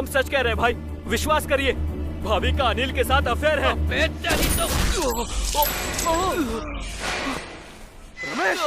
सच कह रहे हैं भाई, विश्वास करिए। भाभी का अनिल के साथ अफेयर है। रमेश!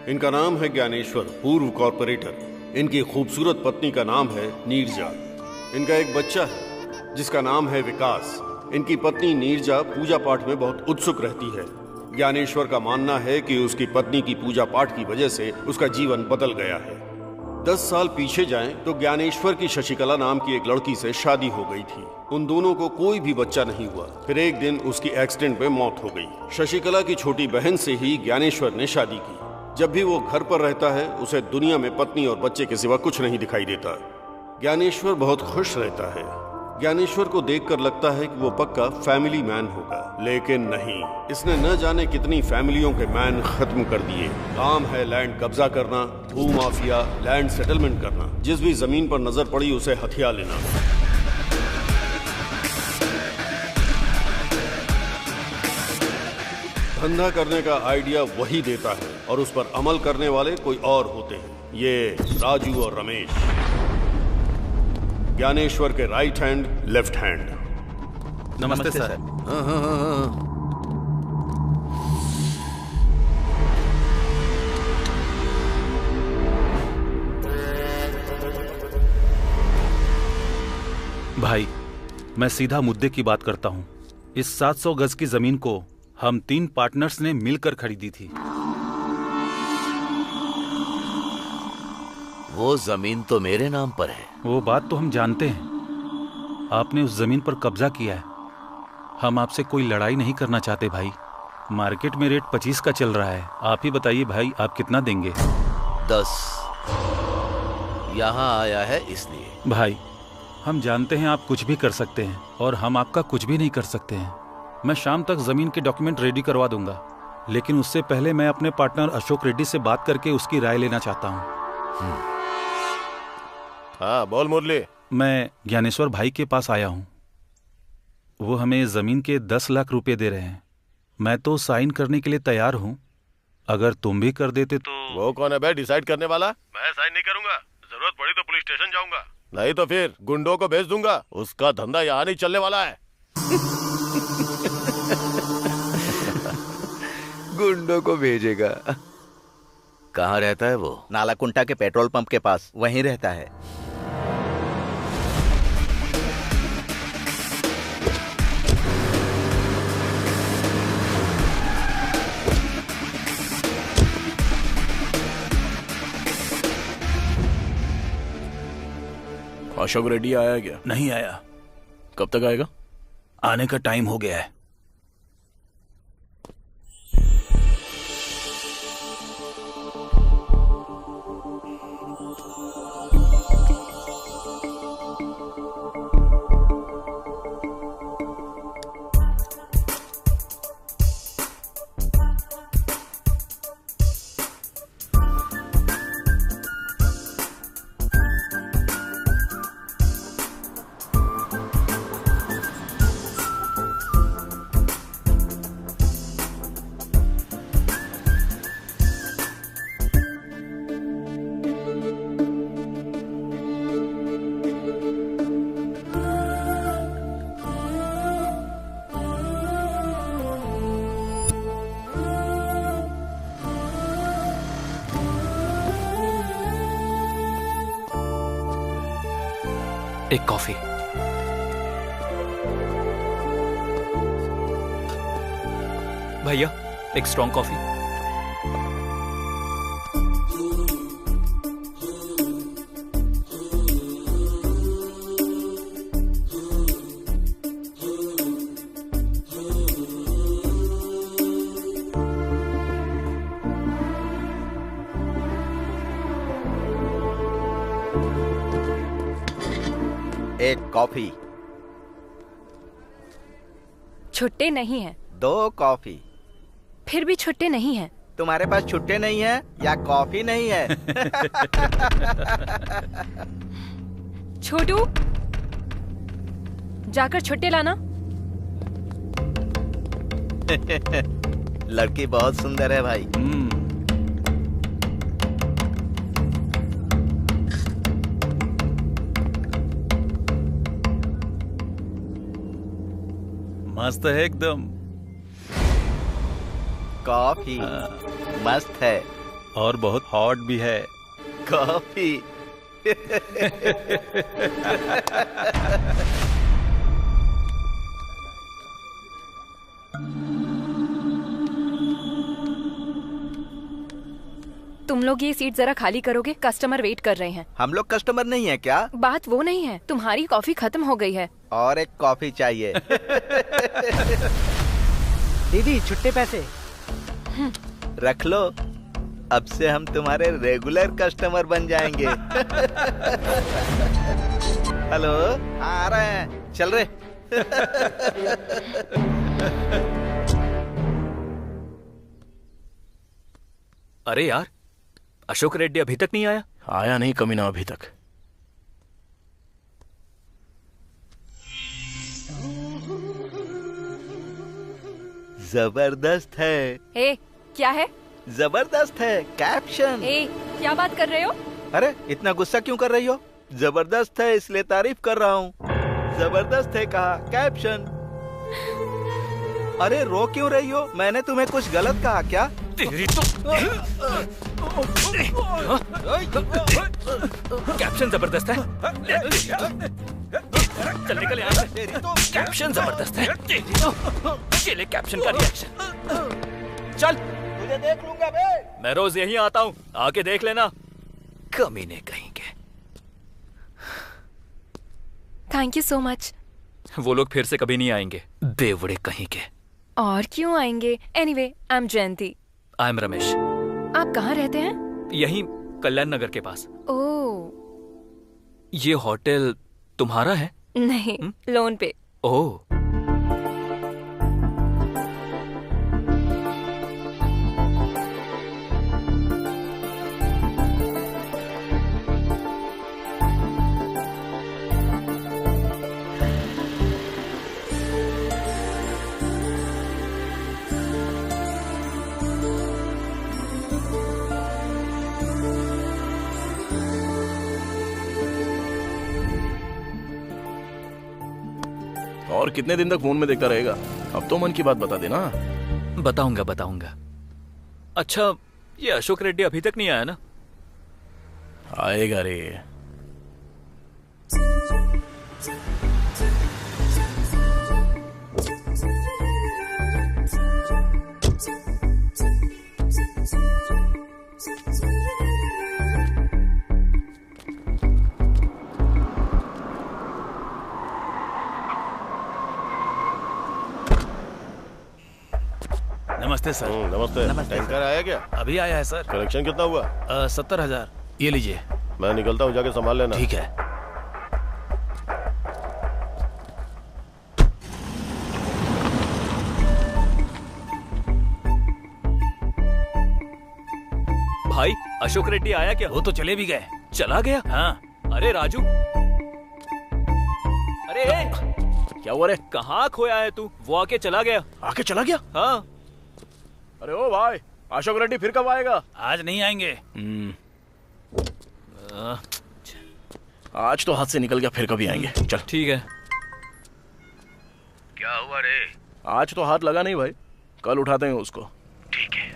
इनका नाम है ज्ञानेश्वर, पूर्व कॉर्पोरेटर। इनकी खूबसूरत पत्नी का नाम है नीरजा। इनका एक बच्चा है जिसका नाम है विकास। इनकी पत्नी नीरजा पूजा पाठ में बहुत उत्सुक रहती है। ज्ञानेश्वर का मानना है कि उसकी पत्नी की पूजा पाठ की वजह से उसका जीवन बदल गया है। 10 साल पीछे जाएं तो ज्ञानेश्वर की शशिकला नाम की एक लड़की से शादी हो गई थी। उन दोनों को कोई भी बच्चा नहीं हुआ। फिर एक दिन उसकी एक्सीडेंट में मौत हो गई। शशिकला की छोटी बहन से ही ज्ञानेश्वर ने शादी की। जब भी वो घर पर रहता है उसे दुनिया में पत्नी और बच्चे के सिवा कुछ नहीं दिखाई देता। ज्ञानेश्वर बहुत खुश रहता है। ज्ञानेश्वर को देखकर लगता है कि वो पक्का फैमिली मैन होगा, लेकिन नहीं। इसने न जाने कितनी फैमिलियों के मैन खत्म कर दिए। काम है लैंड कब्जा करना, भू माफिया, लैंड सेटलमेंट करना। जिस भी जमीन पर नजर पड़ी उसे हथिया लेना। धंधा करने का आइडिया वही देता है और उस पर अमल करने वाले कोई और होते हैं। ये राजू और रमेश, ज्ञानेश्वर के राइट हैंड, लेफ्ट हैंड। नमस्ते सर। हाँ। भाई, मैं सीधा मुद्दे की बात करता हूँ। इस 700 गज की जमीन को हम 3 पार्टनर्स ने मिलकर खरीदी थी। वो जमीन तो मेरे नाम पर है। वो बात तो हम जानते हैं। आपने उस जमीन पर कब्जा किया है। हम आपसे कोई लड़ाई नहीं करना चाहते भाई। मार्केट में रेट 25 का चल रहा है। आप ही बताइए भाई, आप कितना देंगे? 10। यहाँ आया है इसलिए। भाई, हम जानते हैं आप कुछ भी कर सकते हैं और हम आपका कुछ भी नहीं कर सकते हैं। मैं शाम तक जमीन के डॉक्यूमेंट रेडी करवा दूंगा, लेकिन उससे पहले मैं अपने पार्टनर अशोक रेड्डी से बात करके उसकी राय लेना चाहता हूँ। हाँ बोल मुरली। मैं ज्ञानेश्वर भाई के पास आया हूँ। वो हमें जमीन के 10 लाख रुपए दे रहे हैं। मैं तो साइन करने के लिए तैयार हूँ। अगर तुम भी कर देते तो। वो कौन है बे डिसाइड करने वाला? मैं साइन नहीं करूंगा। जरूरत पड़ी तो पुलिस स्टेशन जाऊंगा, नहीं तो फिर गुंडों को भेज दूंगा। उसका धंधा यहाँ नहीं चलने वाला है। गुंडों को भेजेगा? कहाँ रहता है वो? नालाकुंटा के पेट्रोल पंप के पास, वहीं रहता है। अशोक रेड्डी आया क्या? नहीं आया। कब तक आएगा? आने का टाइम हो गया है। एक कॉफी। भैया, एक स्ट्रॉन्ग कॉफी। एक कॉफी। छुट्टे नहीं हैं। 2 कॉफी। फिर भी छुट्टे नहीं हैं। तुम्हारे पास छुट्टे नहीं है या कॉफी नहीं है? छोटू, जाकर छुट्टे लाना। लड़की बहुत सुंदर है भाई। मस्त है एकदम। कॉफी मस्त है और बहुत हॉट भी है। कॉफी। तुम लोग ये सीट जरा खाली करोगे? कस्टमर वेट कर रहे हैं। हम लोग कस्टमर नहीं है क्या? बात वो नहीं है, तुम्हारी कॉफी खत्म हो गई है। और एक कॉफी चाहिए। दीदी छुट्टे पैसे रख लो, अब से हम तुम्हारे रेगुलर कस्टमर बन जाएंगे। हेलो, आ रहे हैं, चल रहे। अरे यार, अशोक रेड्डी अभी तक नहीं आया। आया नहीं कमीना अभी तक। जबरदस्त है। हे, क्या है? जबरदस्त है कैप्शन। ए, क्या बात कर रहे हो? अरे इतना गुस्सा क्यों कर रही हो? जबरदस्त है इसलिए तारीफ कर रहा हूँ। जबरदस्त है कहा कैप्शन। अरे रो क्यों रही हो? मैंने तुम्हें कुछ गलत कहा क्या? तेरी तो कैप्शन जबरदस्त है। चल निकल यहाँ से। तेरी तो कैप्शन जबरदस्त है। तेरी तो चले कैप्शन का रिएक्शन। चल तुझे देख लूंगा बे। मैं रोज यहीं आता हूँ, आके देख लेना। कमीने कहीं के। Thank you so much. वो लोग फिर से कभी नहीं आएंगे, बेवड़े कहीं के। और क्यों आएंगे? Anyway, I am Jayanti. I am Ramesh. आप कहाँ रहते हैं? यहीं कल्याण नगर के पास। ओह ये होटल तुम्हारा है? नहीं, लोन पे। ओह, और कितने दिन तक फोन में देखता रहेगा? अब तो मन की बात बता देना। बताऊंगा बताऊंगा। अच्छा, ये अशोक रेड्डी अभी तक नहीं आया ना? आएगा रे। नमस्ते सर। नमस्ते। टैंकर आया क्या? अभी आया है सर। कलेक्शन कितना हुआ? 70,000। ये लीजिए। मैं निकलता हूँ, जाके संभाल लेना। ठीक है। भाई, अशोक रेड्डी आया क्या? वो तो चले भी गए। चला गया? हाँ। अरे राजू, अरे क्या हुआ रे? कहाँ खोया है तू? वो आके चला गया। आके चला गया? हाँ। अरे ओ भाई, अशोक रेड्डी फिर कब आएगा? आज नहीं आएंगे। आज तो हाथ से निकल गया, फिर कभी आएंगे। चल। ठीक है। क्या हुआ रे? आज तो हाथ लगा नहीं भाई, कल उठाते हैं उसको। ठीक है।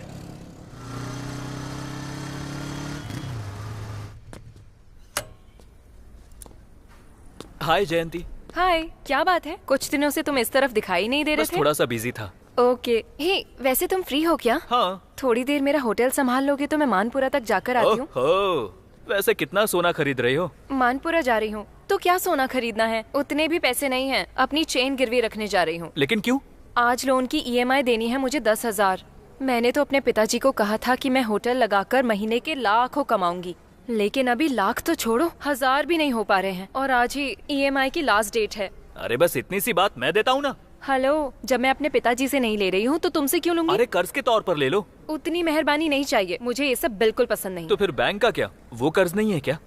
हाय जयंती। हाय, क्या बात है? कुछ दिनों से तुम इस तरफ दिखाई नहीं दे रहे बस थे। थोड़ा सा बिजी था। ओके। हे, वैसे तुम फ्री हो क्या? हाँ। थोड़ी देर मेरा होटल संभाल लोगे तो मैं मानपुरा तक जाकर आती हूँ। ओहो, वैसे कितना सोना खरीद रही हो? मानपुरा जा रही हूँ तो क्या सोना खरीदना है, उतने भी पैसे नहीं हैं। अपनी चेन गिरवी रखने जा रही हूँ। लेकिन क्यों? आज लोन की EMI देनी है मुझे 10,000। मैंने तो अपने पिताजी को कहा था कि मैं होटल लगाकर महीने के लाखों कमाऊंगी, लेकिन अभी लाख तो छोड़ो, 1000 भी नहीं हो पा रहे हैं। और आज ही EMI की लास्ट डेट है। अरे बस इतनी सी बात, मैं देता हूँ ना। हेलो, जब मैं अपने पिताजी से नहीं ले रही हूँ तो तुमसे क्यों लूंगी? अरे कर्ज के तौर पर ले लो। उतनी मेहरबानी नहीं चाहिए, मुझे ये सब बिल्कुल पसंद नहीं। तो फिर बैंक का क्या? वो कर्ज नहीं है क्या?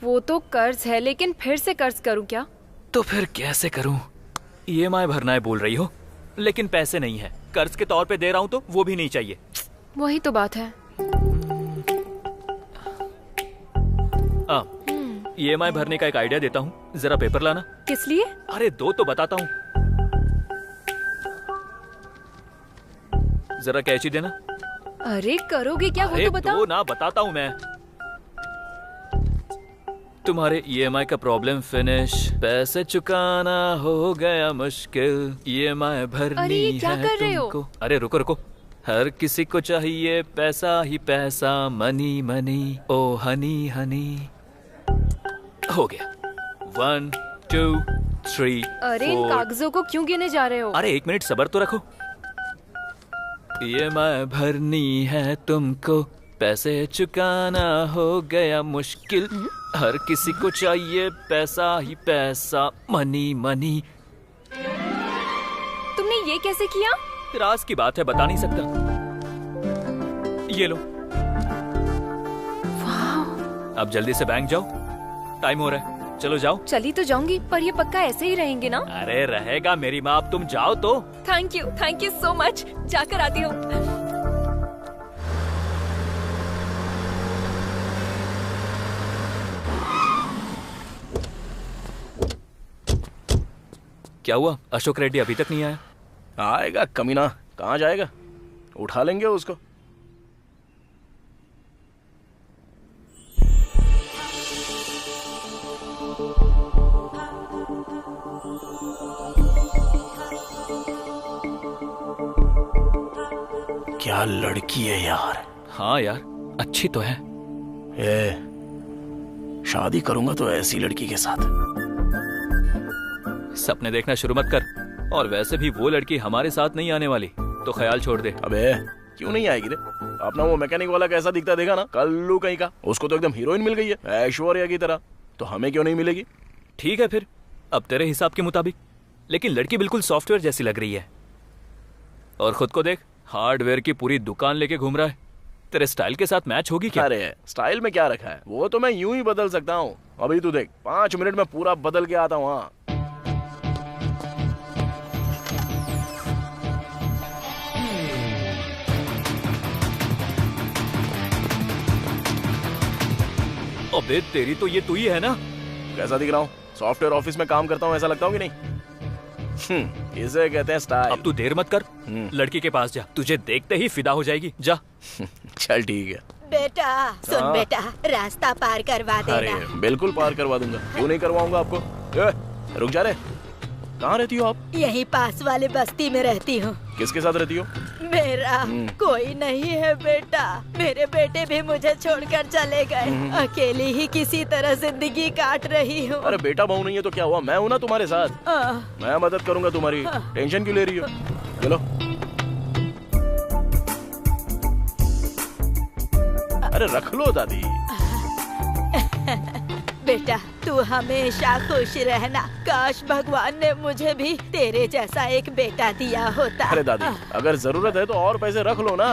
वो तो कर्ज है, लेकिन फिर से कर्ज करूँ क्या? तो फिर कैसे करूँ? EMI भरना है बोल रही हो, लेकिन पैसे नहीं है। कर्ज के तौर पे दे रहा हूँ तो वो भी नहीं चाहिए। वही तो बात है। EMI भरने का एक आइडिया देता हूँ, जरा पेपर लाना। किस लिए? अरे दो तो बताता हूँ। जरा कैची देना। अरे करोगे क्या? वो अरे तो बताओ। दो ना, बताता हूँ मैं। तुम्हारे EMI का प्रॉब्लम फिनिश, पैसे चुकाना हो गया मुश्किल, EMI भरनी अरे ये क्या है कर रहे हो? तुमको। अरे रुको रुको, हर किसी को चाहिए पैसा ही पैसा, मनी मनी ओ हनी हनी। हो गया। 1 2 3 अरे इन 4। कागजों को क्यों गिने जा रहे हो? अरे 1 मिनट सब्र तो रखो। EMI भरनी है तुमको, पैसे चुकाना हो गया मुश्किल, हर किसी को चाहिए पैसा ही पैसा, मनी मनी। तुमने ये कैसे किया? राज की बात है, बता नहीं सकता। ये लो। अब जल्दी से बैंक जाओ, टाइम हो रहा है। चलो जाओ। चली तो जाऊंगी, पर ये पक्का ऐसे ही रहेंगे ना? अरे रहेगा मेरी माँ, अब तुम जाओ तो। Thank you so much. जाकर आती हूँ। क्या हुआ? अशोक रेड्डी अभी तक नहीं आया? आएगा कमीना, कहाँ जाएगा? उठा लेंगे उसको। क्या लड़की है यार। हाँ यार, अच्छी तो है। शादी करूंगा तो ऐसी लड़की के साथ। सपने देखना शुरू मत कर। और वैसे भी वो लड़की हमारे साथ नहीं आने वाली, तो ख्याल छोड़ दे। अबे क्यों नहीं आएगी रे? अपना वो मैकेनिक वाला कैसा दिखता देखा ना, कल्लू कहीं का। उसको तो एकदम हीरोइन मिल गई है, ऐश्वर्या की तरह। तो हमें क्यों नहीं मिलेगी? ठीक है फिर, अब तेरे हिसाब के मुताबिक। लेकिन लड़की बिल्कुल सॉफ्टवेयर जैसी लग रही है। और खुद को देख, हार्डवेयर की पूरी दुकान लेके घूम रहा है। तेरे स्टाइल के साथ मैच होगी क्या? अरे स्टाइल में क्या रखा है, वो तो मैं यूं ही बदल सकता हूँ। अभी तू देख, 5 मिनट में पूरा बदल के आता हूँ। हाँ अबे तेरी तो ये तू ही है ना? कैसा दिख रहा हूँ? सॉफ्टवेयर ऑफिस में काम करता हूँ ऐसा लगता हूँ कि नहीं? इसे कहते हैं स्टाइल। अब तू देर मत कर, लड़की के पास जा। तुझे देखते ही फिदा हो जाएगी। जा। चल ठीक है। बेटा सुन बेटा, रास्ता पार करवा देना। अरे बिल्कुल पार करवा दूंगा, क्यों नहीं करवाऊंगा आपको। रुक जा रे, कहाँ रहती हो आप? यहीं पास वाले बस्ती में रहती हूँ। किसके साथ रहती हो? मेरा कोई नहीं है बेटा, मेरे बेटे भी मुझे छोड़कर चले गए। अकेली ही किसी तरह जिंदगी काट रही हूँ। अरे बेटा बहू नहीं है तो क्या हुआ, मैं हूँ ना तुम्हारे साथ। मैं मदद करूंगा तुम्हारी, टेंशन क्यों ले रही हो? चलो। अरे रख लो दादी। बेटा तू हमेशा खुश रहना। काश भगवान ने मुझे भी तेरे जैसा एक बेटा दिया होता। अरे दादी, अगर जरूरत है तो और पैसे रख लो ना।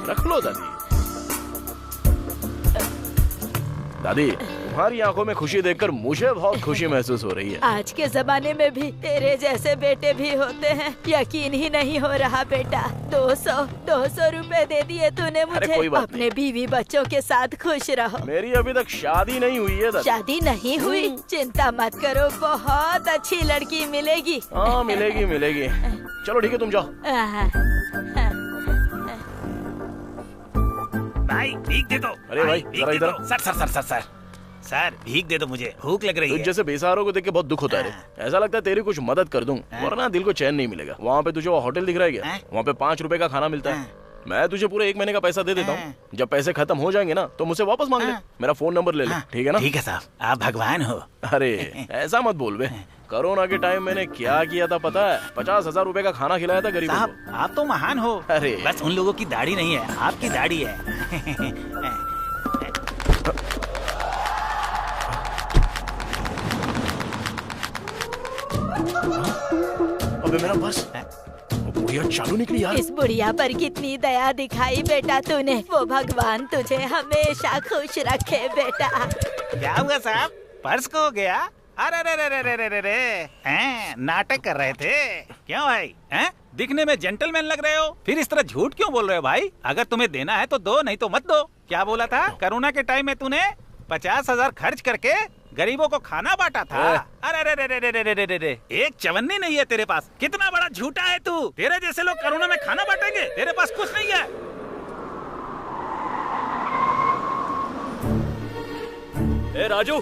रख लो दादी। दादी तुम्हारी आंखों में खुशी देखकर मुझे बहुत खुशी महसूस हो रही है। आज के जमाने में भी तेरे जैसे बेटे भी होते हैं, यकीन ही नहीं हो रहा बेटा। 200 रुपए दे दिए तूने मुझे। अपने बीवी बच्चों के साथ खुश रहो। मेरी अभी तक शादी नहीं हुई है दादी। शादी नहीं हुई? चिंता मत करो, बहुत अच्छी लड़की मिलेगी। हाँ मिलेगी मिलेगी। चलो ठीक है तुम जाओ। भाई भीख दे दो। अरे भाई जरा इधर। सर भीख दे दो, मुझे भूख लग रही है। जैसे बेसहारों को देख के बहुत दुख होता है। ऐसा लगता है तेरी कुछ मदद कर दूं, वरना दिल को चैन नहीं मिलेगा। वहाँ पे तुझे वो होटल दिख रहा है क्या? वहाँ पे 5 रुपए का खाना मिलता है। मैं तुझे पूरे 1 महीने का पैसा दे देता हूँ। जब पैसे खत्म हो जाएंगे ना तो मुझसे वापस मांग ले। मेरा फोन नंबर ले ले, ठीक है ना? ठीक है साहब, आप भगवान हो। अरे ऐसा मत बोल बे। कोरोना के टाइम मैंने क्या किया था पता है? 50,000 रुपए का खाना खिलाया था गरीबों को। आप तो महान हो। अरे बस उन लोगों की दाढ़ी नहीं है, आपकी दाढ़ी है। अबे मेरा पर्स, बुढ़िया चालू निकली यार। इस बुढ़िया पर कितनी दया दिखाई बेटा तूने। वो भगवान तुझे हमेशा खुश रखे बेटा। क्या हुआ साहब, पर्स खो गया? अरे रे रे रे रे रे रे, नाटक कर रहे थे क्यों भाई? हैं? दिखने में जेंटलमैन लग रहे हो, फिर इस तरह झूठ क्यों बोल रहे हो भाई? अगर तुम्हें देना है तो दो, नहीं तो मत दो। क्या बोला था? कोरोना के टाइम में तूने 50,000 खर्च करके गरीबों को खाना बांटा था। अरे रे रे रे रे रे रे, एक चवन्नी नहीं है तेरे पास। कितना बड़ा झूठा है तू। तेरे जैसे लोग कोरोना में खाना बांटेंगे? तेरे पास कुछ नहीं है। ए राजू,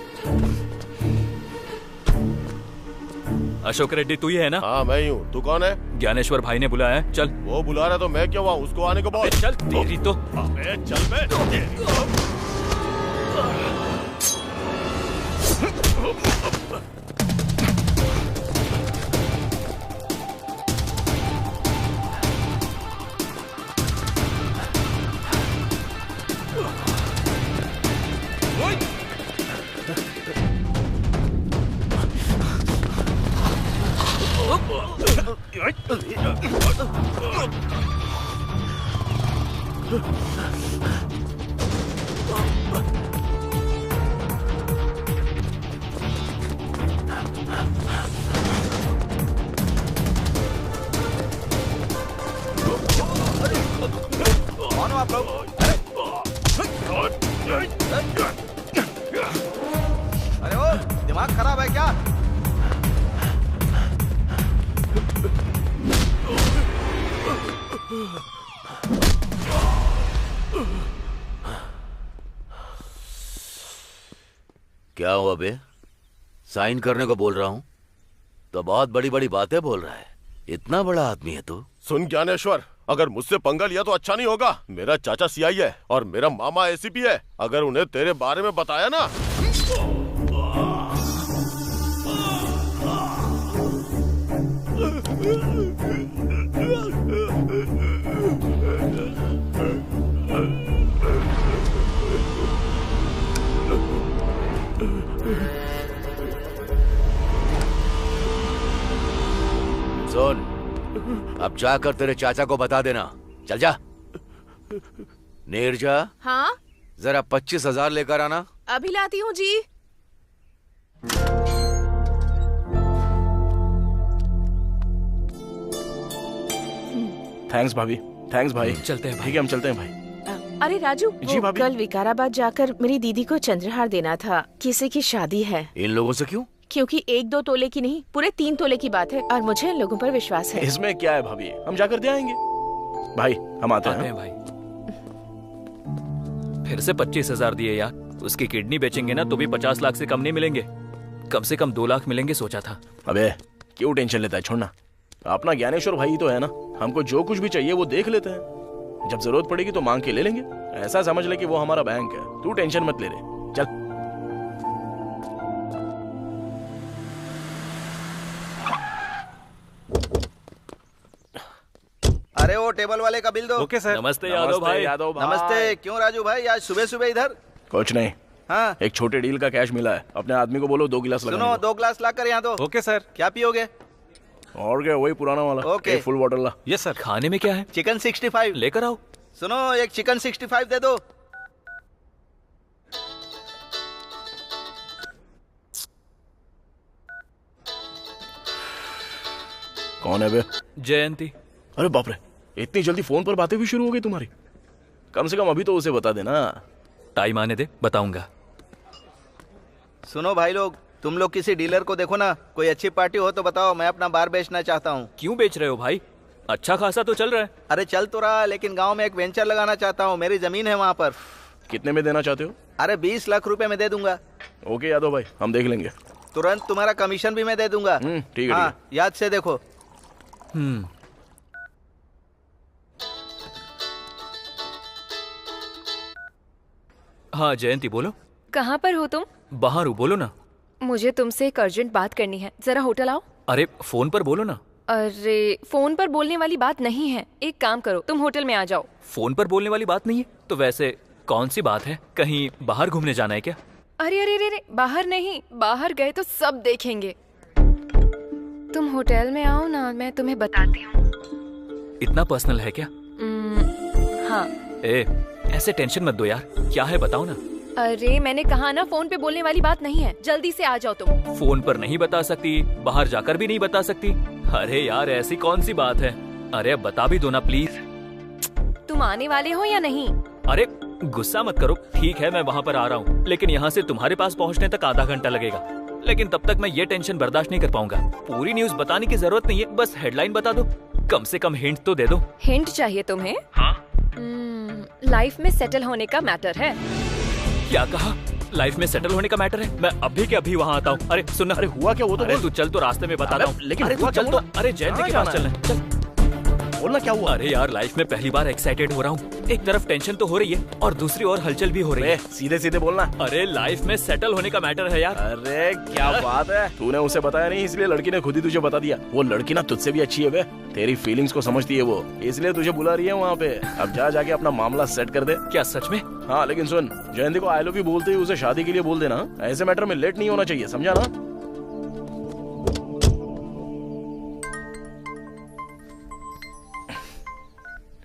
अशोक रेड्डी तू ही है ना? हाँ मैं ही हूँ। तू कौन है? ज्ञानेश्वर भाई ने बुलाया है। चल। वो बुला रहा तो मैं क्या हुआ? उसको आने को बोल। चल तेरी तो। चल बे। दिमाग खराब है क्या? क्या हुआ बे? साइन करने को बोल रहा हूँ तो बहुत बड़ी बड़ी बातें बोल रहा है। इतना बड़ा आदमी है तू। सुन ज्ञानेश्वर, अगर मुझसे पंगा लिया तो अच्छा नहीं होगा। मेरा चाचा सीआई है और मेरा मामा एसीपी है। अगर उन्हें तेरे बारे में बताया ना। सुन, अब जाकर तेरे चाचा को बता देना। चल जा। नीरजा, हाँ जरा 25,000 लेकर आना। अभी लाती हूँ जी। थैंक्स भाभी, थैंक्स भाई। चलते हैं भाई। ठीक है, हम चलते हैं भाई। अरे राजू, जी भाभी। कल विकाराबाद जाकर मेरी दीदी को चंद्रहार देना था। किसी की शादी है। इन लोगों से क्यों? क्योंकि 1-2 तोले की नहीं, पूरे 3 तोले की बात है और मुझे इन लोगों पर विश्वास है। इसमें क्या है भाभी, हम जाकर दे आएंगे। भाई हम आते हैं भाई। फिर से 25,000 दिए यार। उसकी किडनी बेचेंगे ना तो भी 50 लाख से कम नहीं मिलेंगे। कम से कम 2 लाख मिलेंगे सोचा था। अबे क्यों टेंशन लेता है, छोड़ना। अपना ज्ञानेश्वर भाई तो है ना, हमको जो कुछ भी चाहिए वो देख लेते हैं। जब जरूरत पड़ेगी तो मांग के ले लेंगे। ऐसा समझ ले कि वो हमारा बैंक है। तू टेंशन मत ले रहे। चल। अरे वो टेबल वाले का बिल दो। Okay sir. नमस्ते यादव भाई। नमस्ते। क्यों राजू भाई आज सुबह सुबह इधर? कुछ नहीं। हाँ, एक छोटे डील का कैश मिला है। अपने आदमी को बोलो 2 गिलास लगाने सुनो को। 2 ग्लास ला कर यहाँ दो। Okay sir. क्या पियोगे? और क्या, वही पुराना वाला। ओके। एक फुल बॉटल ला। Yes sir. खाने में क्या है? चिकन 65 लेकर आओ। सुनो एक चिकन 65 दे दो। कौन है बे? जयंती। अरे बाप रे, इतनी जल्दी फोन पर बातें भी शुरू हो गई तुम्हारी। कम से कम अभी तो उसे बता देना। टाइम आने दे, बताऊंगा। सुनो भाई लोग, तुम लोग किसी डीलर को देखो ना, कोई अच्छी पार्टी हो तो बताओ, मैं अपना बार बेचना चाहता हूँ। क्यों बेच रहे हो भाई? अच्छा खासा तो चल रहा है। अरे चल तो रहा, लेकिन गांव में एक वेंचर लगाना चाहता हूँ। मेरी जमीन है वहाँ पर। कितने में देना चाहते हो? अरे 20 लाख रुपए में दे दूंगा। ओके यादव भाई, हम देख लेंगे। तुरंत तुम्हारा कमीशन भी मैं दे दूंगा। ठीक है। हाँ, याद से देखो। हाँ जयंती बोलो। कहाँ पर हो तुम? बाहर हूँ, बोलो ना। मुझे तुमसे एक अर्जेंट बात करनी है, जरा होटल आओ। अरे फोन पर बोलो ना। अरे फोन पर बोलने वाली बात नहीं है। एक काम करो, तुम होटल में आ जाओ। फोन पर बोलने वाली बात नहीं है तो वैसे कौन सी बात है? कहीं बाहर घूमने जाना है क्या? अरे अरे अरे, बाहर नहीं, बाहर गए तो सब देखेंगे। तुम होटल में आओ ना, मैं तुम्हें बताती हूँ। इतना पर्सनल है क्या? हाँ। ऐसे टेंशन मत दो यार। क्या है बताओ ना। अरे मैंने कहा ना, फोन पे बोलने वाली बात नहीं है। जल्दी से आ जाओ तुम। फोन पर नहीं बता सकती, बाहर जाकर भी नहीं बता सकती। अरे यार ऐसी कौन सी बात है? अरे अब बता भी दो ना प्लीज। तुम आने वाले हो या नहीं? अरे गुस्सा मत करो, ठीक है मैं वहाँ पर आ रहा हूँ, लेकिन यहाँ से तुम्हारे पास पहुँचने तक आधा घंटा लगेगा। लेकिन तब तक मैं ये टेंशन बर्दाश्त नहीं कर पाऊंगा। पूरी न्यूज बताने की जरूरत नहीं है, बस हेडलाइन बता दो। कम से कम हिंट तो दे दो। हिंट चाहिए तुम्हें? हाँ। लाइफ में सेटल होने का मैटर है। क्या कहा? लाइफ में सेटल होने का मैटर है? मैं अभी के अभी वहाँ आता हूँ। अरे सुन, अरे हुआ क्या? वो तो अरे तू चल, तो रास्ते में बता रहा हूँ। लेकिन अरे तू चल तो। अरे जयंती के पास चलना है, चल। बोलना क्या हुआ? अरे यार लाइफ में पहली बार एक्साइटेड हो रहा हूँ। एक तरफ टेंशन तो हो रही है और दूसरी ओर हलचल भी हो रही है। सीधे सीधे बोलना। अरे लाइफ में सेटल होने का मैटर है यार। अरे क्या बात है, तूने उसे बताया नहीं इसलिए लड़की ने खुद ही तुझे बता दिया। वो लड़की ना तुझसे भी अच्छी है बे, तेरी फीलिंग्स को समझती है वो, इसलिए तुझे बुला रही है वहाँ पे। अब जा जाके अपना मामला सेट कर दे। क्या सच में? हाँ लेकिन सुन, जयंती को आई लव यू बोलते ही उसे शादी के लिए बोल देना। ऐसे मैटर में लेट नहीं होना चाहिए, समझा ना?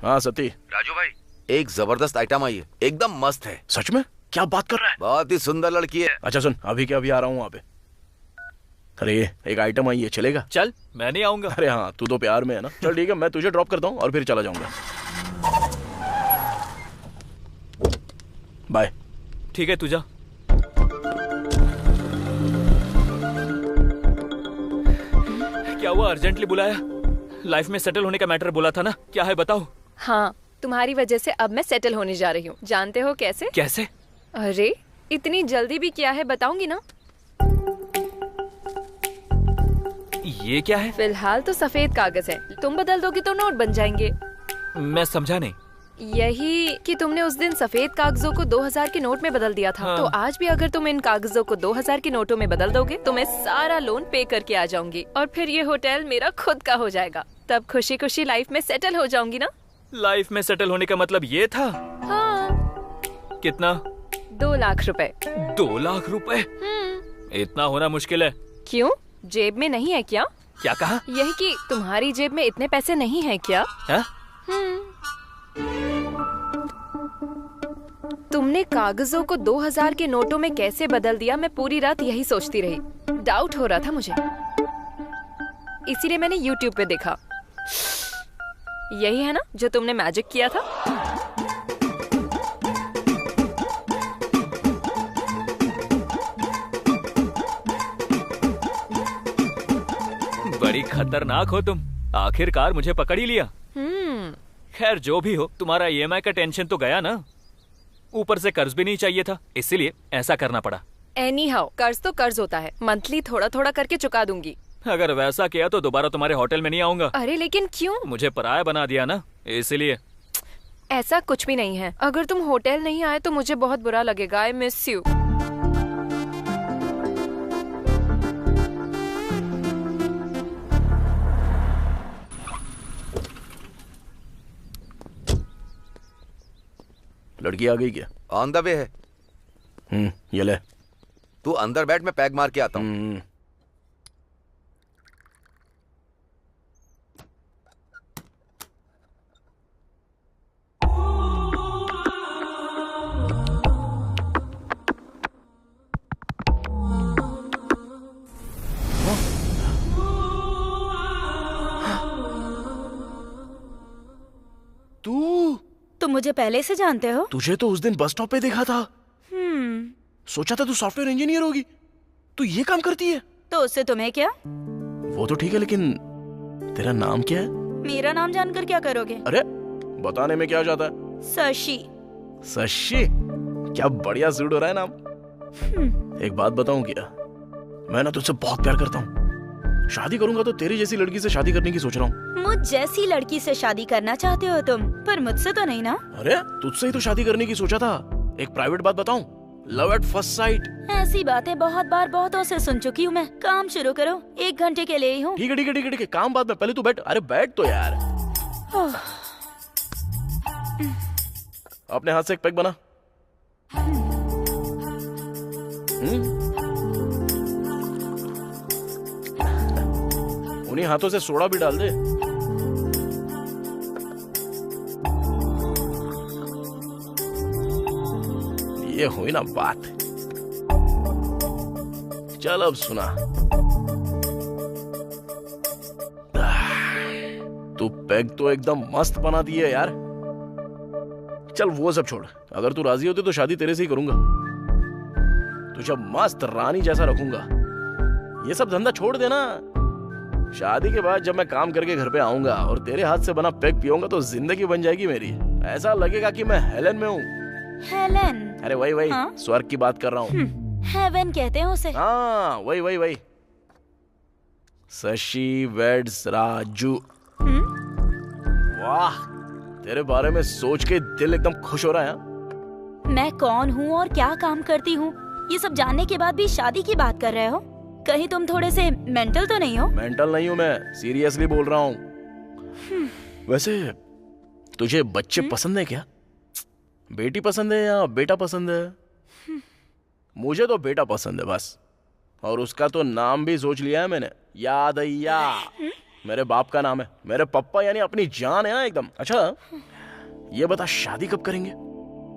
हाँ सती। राजू भाई, एक जबरदस्त आइटम आई है, एकदम मस्त है। सच में? क्या बात कर रहा है? बहुत ही सुंदर लड़की है। अच्छा सुन, अभी के अभी आ रहा हूँ वहाँ पे। अरे एक आइटम आई है, चलेगा? चल, मैं नहीं आऊंगा। अरे हाँ, तू तो प्यार में है ना। चल ठीक है, मैं तुझे ड्रॉप करता हूँ और फिर चला जाऊंगा। बाय। ठीक है, तू जा। क्या हुआ, अर्जेंटली बुलाया? लाइफ में सेटल होने का मैटर बोला था ना, क्या है बताओ? हाँ, तुम्हारी वजह से अब मैं सेटल होने जा रही हूँ। जानते हो कैसे? कैसे? अरे इतनी जल्दी भी क्या है, बताऊंगी ना। ये क्या है? फिलहाल तो सफेद कागज है, तुम बदल दोगे तो नोट बन जाएंगे। मैं समझा नहीं। यही कि तुमने उस दिन सफेद कागजों को 2000 के नोट में बदल दिया था। हाँ। तो आज भी अगर तुम इन कागजों को 2000 के नोटों में बदल दोगे तो मैं सारा लोन पे करके आ जाऊंगी और फिर ये होटल मेरा खुद का हो जाएगा। तब खुशी खुशी लाइफ में सेटल हो जाऊंगी ना। लाइफ में सेटल होने का मतलब ये था? हाँ। कितना? 2 लाख रुपए। 2 लाख रुपए? इतना होना मुश्किल है। क्यों, जेब में नहीं है क्या? क्या कहा? यही कि तुम्हारी जेब में इतने पैसे नहीं है क्या? तुमने कागजों को 2000 के नोटों में कैसे बदल दिया, मैं पूरी रात यही सोचती रही। डाउट हो रहा था मुझे, इसीलिए मैंने YouTube पे देखा। यही है ना जो तुमने मैजिक किया था? बड़ी खतरनाक हो तुम, आखिरकार मुझे पकड़ ही लिया। खैर जो भी हो, तुम्हारा EMI का टेंशन तो गया ना। ऊपर से कर्ज भी नहीं चाहिए था, इसीलिए ऐसा करना पड़ा। एनीहाउ, कर्ज तो कर्ज होता है, मंथली थोड़ा थोड़ा करके चुका दूंगी। अगर वैसा किया तो दोबारा तुम्हारे होटल में नहीं आऊंगा। अरे लेकिन क्यों? मुझे पराया बना दिया ना, इसलिए। ऐसा कुछ भी नहीं है, अगर तुम होटल नहीं आए तो मुझे बहुत बुरा लगेगा। I miss you. लड़की आ गई क्या? ऑन द वे है। ये ले। तू अंदर बैठ, मैं पैग मार के आता हूँ। तुम मुझे पहले से जानते हो? तुझे तो उस दिन बस स्टॉप पे देखा था। सोचा था तू सॉफ्टवेयर इंजीनियर होगी। तू ये काम करती है? तो उससे तुम्हें क्या? वो तो ठीक है, लेकिन तेरा नाम क्या है? मेरा नाम जानकर क्या करोगे? अरे बताने में क्या जाता है? शशि। शशि? क्या बढ़िया सूट हो रहा है नाम। एक बात बताऊं क्या, मैं ना तुझसे बहुत प्यार करता हूँ। शादी करूंगा तो तेरी जैसी लड़की से शादी करने की सोच रहा हूँ। मुझ जैसी लड़की से शादी करना चाहते हो तुम, पर मुझसे तो नहीं ना। अरे तुझसे ही तो शादी करने की सोचा था। एक प्राइवेट बात बताऊं, लव एट फर्स्ट साइट। ऐसी बातें बहुत बार बहुतों से सुन चुकी हूँ मैं। काम शुरू करो, 1 घंटे के लिए ही हूँ। ठीक है ठीक है ठीक है ठीक है, काम बाद में, पहले तू बैठ। अरे बैठ तो यार। अपने हाथ से एक पैक बना। उन्हीं हाथों से सोडा भी डाल दे। ये हुई ना बात। चल अब सुना, तू पैग तो एकदम मस्त बना दी है यार। चल वो सब छोड़, अगर तू राजी होती तो शादी तेरे से ही करूंगा। तुझे मस्त रानी जैसा रखूंगा। ये सब धंधा छोड़ देना। शादी के बाद जब मैं काम करके घर पे आऊंगा और तेरे हाथ से बना पैग पियूंगा तो जिंदगी बन जाएगी मेरी। ऐसा लगेगा कि मैं हेलन में हूँ। हेलन? अरे वही हाँ? स्वर्ग की बात कर रहा हूँ। हेवन कहते हैं उसे। हाँ वही। शशि वेड्स राजू। वाह, तेरे बारे में सोच के दिल एकदम खुश हो रहा है। मैं कौन हूँ और क्या काम करती हूँ, ये सब जानने के बाद भी शादी की बात कर रहे हो? कहीं तुम थोड़े से मेंटल तो नहीं हो? मेंटल नहीं हूँ मैं, सीरियसली बोल रहा हूँ। वैसे तुझे बच्चे पसंद है क्या? बेटी पसंद है या बेटा पसंद है? मुझे तो बेटा पसंद है बस, और उसका तो नाम भी सोच लिया है मैंने, यादయ్యా। मेरे बाप का नाम है, मेरे पप्पा यानी अपनी जान है ना एकदम। अच्छा ये बता, शादी कब करेंगे?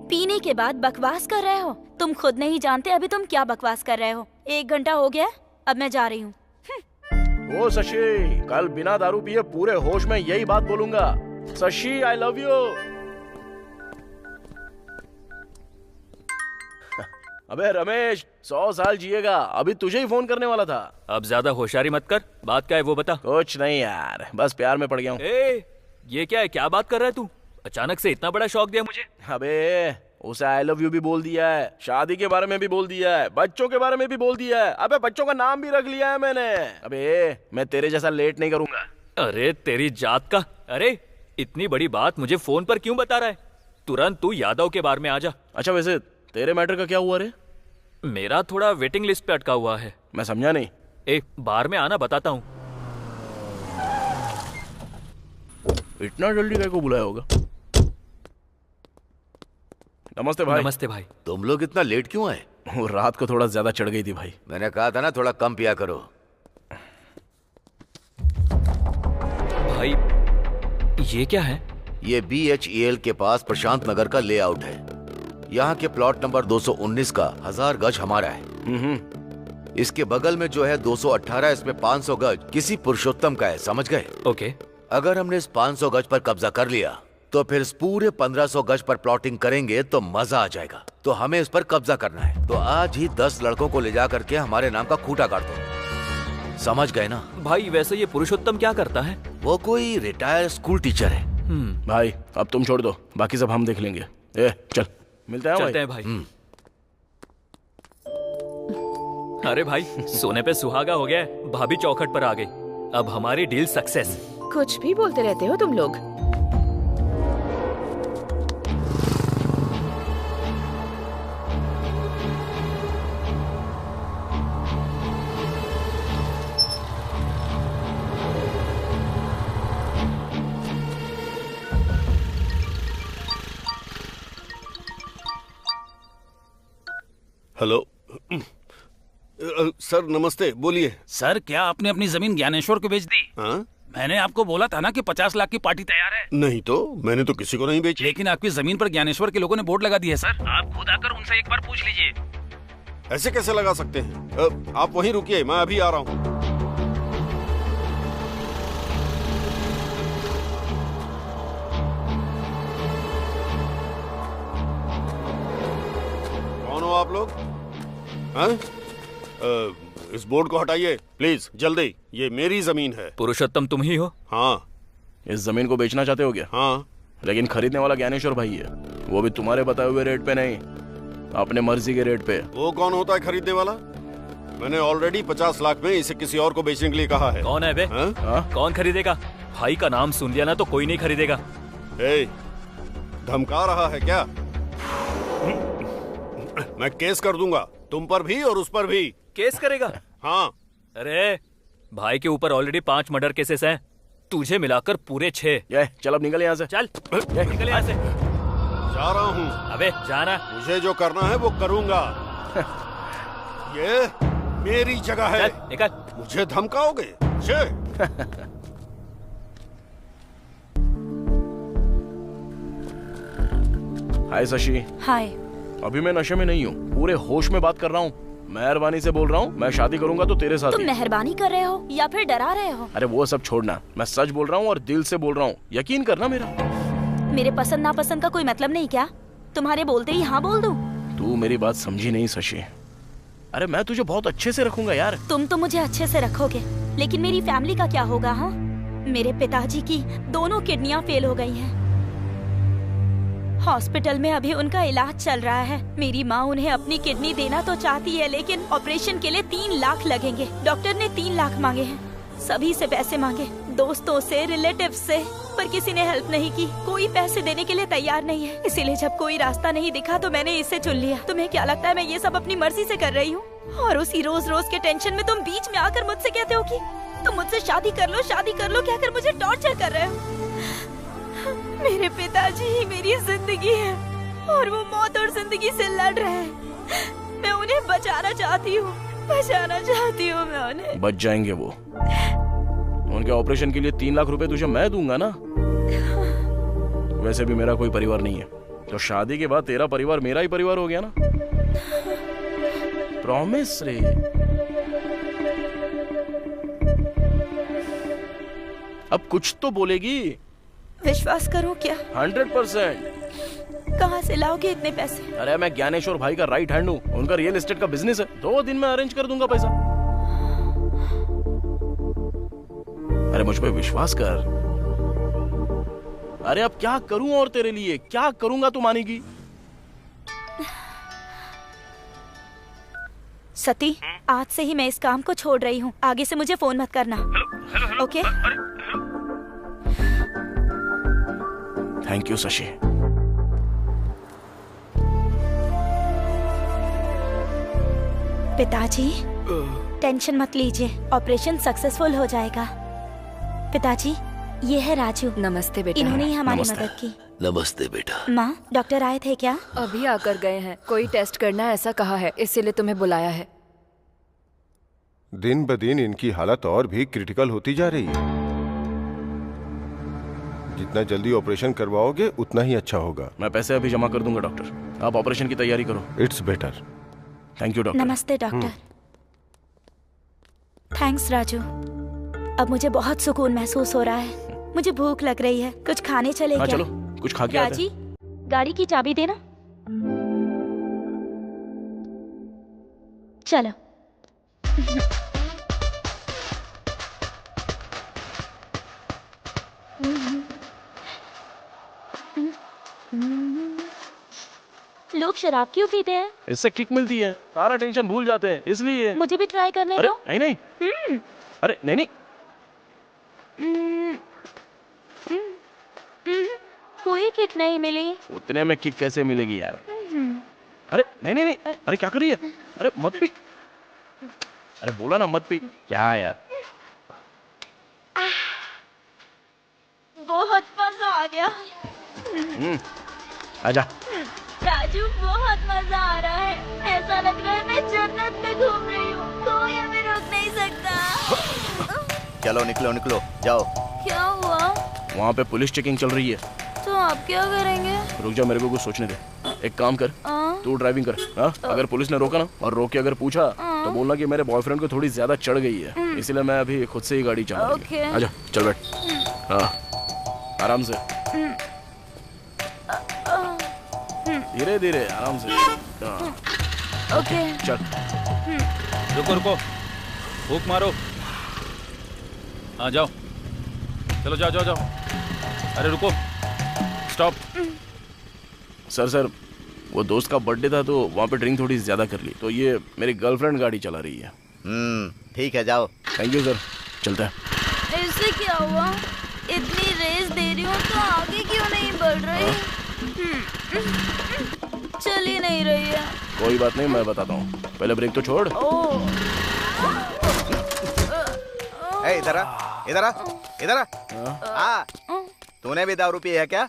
पीने के बाद बकवास कर रहे हो? तुम खुद नहीं जानते अभी तुम क्या बकवास कर रहे हो। 1 घंटा हो गया, अब मैं जा रही हूँ। ओ शशि, कल बिना दारू पिए पूरे होश में यही बात बोलूंगा। शशि आई लव यू। अबे रमेश 100 साल जिएगा, अभी तुझे ही फोन करने वाला था। अब ज्यादा होशियारी मत कर, बात क्या है वो बता। कुछ नहीं यार, बस प्यार में पड़ गया हूँ। ये क्या है, क्या बात कर रहा है तू? अचानक से इतना बड़ा शौक दिया मुझे। अबे उसे आई लव यू भी बोल दिया है, शादी के बारे में भी बोल दिया है, बच्चों के बारे में भी बोल दिया है। अबे बच्चों का नाम भी रख लिया है मैंने। अबे मैं तेरे जैसा लेट नहीं करूंगा। अरे तेरी जात का। अरे इतनी बड़ी बात मुझे फोन पर क्यों बता रहा है? तुरंत तू यादव के बारे में आ जा। अच्छा वैसे तेरे मैटर का क्या हुआ रे? मेरा थोड़ा वेटिंग लिस्ट पे अटका हुआ है। मैं समझा नहीं। एक बार में आना, बताता हूँ। इतना जल्दी क्या को बुलाया होगा? नमस्ते भाई। नमस्ते भाई। तुम लोग इतना लेट क्यों आए? वो रात को थोड़ा ज्यादा चढ़ गई थी भाई। मैंने कहा था ना थोड़ा कम पिया करो। भाई ये क्या है? ये BHEL के पास प्रशांत नगर का लेआउट है। यहाँ के प्लॉट नंबर 219 का 1000 गज हमारा है। इसके बगल में जो है 218, इसमें 500 गज किसी पुरुषोत्तम का है, समझ गए? ओके। अगर हमने इस 500 गज पर कब्जा कर लिया तो फिर इस पूरे 1500 गज पर प्लॉटिंग करेंगे तो मजा आ जाएगा। तो हमें इस पर कब्जा करना है। तो आज ही 10 लड़कों को ले जा करके हमारे नाम का खूंटा गाड़ दो, समझ गए ना? भाई वैसे ये पुरुषोत्तम क्या करता है? वो कोई रिटायर्ड स्कूल टीचर है। भाई अब तुम छोड़ दो, बाकी सब हम देख लेंगे। चल मिलते हैं। चलते हैं भाई। अरे भाई सोने पे सुहागा हो गया, भाभी चौखट पर आ गई। अब हमारी डील सक्सेस। कुछ भी बोलते रहते हो तुम लोग। हेलो सर, नमस्ते, बोलिए। सर क्या आपने अपनी जमीन ज्ञानेश्वर को बेच दी? हाँ? मैंने आपको बोला था ना कि 50 लाख की पार्टी तैयार है। नहीं तो, मैंने तो किसी को नहीं बेची। लेकिन आपकी जमीन पर ज्ञानेश्वर के लोगों ने बोर्ड लगा दिया है सर। आप खुद आकर उनसे एक बार पूछ लीजिए। ऐसे कैसे लगा सकते हैं? आप वहीं रुकिए, मैं अभी आ रहा हूँ। कौन हो आप लोग? हाँ? इस बोर्ड को हटाइए प्लीज, जल्दी। ये मेरी जमीन है। पुरुषोत्तम तुम ही हो? हाँ। इस जमीन को बेचना चाहते हो क्या? हाँ। लेकिन खरीदने वाला ज्ञानेश्वर भाई है, वो भी तुम्हारे बताए हुए रेट पे नहीं, अपने मर्जी के रेट पे। वो कौन होता है खरीदने वाला? मैंने ऑलरेडी 50 लाख में इसे किसी और को बेचने के लिए कहा है। कौन है बे? कौन खरीदेगा? भाई का नाम सुन लिया ना तो कोई नहीं खरीदेगा। धमका रहा है क्या? मैं केस कर दूंगा, तुम पर भी और उस पर भी। केस करेगा? हाँ। अरे भाई के ऊपर ऑलरेडी 5 मर्डर केसेस हैं, तुझे मिलाकर पूरे 6। चल अब निकल यहाँ से। चल निकल यहाँ से। जा रहा हूँ। अबे जाना। मुझे जो करना है वो करूंगा। ये मेरी जगह है। निकल। मुझे धमकाओगे? हाय शशि। हाय। अभी मैं नशे में नहीं हूँ, पूरे होश में बात कर रहा हूँ। मेहरबानी से बोल रहा हूँ, मैं शादी करूंगा तो तेरे साथ। तुम मेहरबानी कर रहे हो या फिर डरा रहे हो? अरे वो सब छोड़ना, मैं सच बोल रहा हूँ और दिल से बोल रहा हूँ, यकीन करना मेरा। मेरे पसंद नापसंद का कोई मतलब नहीं क्या? तुम्हारे बोलते ही हाँ बोल दूं? तू मेरी बात समझी नहीं शशि। अरे मैं तुझे बहुत अच्छे से रखूंगा यार। तुम तो मुझे अच्छे से रखोगे, लेकिन मेरी फैमिली का क्या होगा? हाँ, मेरे पिताजी की दोनों किडनियां फेल हो गई हैं। हॉस्पिटल में अभी उनका इलाज चल रहा है। मेरी माँ उन्हें अपनी किडनी देना तो चाहती है, लेकिन ऑपरेशन के लिए 3 लाख लगेंगे। डॉक्टर ने 3 लाख मांगे हैं, सभी से पैसे मांगे, दोस्तों से, रिलेटिव्स से, पर किसी ने हेल्प नहीं की। कोई पैसे देने के लिए तैयार नहीं है। इसीलिए जब कोई रास्ता नहीं दिखा तो मैंने इसे चुन लिया। तुम्हें क्या लगता है मैं ये सब अपनी मर्जी से कर रही हूँ? और उसी रोज रोज के टेंशन में तुम बीच में आकर मुझसे कहते हो कि तुम मुझसे शादी कर लो, कहकर मुझे टॉर्चर कर रहे हो। मेरे पिताजी ही मेरी जिंदगी है और वो मौत और जिंदगी से लड़ रहे हैं। मैं उन्हें बचाना चाहती हूँ मैं उन्हें। बच जाएंगे वो। उनके ऑपरेशन के लिए 3 लाख रुपए तुझे मैं दूंगा ना। वैसे भी मेरा कोई परिवार नहीं है, तो शादी के बाद तेरा परिवार मेरा ही परिवार हो गया ना। प्रॉमिस रे। अब कुछ तो बोलेगी। विश्वास करो क्या? 100%। कहाँ से लाओगे इतने पैसे? अरे मैं ज्ञानेश्वर भाई का राइट हैंड हूँ, उनका रियल एस्टेट का बिजनेस है, 2 दिन में अरेंज कर दूंगा पैसा। अरे मुझ पे विश्वास कर। अरे अब क्या करूं और तेरे लिए क्या करूंगा तू मानेगी? सती, आज से ही मैं इस काम को छोड़ रही हूँ, आगे से मुझे फोन मत करना। ओके? Thank you Shashi. पिताजी, टेंशन मत लीजिए, ऑपरेशन सक्सेसफुल हो जाएगा। पिताजी, ये है राजू। नमस्ते बेटा। इन्होंने ही हमारी मदद की। नमस्ते बेटा। माँ, डॉक्टर आए थे क्या? अभी आकर गए हैं, कोई टेस्ट करना ऐसा कहा है, इसीलिए तुम्हें बुलाया है। दिन ब दिन इनकी हालत और भी क्रिटिकल होती जा रही है। जितना जल्दी ऑपरेशन करवाओगे उतना ही अच्छा होगा। मैं पैसे अभी जमा कर दूंगा डॉक्टर, आप ऑपरेशन की तैयारी करो। It's better. Thank you doctor. नमस्ते डॉक्टर। थैंक्स राजू। अब मुझे बहुत सुकून महसूस हो रहा है। मुझे भूख लग रही है, कुछ खाने चले क्या? चलो कुछ खा के आते हैं। राजी, गाड़ी की चाबी देना। चलो। लोग शराब क्यों पीते हैं? इससे किक मिलती है, सारा टेंशन भूल जाते हैं, इसलिए। मुझे भी ट्राई करने अरे दो। नहीं नहीं, अरे नहीं नहीं, कोई किक नहीं मिली। उतने में किक कैसे मिलेगी यार? अरे नहीं नहीं नहीं, अरे क्या कर रही है? अरे मत पी, अरे बोला ना मत पी। क्या यार? बहुत मजा आ गया। आजा। राजू, बहुत मजा आ रहा है, ऐसा लग रहा है मैं जन्नत में घूम रही हूँ, कोई हमें रोक नहीं सकता। चलो निकलो निकलो, जाओ। क्या हुआ? वहाँ पे पुलिस चेकिंग चल रही है। तो आप क्या करेंगे? रुक जा, मेरे को कुछ सोचने दे। एक काम कर, तू ड्राइविंग कर। हाँ, अगर पुलिस ने रोका ना और रोक के अगर पूछा तो बोलना कि मेरे बॉयफ्रेंड को थोड़ी ज्यादा चढ़ गई है, इसलिए मैं अभी खुद से ही गाड़ी चला रही हूँ। आजा, चल बैठ। हाँ, आराम से, धीरे धीरे, आराम से। ओके। चल। रुको रुको, फूंक मारो। हाँ जाओ, चलो जाओ जाओ जाओ। अरे रुको, स्टॉप। सर वो दोस्त का बर्थडे था तो वहाँ पे ड्रिंक थोड़ी ज्यादा कर ली, तो ये मेरी गर्लफ्रेंड गाड़ी चला रही है। ठीक है, जाओ। थैंक यू सर, चलता है। इससे क्या हुआ? इतनी रेस दे रही हूँ तो आगे क्यों नहीं बढ़ रही? चल ही नहीं रही है। कोई बात नहीं, मैं बताता हूँ, पहले ब्रेक तो छोड़। इधर आ, इधर आ, इधर आ। तूने भी दारू पी है क्या?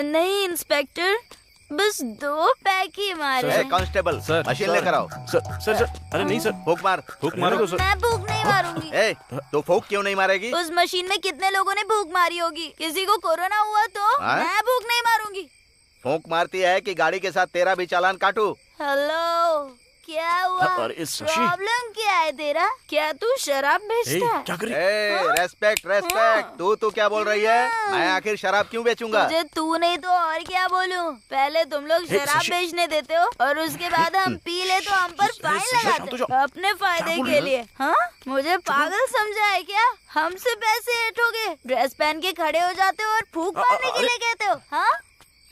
नहीं इंस्पेक्टर, बस 2 पैक ही मारे। कांस्टेबल, मशीन लेकर आओ। सर, अरे नहीं सर, फूंक मार। फूंक मारो। मैं फूंक नहीं मारूंगी। तो फूंक क्यों नहीं मारेगी? उस मशीन में कितने लोगों ने फूंक मारी होगी, किसी को कोरोना हुआ तो मैं फूंक नहीं मारूंगी। फूंक मारती है कि गाड़ी के साथ तेरा भी चालान काटू? हेलो, क्या हुआ? प्रॉब्लम क्या है तेरा? क्या तू शराब बेचता है? क्या कर रही? Respect respect. तू क्या बोल रही है? मैं आखिर शराब क्यों बेचूंगा? मुझे तू नहीं तो और क्या बोलूं? पहले तुम लोग शराब बेचने देते हो और उसके बाद हम पी ले तो हम पर फाइन लगाते हो अपने फायदे के लिए। हाँ, मुझे पागल समझा है क्या? हमसे पैसे ऐठोगे, ड्रेस पहन के खड़े हो जाते हो और फूंक मारने के लिए कहते हो? हाँ,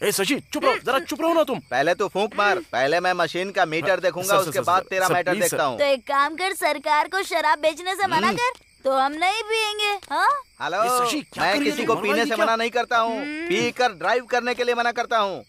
शशि चुप रहो, जरा चुप रहो ना तुम। पहले तो फूंक मार, पहले मैं मशीन का मीटर देखूंगा, उसके बाद तेरा मैटर देखता हूँ। तो एक काम कर, सरकार को शराब बेचने से मना कर, तो हम नहीं पियेंगे। हाँ, हेलो, मैं किसी को पीने से मना नहीं करता हूँ, पी कर ड्राइव करने के लिए मना करता हूँ।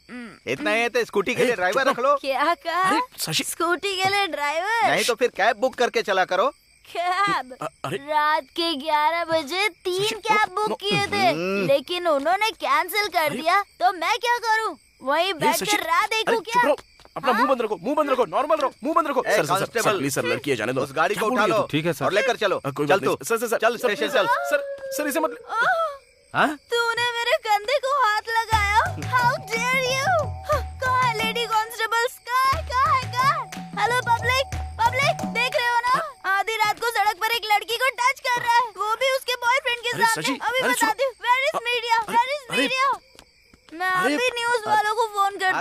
इतना ही तो स्कूटी के लिए ड्राइवर रख लो। क्या कहा? स्कूटी के लिए ड्राइवर? नहीं तो फिर कैब बुक करके चला करो। कैब? रात के 11 बजे 3 कैब बुक किए थे, लेकिन उन्होंने कैंसिल कर दिया, तो मैं क्या करूं? वहीं बैठकर राह देखूं क्या? अपना मुंह बंद रखो, नॉर्मल रहो, मुंह बंद रखो। सर प्लीज सर, लड़की है, जाने दो। उस गाड़ी को उठा लो। ठीक है सर, और लेकर चलो। चल तू। चल स्टेशन चल। सर इसे मत। तूने मेरे कंधे को हाथ लगाया। How dare you? कहाँ है लेडी कांस्टेबल्स? कहाँ है? हेलो पब्लिक, देख रहे हो ना? आधी रात को सड़क पर एक लड़की को टच कर रहा है, वो भी उसके बॉयफ्रेंड के साथ। अभी बताती हूँ। Where is media? मैं अभी न्यूज़ वालों को फोन करती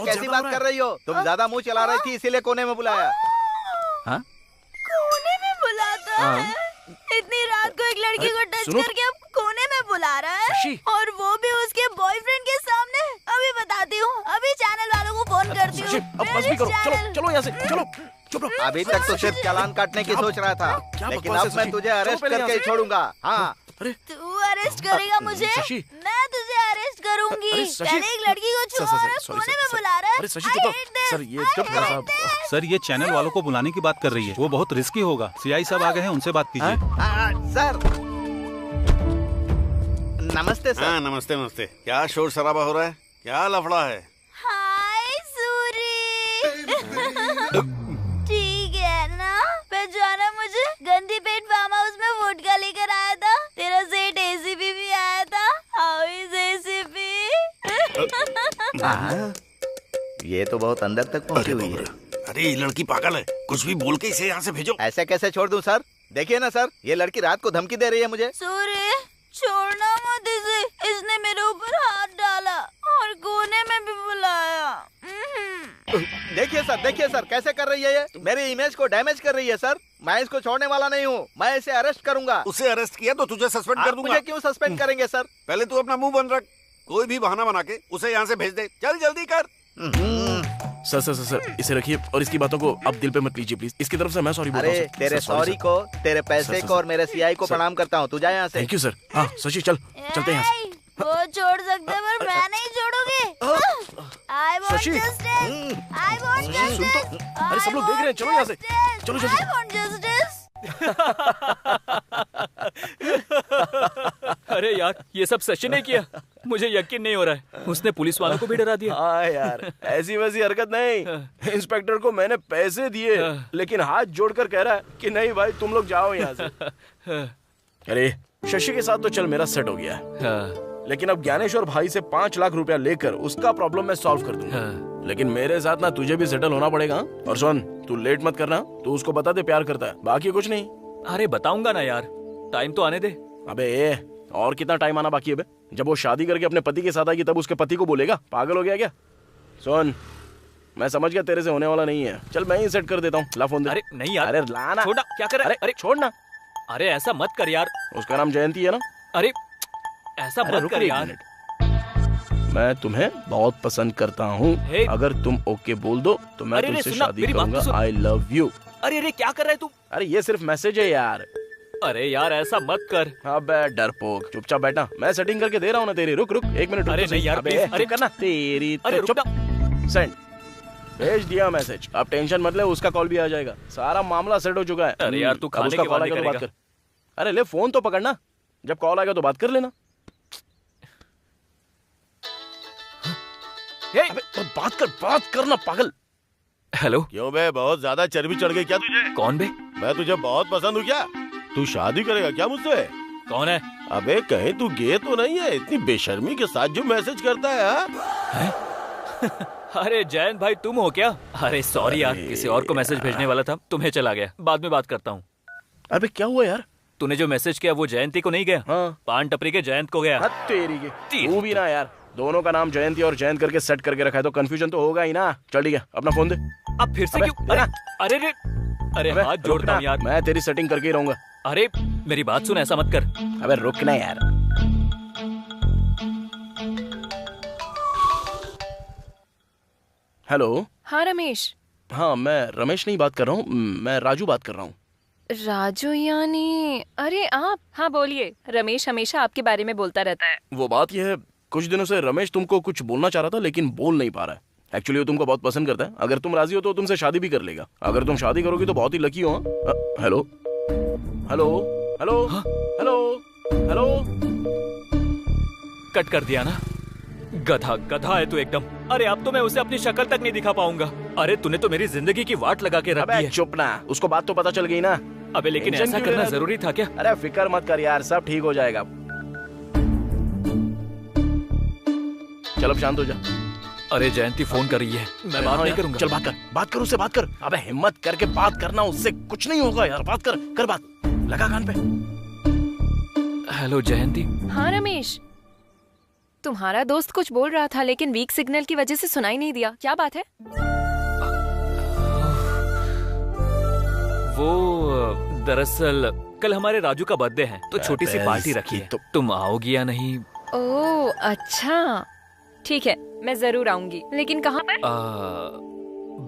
कैसी बात कर रही हो? तुम ज्यादा मुंह चला रही थी इसीलिए कोने में बुलाया। हाँ? कोने में बुलाता है? इतनी रात को एक लड़की को टच करके अब कोने में बुला रहा है, और वो भी उसके बॉयफ्रेंड के सामने। अभी बताती हूँ, अभी चैनल वालों को फोन करती हूँ। अब बस भी करो, चलो चलो यहाँ से, चलो चुप रहो। अभी तक तो सिर्फ चालान काटने की सोच रहा था, लेकिन अब मैं तुझे अरेस्ट करके ही छोड़ूंगा। हाँ, तू अरेस्ट करेगा मुझे? मैं तुझे अरेस्ट करूंगी। पहले एक लड़की को छुआ और कोने में बुला रहा है। सर ये सर ये चैनल वालों को बुलाने की बात कर रही है, वो बहुत रिस्की होगा। सीआई साहब आ गए हैं, उनसे बात कीजिए। सर नमस्ते सर। हाँ नमस्ते नमस्ते। क्या शोर शराबा हो रहा है? क्या लफड़ा है? हाय सूरी। ठीक है ना, पहचाना मुझे? गंदी पेट फार्म हाउस में वोडका लेकर आया था। तेरा सेठ एसीपी भी आया था। How is ACP? ये तो बहुत अंदर तक पहुंची हुई है। अरे ये लड़की पागल है, कुछ भी बोल के इसे यहाँ से भेजो। ऐसे कैसे छोड़ दूं सर? देखिए ना सर, ये लड़की रात को धमकी दे रही है मुझे। सूर्य छोड़ना मत इसे, इसने मेरे ऊपर हाथ डाला और कोने में भी बुलाया। देखिए सर कैसे कर रही है ये? मेरी इमेज को डैमेज कर रही है सर। मैं इसको छोड़ने वाला नहीं हूँ, मैं इसे अरेस्ट करूंगा। उसे अरेस्ट किया तो तुझे सस्पेंड कर दूंगा। मुझे क्यों सस्पेंड करेंगे सर? पहले तू अपना मुंह बंद रख, कोई भी बहाना बना के उसे यहाँ से भेज दे। चल जल्दी कर। सर सर सर इसे रखिए और इसकी बातों को अब दिल पे मत लीजिए प्लीज। इसकी तरफ से मैं सॉरी बोलता हूँ। अरे तेरे सॉरी को, तेरे पैसे को और मेरे सीआई को प्रणाम करता हूँ। तू जा यहाँ से। Thank you sir. हाँ शशि चल, चलते हैं यहाँ से। वो छोड़ सकते पर मैं नहीं छोड़ूंगी। I want justice. I want justice. अरे सब लोग देख रहे हैं, चलो यहाँ से, चलो जल्दी। I want justice. अरे यार ये सब सचिन ने किया, मुझे यकीन नहीं हो रहा है। उसने पुलिस वालों को भी डरा दिया। हाँ यार ऐसी वैसी हरकत नहीं। इंस्पेक्टर को मैंने पैसे दिए, लेकिन हाथ जोड़कर कह रहा है कि नहीं भाई तुम लोग जाओ यहाँ से। अरे शशि के साथ तो चल मेरा सेट हो गया है, लेकिन अब ज्ञानेश्वर भाई से 5 लाख रुपया लेकर उसका प्रॉब्लम मैं सॉल्व कर दूंगा। लेकिन मेरे साथ ना तुझे भी सेटल होना पड़ेगा। और सुन, तू लेट मत करना, तू उसको बता दे प्यार करता है, बाकी कुछ नहीं। अरे बताऊंगा ना यार, टाइम तो आने दे। अबे और कितना टाइम आना बाकी है बे? जब वो शादी करके अपने पति के साथ आएगी तब उसके पति को बोलेगा? पागल हो गया क्या? सुन मैं समझ गया तेरे से होने वाला नहीं है, चल मैं ही सेट कर देता हूँ। ला फोन दे। अरे नहीं यार, अरे लाना। छोड़ना, क्या कर रहा है? अरे छोड़ना। अरे ऐसा मत कर यार। उसका नाम जयंती है ना? अरे ऐसा मत कर यार। मैं तुम्हें बहुत पसंद करता हूँ, अगर तुम ओके बोल दो तो मैं तुमसे शादी करूंगा। आई लव यू। अरे क्या कर रहा है तू? अरे ये सिर्फ मैसेज है यार। अरे यार ऐसा मत कर। अबे डरपोक, चुपचाप बैठा, मैं सेटिंग करके दे रहा हूँ ना तेरी। रुक 1 मिनट। अरे नहीं यार, अरे करना तेरी। अरे चुप। सेंड भेज दिया मैसेज। अब टेंशन मत ले, उसका कॉल भी आ जाएगा। सारा मामला सेट हो चुका है। अरे यार तू खाने के बाद बात कर। अरे ले फोन तो पकड़ना, जब कॉल आएगा तो बात कर लेना। अबे बात करना पागल। हेलो। क्यों बे, बहुत ज्यादा चर्बी चढ़ गई क्या तुझे? कौन बे? मैं तुझे बहुत पसंद हूँ क्या? तू शादी करेगा क्या मुझसे? कौन है? अबे कहीं तू गे तो नहीं है? इतनी बेशर्मी के साथ जो मैसेज करता है। अरे जयंत भाई तुम हो क्या? अरे सॉरी यार, किसी और को मैसेज भेजने वाला था, तुम्हें चला गया। बाद में बात करता हूँ। अबे क्या हुआ यार? तूने जो मैसेज किया वो जयंती को नहीं गया? हाँ। पान टपरी के जयंत को गया। तेरी के तू भी ना यार, दोनों का नाम जयंती और जयंत करके सेट करके रखा है तो कंफ्यूजन तो होगा ही ना। चल ठीक है, अपना फोन दे। अब फिर से क्यों? अरे हाथ जोड़ता हूँ यार। मैं तेरी सेटिंग करके ही रहूंगा। अरे मेरी बात सुन, ऐसा मत कर। अबे रुक ना यार। हेलो। हाँ रमेश। हाँ मैं रमेश नहीं बात कर रहा हूँ, मैं राजू बात कर रहा हूँ। राजू यानी? अरे आप? हाँ बोलिए। रमेश हमेशा आपके बारे में बोलता रहता है। वो बात यह है, कुछ दिनों से रमेश तुमको कुछ बोलना चाह रहा था लेकिन बोल नहीं पा रहा है। एक्चुअली वो तुमको बहुत पसंद करता है, अगर तुम राजी हो तो तुमसे शादी भी कर लेगा। अगर तुम शादी करोगी तो बहुत ही लकी हो। Hello hello hello hello hello. Cut कर दिया ना? गधा है तू एकदम। अरे अब तो मैं उसे अपनी शक्ल तक नहीं दिखा पाऊंगा। अरे तूने तो मेरी जिंदगी की वाट लगा के रख दी है। चुप ना, उसको बात तो पता चल गई ना। अबे लेकिन ऐसा करना जरूरी था क्या? अरे फिक्र मत कर यार, सब ठीक हो जाएगा। चल अब शांत हो जा। अरे जयंती फोन कर रही है, मैं बात नहीं करूंगा। चल बात कर उससे, बात कर। अबे हिम्मत करके बात करना, उससे कुछ नहीं होगा यार। बात कर बात, लगा कान पे। हेलो जयंती। हाँ रमेश, तुम्हारा दोस्त कुछ बोल रहा था लेकिन वीक सिग्नल की वजह से सुनाई नहीं दिया। क्या बात है? वो दरअसल कल हमारे राजू का बर्थडे है तो छोटी सी पार्टी रखी है। तुम आओगी या नहीं? ओह अच्छा, ठीक है, मैं जरूर आऊंगी, लेकिन कहाँ पर?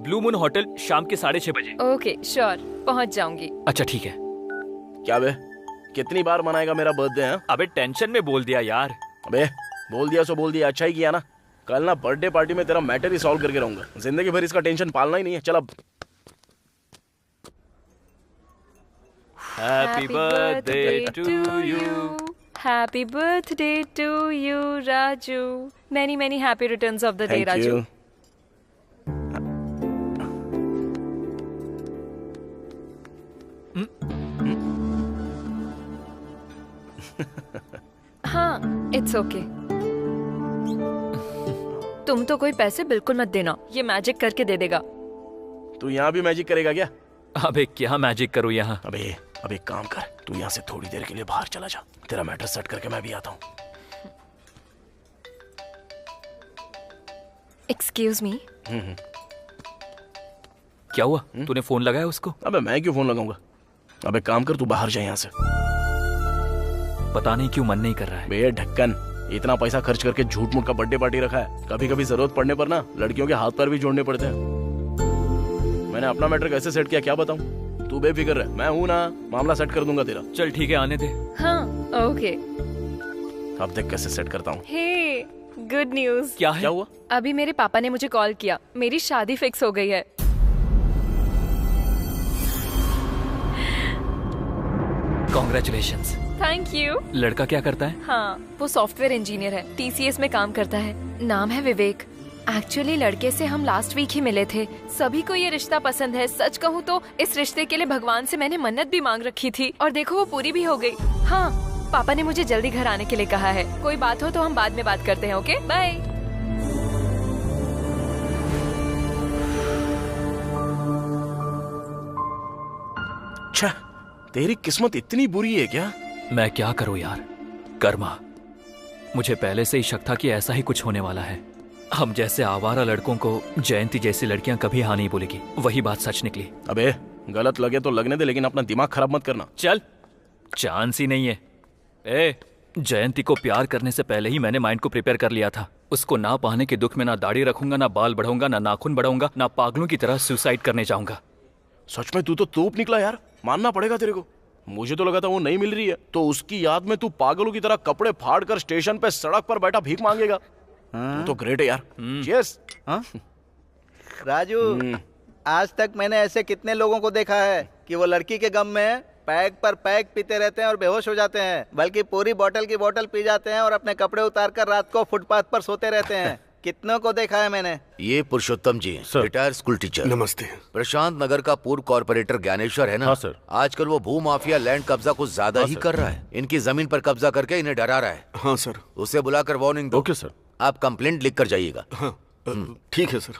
ब्लू मून होटल, शाम के 6:30 बजे। ओके श्योर, पहुँच जाऊंगी। अच्छा ठीक है। क्या बे, कितनी बार मनाएगा मेरा बर्थडे? है अबे टेंशन में बोल दिया यार। अबे बोल दिया सो बोल दिया, अच्छा ही किया ना। कल ना बर्थडे पार्टी में तेरा मैटर ही सॉल्व करके रहूंगा। जिंदगी भर इसका टेंशन पालना ही नहीं है। चल अब। Happy birthday to you. Happy birthday to you, Raju. Many many happy returns of the day, Raju. हाँ, it's okay. तुम तो कोई पैसे बिल्कुल मत देना, ये मैजिक करके दे देगा। तू यहाँ भी मैजिक करेगा क्या? अबे क्या मैजिक करूँ यहाँ? अबे अब एक काम कर, तू यहाँ से थोड़ी देर के लिए बाहर चला जा। तेरा मैटर सेट करके मैं भी आता हूँ। Excuse me. क्या हुआ? तूने फोन लगाया उसको? अबे मैं क्यों फोन लगाऊंगा? अबे काम कर, तू बाहर जा यहाँ से। पता नहीं क्यों मन नहीं कर रहा है। बे ढक्कन, इतना पैसा खर्च करके झूठ मूठ का बर्थडे पार्टी रखा है। कभी कभी जरूरत पड़ने पर ना लड़कियों के हाथ पैर भी जोड़ने पड़ते हैं। मैंने अपना मैटर कैसे सेट किया क्या बताऊं? तू बेफिक्र रह, मैं हूं ना, मामला सेट कर दूंगा तेरा। चल ठीक है, आने दे। हाँ ओके। अब देख कैसे सेट करता हूँ। हे गुड न्यूज। क्या है? क्या हुआ? अभी मेरे पापा ने मुझे कॉल किया, मेरी शादी फिक्स हो गई है। कॉन्ग्रेचुलेशंस। Thank you. लड़का क्या करता है? हाँ, वो सॉफ्टवेयर इंजीनियर है, TCS में काम करता है। नाम है विवेक। एक्चुअली लड़के से हम लास्ट वीक ही मिले थे। सभी को ये रिश्ता पसंद है। सच कहूँ तो इस रिश्ते के लिए भगवान से मैंने मन्नत भी मांग रखी थी और देखो वो पूरी भी हो गई। हाँ, पापा ने मुझे जल्दी घर आने के लिए कहा है। कोई बात हो तो हम बाद में बात करते हैं। Okay bye. अच्छा, तेरी किस्मत इतनी बुरी है क्या? मैं क्या करूँ यार, कर्मा। मुझे पहले से ही शक था कि ऐसा ही कुछ होने वाला है। हम जैसे आवारा लड़कों को जयंती जैसी लड़कियां कभी हाँ नहीं बोलेगी। वही बात सच निकली। अबे गलत लगे तो लगने दे, लेकिन अपना दिमाग खराब मत करना। चल, चांस ही नहीं है। ए, जयंती को प्यार करने से पहले ही मैंने माइंड को प्रिपेयर कर लिया था। उसको ना पाने के दुख में ना दाढ़ी रखूंगा, ना बाल बढ़ाऊंगा, ना नाखून बढ़ाऊंगा, ना पागलों की तरह सुसाइड करने जाऊंगा। सच में तू तो तोप निकला यार, मानना पड़ेगा तेरे को। मुझे तो लगा था वो नहीं मिल रही है तो उसकी याद में तू पागलों की तरह कपड़े फाड़ कर स्टेशन पे सड़क पर बैठा भीख मांगेगा। तू तो ग्रेट है यार। चीयर्स। राजू, आज तक मैंने ऐसे कितने लोगों को देखा है कि वो लड़की के गम में पैक पर पैक पीते रहते हैं और बेहोश हो जाते हैं, बल्कि पूरी बोतल की बोतल पी जाते हैं और अपने कपड़े उतार कर रात को फुटपाथ पर सोते रहते हैं। कितनों को देखा है मैंने। ये पुरुषोत्तम जी, रिटायर्ड स्कूल टीचर। नमस्ते। प्रशांत नगर का पूर्व कॉर्पोरेटर ज्ञानेश्वर है ना? हाँ सर। आजकल वो भू माफिया लैंड कब्जा कुछ ज्यादा ही कर रहा है। इनकी जमीन पर कब्जा करके इन्हें डरा रहा है। हाँ सर। उसे बुलाकर वार्निंग दो। Okay sir. आप कंप्लेंट लिख कर जाइएगा। हाँ ठीक है सर।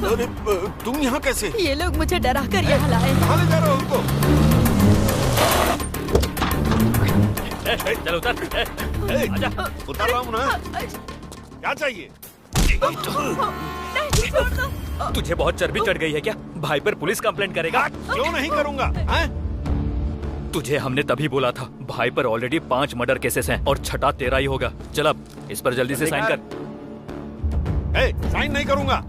अरे तुम यहाँ कैसे? ये लोग मुझे डरा कर यहाँ लाए। कहाँ ले जा रहे हो उनको? चल उतर। आजा। उतर रहा हूँ ना। क्या चाहिए? तुझे बहुत चर्बी चढ़ गई है क्या? भाई पर पुलिस कंप्लेंट करेगा? क्यों नहीं करूँगा? तुझे हमने तभी बोला था, भाई पर ऑलरेडी 5 मर्डर केसेस हैं और छठा तेरा ही होगा। चल अब इस पर जल्दी से साइन कर। साइन नहीं करूँगा।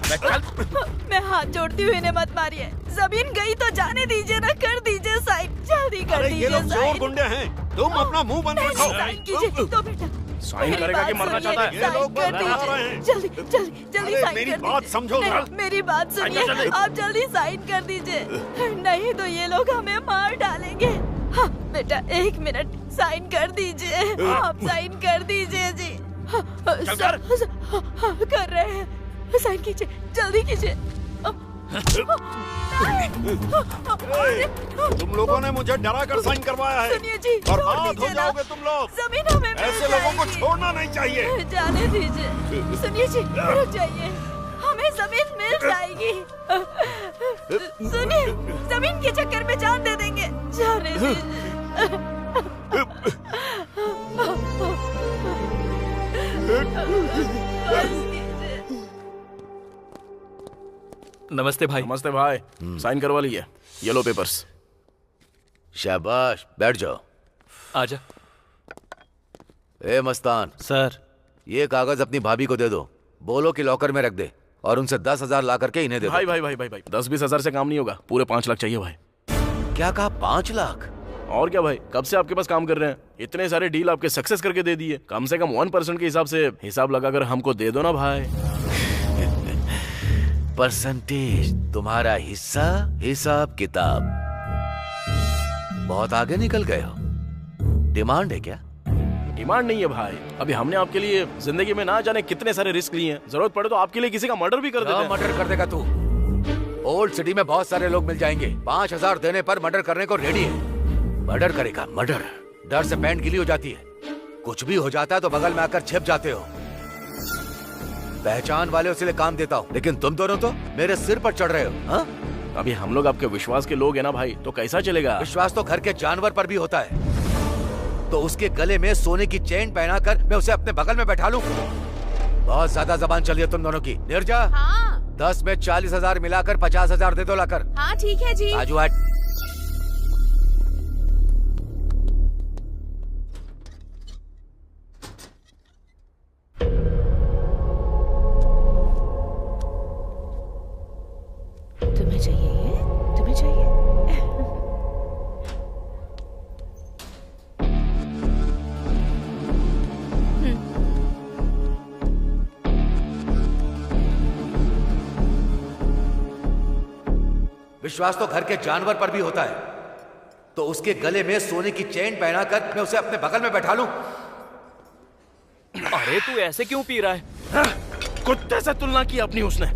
मैं हाथ जोड़ती हुई इन्हें मत मारिए। जमीन गई तो जाने दीजिए ना, कर दीजिए साइन, जल्दी कर दीजिए। ये लोग चोर गुंडे हैं, तुम अपना मुंह बंद रखो। साइन कीजिए तो बेटा। साइन करेगा कि मरना चाहता है? ये लोग बदला रहे हैं। जल्दी जल्दी जल्दी साइन कर मेरी बात समझो। मेरी बात सुनिए, आप जल्दी साइन कर दीजिए, नहीं तो ये लोग हमें मार डालेंगे। हाँ बेटा 1 मिनट, साइन कर दीजिए। आप साइन कर दीजिए जी। कर रहे हैं, साइन कीजिए, जल्दी कीजिए। तुम लोगों ने मुझे डरा कर साइन करवाया है। सुनिए जी, बर्बाद हो जाओगे तुम लोग। जमीन हमें मिल ऐसे लोगों को छोड़ना नहीं चाहिए। जाने दीजिए। सुनिए जी, रुक जाइए, हमें जमीन मिल जाएगी। जाएगी। सुनिए, जमीन के चक्कर में जान दे देंगे। जाने नमस्ते भाई। नमस्ते भाई। साइन करवा लीजिए, ये लो पेपर्स। शाबाश, बैठ जाओ। आजा। ए मस्तान सर, ये कागज अपनी भाभी को दे दो, बोलो कि लॉकर में रख दे और उनसे 10,000 ला करके इन्हें दे दो। भाई भाई भाई भाई भाई 10-20 हजार से काम नहीं होगा, पूरे 5 लाख चाहिए भाई। क्या कहा? 5 लाख? और क्या भाई, कब से आपके पास काम कर रहे हैं, इतने सारे डील आपके सक्सेस करके दे दिए। कम से कम 1% के हिसाब से हिसाब लगाकर हमको दे दो ना भाई। परसेंटेज तुम्हारा हिस्सा, हिसाब किताब। बहुत आगे निकल गए हो। डिमांड है क्या? डिमांड नहीं है भाई, अभी हमने आपके लिए जिंदगी में ना जाने कितने सारे रिस्क लिए हैं। जरूरत पड़े तो आपके लिए किसी का मर्डर भी कर देते हैं। मर्डर कर देगा तू? ओल्ड सिटी में बहुत सारे लोग मिल जाएंगे, 5,000 देने पर मर्डर करने को रेडी है। मर्डर करेगा? मर्डर? डर से पैंट गीली हो जाती है। कुछ भी हो जाता है तो बगल में आकर छिप जाते हो। पहचान वाले इसलिए काम देता हूँ, लेकिन तुम दोनों तो मेरे सिर पर चढ़ रहे हो। हाँ? अभी हम लोग आपके विश्वास के लोग हैं ना भाई, तो कैसा चलेगा? विश्वास तो घर के जानवर पर भी होता है। तो उसके गले में सोने की चेन पहनाकर मैं उसे अपने बगल में बैठा लूं? बहुत ज्यादा जबान चली है तुम दोनों की। निर्जा, हाँ 10 में 40,000 मिलाकर 50,000 दे दो लाकर। हाँ ठीक है जी। आजू आज। तुम्हें चाहिए ये? तुम्हें चाहिए? विश्वास तो घर के जानवर पर भी होता है। तो उसके गले में सोने की चेन पहनाकर मैं उसे अपने बगल में बैठा लूं? अरे तू ऐसे क्यों पी रहा है? कुत्ते से तुलना की अपनी उसने।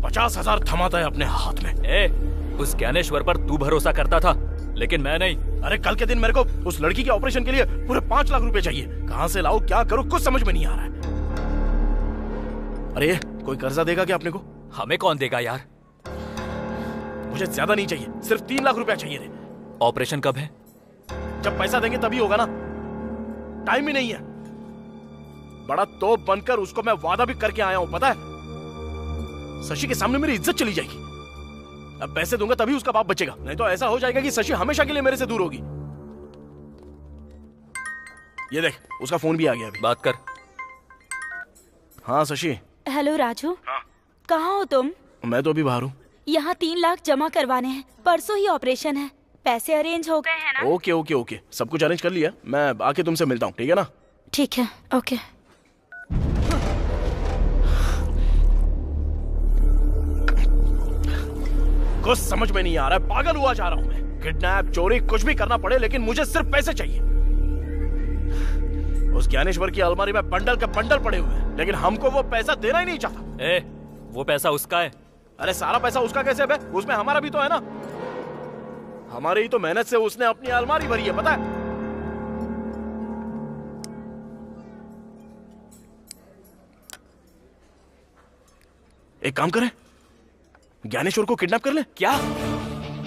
50,000 थमाता है अपने हाथ में। ए, उस ज्ञानेश्वर पर तू भरोसा करता था, लेकिन मैं नहीं। अरे कल के दिन मेरे को उस लड़की के ऑपरेशन के लिए पूरे 5 लाख रुपए चाहिए। कहाँ से लाऊं, क्या करूं, कुछ समझ में नहीं आ रहा है। अरे कोई कर्जा देगा क्या अपने को? हमें कौन देगा यार? मुझे ज्यादा नहीं चाहिए, सिर्फ 3 लाख रुपया चाहिए रे। ऑपरेशन कब है? जब पैसा देंगे तभी होगा ना, टाइम ही नहीं है। बड़ा तोप बनकर उसको मैं वादा भी करके आया हूं, पता है? शशि के सामने मेरी इज्जत चली जाएगी। अब पैसे दूंगा तभी उसका बाप बचेगा, नहीं तो ऐसा हो जाएगा कि शशि हमेशा के लिए मेरे से दूर होगी। ये देख, उसका फोन भी आ गया अभी। बात कर। हाँ शशि। हेलो राजू। हाँ। कहाँ हो तुम? मैं तो अभी बाहर हूँ। यहाँ 3 लाख जमा करवाने हैं, परसों ही ऑपरेशन है। पैसे अरेंज हो गए हैं ना? ओके ओके ओके, सब कुछ अरेंज कर लिया। मैं आके तुमसे मिलता हूँ, ठीक है ना? ठीक है, ओके। कुछ समझ में नहीं आ रहा है, पागल हुआ जा रहा हूँ मैं। किडनैप, चोरी, कुछ भी करना पड़े, लेकिन मुझे सिर्फ पैसे चाहिए। उस ज्ञानेश्वर की अलमारी में बंडल के बंडल पड़े हुए हैं, लेकिन हमको वो पैसा देना ही नहीं चाहता। ए, वो पैसा उसका है। अरे सारा पैसा उसका कैसे है? उसमें हमारा भी तो है ना। हमारी ही तो मेहनत से उसने अपनी अलमारी भरी है, पता है? एक काम करें, ज्ञानेश्वर को किडनैप कर ले। क्या?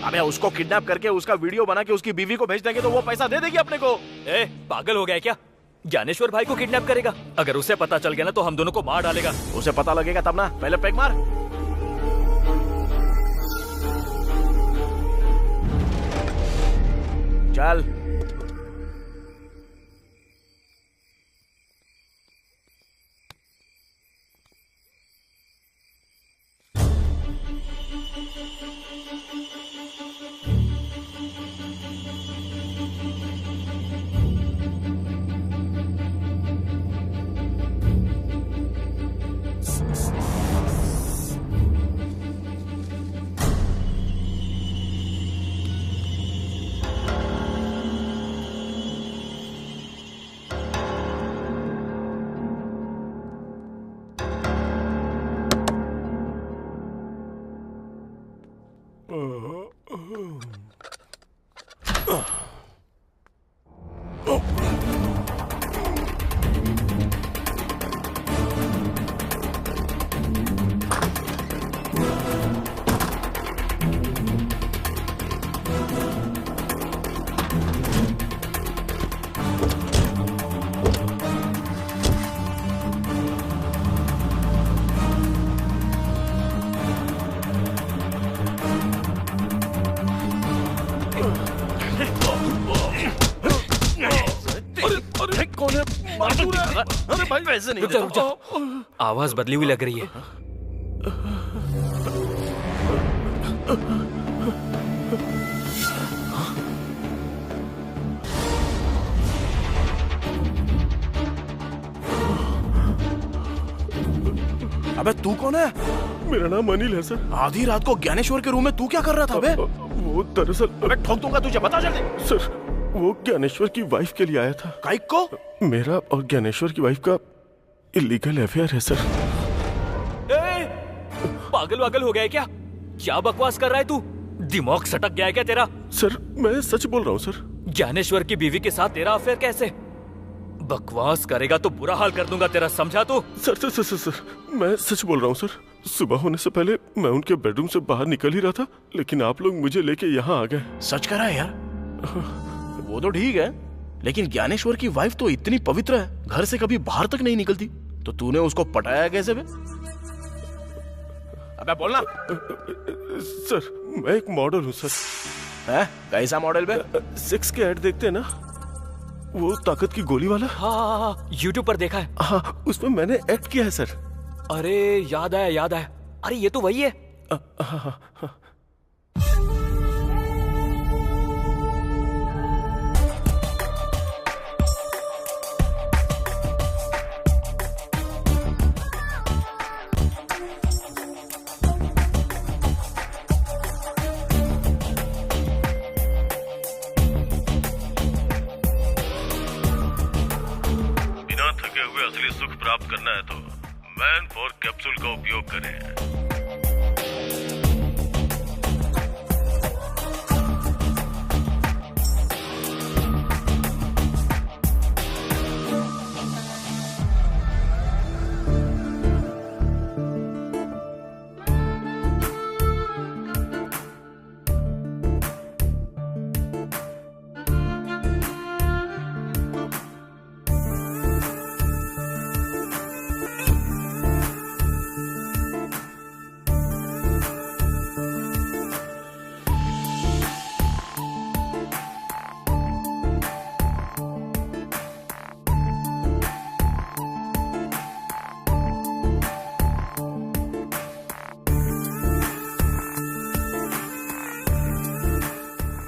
अबे उसको किडनैप करके उसका वीडियो बना के उसकी बीवी को भेज देंगे तो वो पैसा दे देगी अपने को। ए, पागल हो गया क्या? ज्ञानेश्वर भाई को किडनैप करेगा? अगर उसे पता चल गया ना तो हम दोनों को मार डालेगा। उसे पता लगेगा तब ना, पहले पैक मार। चल। अरे भाई वैसे नहीं। रुक जा। आवाज बदली हुई लग रही है। अबे तू कौन है? मेरा नाम अनिल है सर। आधी रात को ज्ञानेश्वर के रूम में तू क्या कर रहा था बे? वो दरअसल अबे ठोक दूंगा तुझे, बता जल्दी। सर वो ज्ञानेश्वर की वाइफ के लिए आया था। काइक को? मेरा और ज्ञानेश्वर की वाइफ का इलीगल अफेयर है सर। पागल वागल हो गया है क्या? क्या बकवास कर रहा है तू? दिमाग सटक गया है क्या तेरा? सर मैं सच बोल रहा हूँ सर। ज्ञानेश्वर की बीवी के साथ तेरा अफेयर कैसे? बकवास करेगा तो बुरा हाल कर दूंगा तेरा, समझा तू? Sir sir sir sir, sir मैं सच बोल रहा हूँ सर। सुबह होने से पहले मैं उनके बेडरूम से बाहर निकल ही रहा था, लेकिन आप लोग मुझे लेके यहाँ आ गए। सच करा है यार? वो तो ठीक है, लेकिन ज्ञानेश्वर की वाइफ तो इतनी पवित्र है, घर से कभी बाहर तक नहीं निकलती, तो तूने उसको पटाया कैसे बे? अबे बोलना। सर मैं एक मॉडल हूँ सर। है? कैसा मॉडल बे? 6 के ऐड देखते हैं ना, वो ताकत की गोली वाला। हाँ, यूट्यूब पर देखा है। हाँ, उसमें मैंने एक्ट किया है सर। अरे याद आया। अरे ये तो वही है। हाँ। बिना थके हुए असली सुख प्राप्त करना है तो मैन 4 कैप्सूल का उपयोग करें।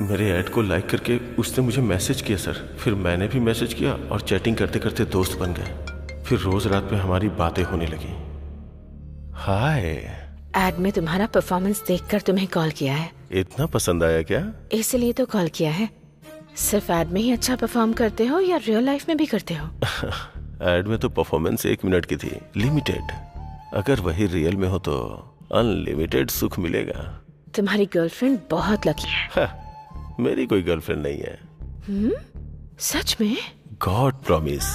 मेरे ऐड को लाइक करके उसने मुझे मैसेज किया सर। फिर मैंने भी मैसेज किया और चैटिंग करते करते दोस्त बन गए। फिर रोज रात में हमारी बातें होने लगी। हाय। एड में तुम्हारा परफॉर्मेंस देखकर तुम्हें कॉल किया है। इतना पसंद आया क्या? इसलिए तो कॉल किया है। सिर्फ एड में ही अच्छा परफॉर्म करते हो या रियल लाइफ में भी करते हो? एड में तो परफॉर्मेंस 1 मिनट की थी, लिमिटेड। अगर वही रियल में हो तो अनलिमिटेड सुख मिलेगा। तुम्हारी गर्लफ्रेंड बहुत लकी है। मेरी कोई गर्लफ्रेंड नहीं है। सच में? God promise.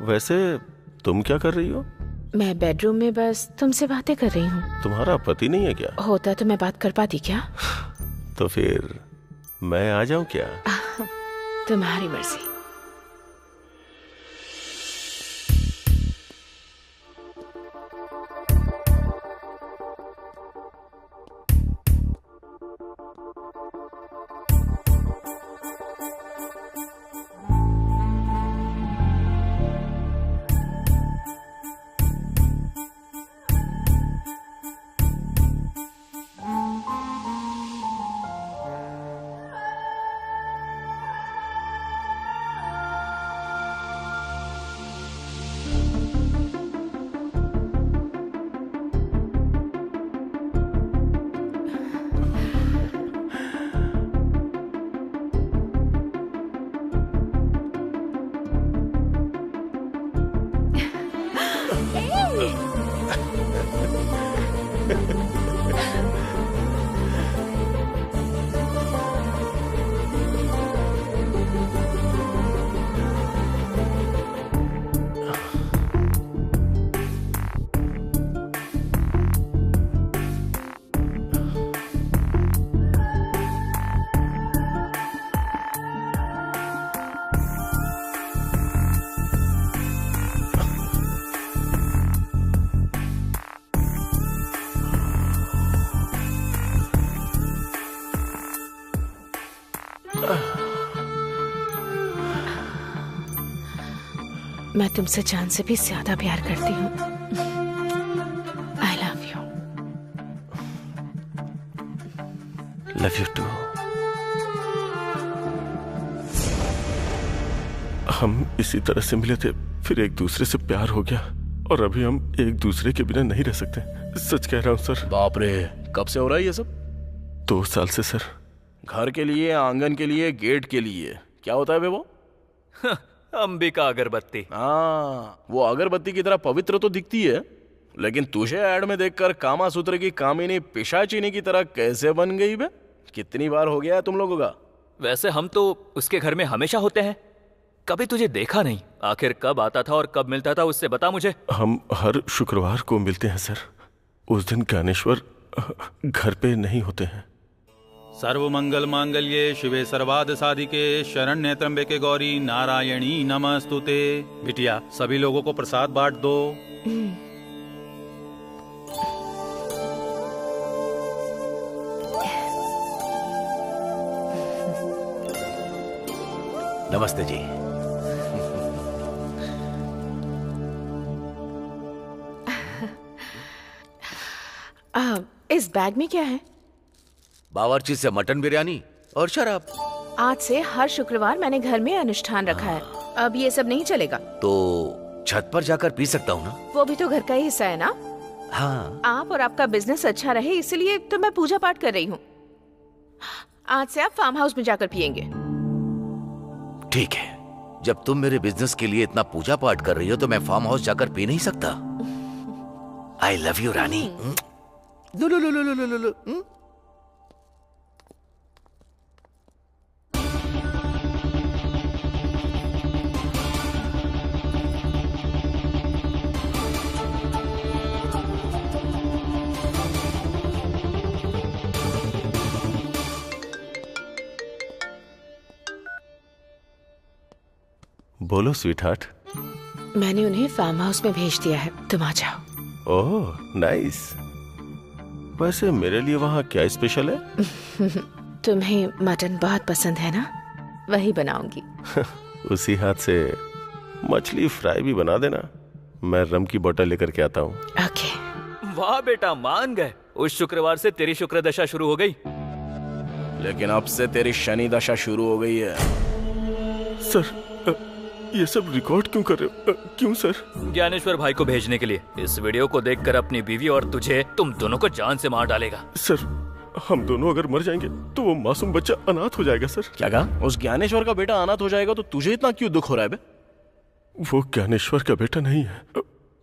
वैसे तुम क्या कर रही हो? मैं बेडरूम में बस तुमसे बातें कर रही हूँ। तुम्हारा पति नहीं है क्या? होता तो मैं बात कर पाती क्या? तो फिर मैं आ जाऊं क्या? तुम्हारी मर्जी। मैं तुमसे जान से भी ज्यादा प्यार करती हूँ। I love you. Love you too. हम इसी तरह से मिले थे, फिर एक दूसरे से प्यार हो गया और अभी हम एक दूसरे के बिना नहीं रह सकते। सच कह रहा हूँ सर। बाप रे, कब से हो रहा है ये सब? 2 साल से सर। घर के लिए, आंगन के लिए, गेट के लिए। क्या होता है बे वो? अंबिका अगरबत्ती। हाँ, वो अगरबत्ती की तरह पवित्र तो दिखती है, लेकिन तुझे ऐड में देखकर कामा सूत्र की कामिनी पिशाचिनी की तरह कैसे बन गई बे? कितनी बार हो गया है तुम लोगों का? वैसे हम तो उसके घर में हमेशा होते हैं, कभी तुझे देखा नहीं। आखिर कब आता था और कब मिलता था, उससे बता मुझे। हम हर शुक्रवार को मिलते हैं सर। उस दिन ज्ञानेश्वर घर पे नहीं होते हैं। सर्वमंगल मांगल्ये शिवे सर्वाद साधिके शरण्य त्र्यंबके गौरी नारायणी नमस्तुते। बिटिया, सभी लोगों को प्रसाद बांट दो। नमस्ते जी। इस बैग में क्या है? बावर्ची से मटन बिरयानी और शराब। आज से हर शुक्रवार मैंने घर में अनुष्ठान रखा है, अब ये सब नहीं चलेगा। तो छत पर जाकर पी सकता हूँ ना? वो भी तो घर का ही हिस्सा है ना। हाँ। आप और आपका बिजनेस अच्छा रहे इसलिए तो मैं पूजा पाठ कर रही हूँ। आज से आप फार्म हाउस में जाकर पियेंगे। ठीक है, जब तुम मेरे बिजनेस के लिए इतना पूजा पाठ कर रही हो तो मैं फार्म हाउस जाकर पी नहीं सकता? आई लव यू रानी। लो लो लो लो लो लो लो। बोलो स्वीटहार्ट। मैंने उन्हें फार्म हाउस में भेज दिया है, तुम आ जाओ। Oh nice. वैसे मेरे लिए वहाँ क्या स्पेशल है? तुम्हें मटन बहुत पसंद है ना, वही बनाऊंगी। उसी हाथ से मछली फ्राई भी बना देना, मैं रम की बोतल लेकर के आता हूँ। ओके। वाह बेटा, मान गए। उस शुक्रवार से तेरी शुक्र दशा शुरू हो गई। लेकिन अब से तेरी शनि दशा शुरू हो गई है। सर, ये सब रिकॉर्ड क्यों कर रहे हो? क्यों सर? ज्ञानेश्वर भाई को भेजने के लिए। इस वीडियो को देखकर अपनी बीवी और तुझे, तुम दोनों को जान से मार डालेगा। सर, हम दोनों अगर मर जाएंगे तो वो मासूम बच्चा अनाथ हो जाएगा सर। क्या कहा? उस ज्ञानेश्वर का बेटा अनाथ हो जाएगा तो तुझे इतना क्यों दुख हो रहा है बे? वो ज्ञानेश्वर का बेटा नहीं है,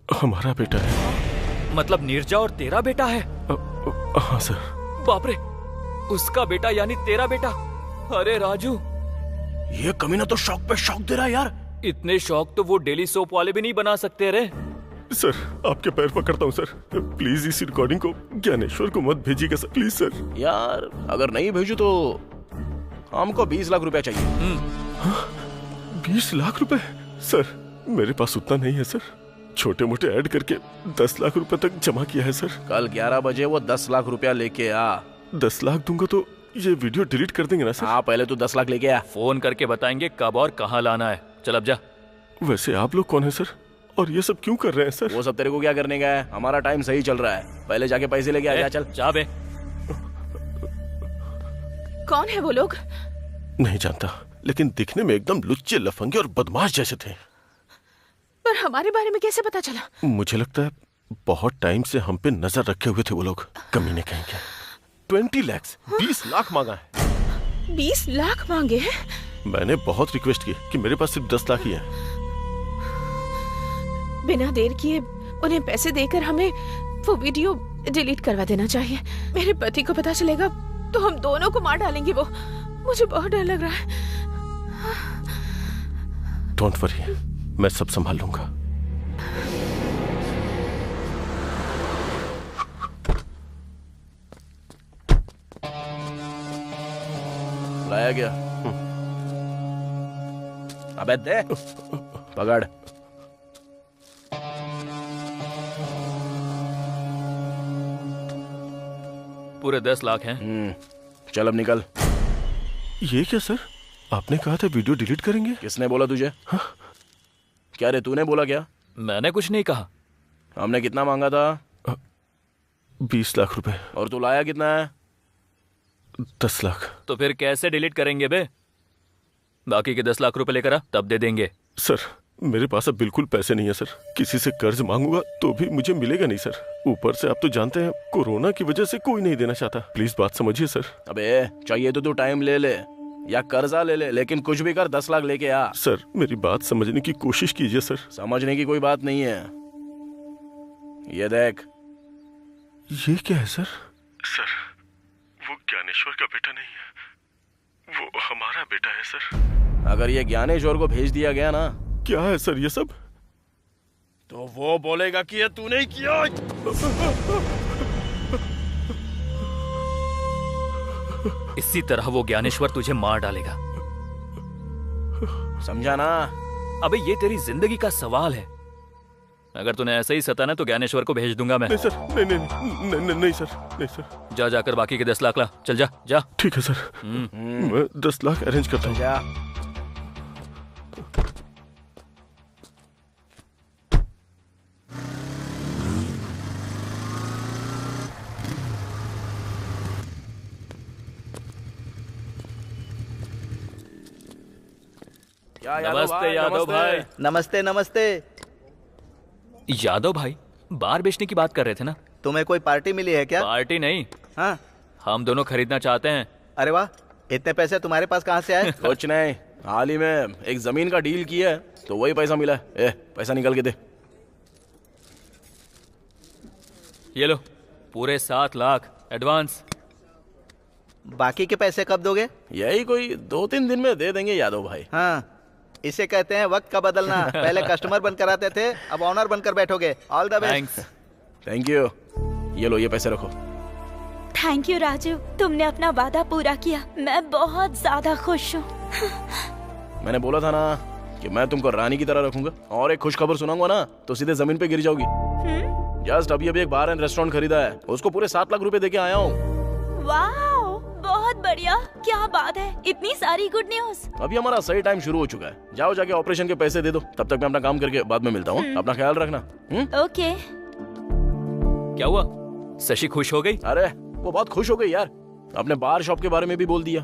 हमारा बेटा है। मतलब नीरजा और तेरा बेटा है? हाँ सर। बाप रे, उसका बेटा यानी तेरा बेटा। अरे राजू, ये कमीना तो शौक पे शौक दे रहा है यार। इतने शौक तो वो डेली सोप वाले भी नहीं बना सकते रे। सर, आपके पैर पकड़ता हूँ सर, प्लीज इस रिकॉर्डिंग को ज्ञानेश्वर को मत भेजिएगा सर, प्लीज सर। यार अगर नहीं भेजू तो हमको 20 लाख रुपया चाहिए। 20 लाख रुपए? सर, मेरे पास उतना नहीं है सर, छोटे मोटे ऐड करके 10 लाख रुपए तक जमा किया है सर। कल 11 बजे वो 10 लाख रुपया लेके आ। 10 लाख दूंगा तो ये वीडियो डिलीट कर देंगे ना सर? हाँ, पहले तो 10 लाख लेके आ। फोन करके बताएंगे कब और कहाँ लाना है। चल अब जा। वैसे आप लोग कौन है सर, और ये सब क्यों कर रहे हैं सर? वो सब तेरे को क्या करने का है, हमारा टाइम सही चल रहा है। पहले जाके पैसे लेके आ जा। चल जा बे। कौन है वो लोग? नहीं जानता, लेकिन दिखने में एकदम लुच्चे, लफंगे और बदमाश जैसे थे। पर हमारे बारे में कैसे पता चला? मुझे लगता है बहुत टाइम से हम पे नजर रखे हुए थे वो लोग। कमीने कहेंगे। 20 लाख, 20 लाख मांगा है। 20 लाख मांगे हैं? मैंने बहुत रिक्वेस्ट की कि मेरे पास सिर्फ 10 लाख ही है। बिना देर किए उन्हें पैसे देकर हमें वो वीडियो डिलीट करवा देना चाहिए। मेरे पति को पता चलेगा तो हम दोनों को मार डालेंगे वो। मुझे बहुत डर लग रहा है। डोंट वरी, मैं सब संभाल लूंगा। लाया गया। अबे दे, पकड़। पूरे 10 लाख हैं। चल अब निकल। ये क्या सर, आपने कहा था वीडियो डिलीट करेंगे? किसने बोला तुझे? हाँ? क्या रे, तूने बोला क्या? मैंने कुछ नहीं कहा। हमने कितना मांगा था? 20 लाख रुपए। और तू लाया कितना है? 10 लाख। तो फिर कैसे डिलीट करेंगे बे? बाकी के 10 लाख रुपए लेकर आ, तब दे देंगे। सर मेरे पास अब बिल्कुल पैसे नहीं है सर। किसी से कर्ज मांगूंगा तो भी मुझे मिलेगा नहीं सर। ऊपर से आप तो जानते हैं कोरोना की वजह से कोई नहीं देना चाहता। प्लीज बात समझिए सर। अबे चाहिए तो तू टाइम ले ले या कर्जा ले ले, लेकिन कुछ भी कर 10 लाख लेके आ। सर मेरी बात समझने की कोशिश कीजिए सर। समझने की कोई बात नहीं है। ये देख। ये क्या है सर? सर वो ज्ञानेश्वर का बेटा नहीं है, वो हमारा बेटा है सर। अगर ये ज्ञानेश्वर को भेज दिया गया ना। क्या है सर ये सब? तो वो बोलेगा कि ये तूने ही किया। इसी तरह वो ज्ञानेश्वर तुझे मार डालेगा, समझा ना? अबे ये तेरी जिंदगी का सवाल है। अगर तूने ऐसे ही सताना तो ज्ञानेश्वर को भेज दूंगा मैं। नहीं सर, नहीं सर, नहीं सर। जा जाकर बाकी के 10 लाख ला। चल जा जा। ठीक है सर, मैं 10 लाख अरेंज करता हूँ। नमस्ते यादव भाई। नमस्ते नमस्ते। यादव भाई बार बेचने की बात कर रहे थे ना? तुम्हें कोई पार्टी मिली है क्या? पार्टी नहीं। हाँ, हम दोनों खरीदना चाहते हैं। अरे वाह, इतने पैसे तुम्हारे पास कहाँ से आए? कुछ नहीं, हाल ही में एक जमीन का डील किया है तो वही पैसा मिला है। पैसा निकल के दे। ये लो पूरे 7 लाख एडवांस। बाकी के पैसे कब दोगे? यही कोई 2-3 दिन में दे देंगे यादव भाई। हाँ, इसे कहते हैं वक्त का बदलना। पहले कस्टमर बनकर आते थे, अब ऑनर बनकर बैठोगे। All the best. Thank you. ये लो, ये पैसे रखो। थैंक यू राजू, तुमने अपना वादा पूरा किया। मैं बहुत ज्यादा खुश हूँ। मैंने बोला था ना कि मैं तुमको रानी की तरह रखूंगा, और एक खुश खबर सुनाऊंगा ना तो सीधे जमीन पे गिर जाओगी। जस्ट अभी एक बार एंड रेस्टोरेंट खरीदा है, उसको पूरे 7 लाख रुपए देके आया हूँ। वाह, बहुत बढ़िया। क्या बात है, इतनी सारी गुड न्यूज। अभी हमारा सही टाइम शुरू हो चुका है। जाओ जाके ऑपरेशन के पैसे दे दो, तब तक मैं अपना काम करके बाद में मिलता हूँ। अपना ख्याल रखना। ओके। क्या हुआ, शशि खुश हो गई? अरे वो बहुत खुश हो गई यार, अपने बार शॉप के बारे में भी बोल दिया।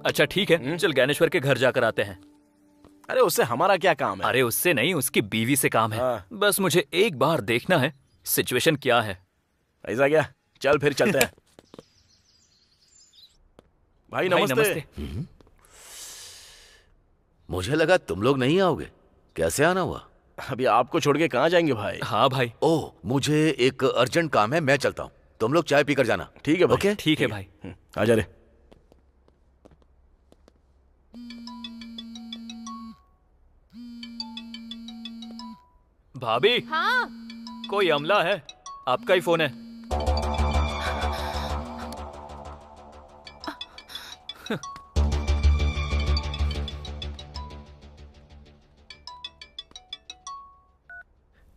अच्छा ठीक है, चल ज्ञानेश्वर के घर जाकर आते हैं। अरे उससे हमारा क्या काम है? अरे उससे नहीं, उसकी बीवी से काम है। बस मुझे एक बार देखना है सिचुएशन क्या है। ऐसा क्या? चल फिर चलते हैं। भाई नमस्ते। मुझे लगा तुम लोग नहीं आओगे। कैसे आना हुआ? अभी आपको छोड़ के कहाँ जाएंगे भाई? हाँ भाई। ओह, मुझे एक अर्जेंट काम है, मैं चलता हूँ। तुम लोग चाय पीकर जाना। ठीक है भाई। ओके? ठीक है भाई। आजा रे। भाभी। हाँ? कोई अमला है, आपका ही फोन है।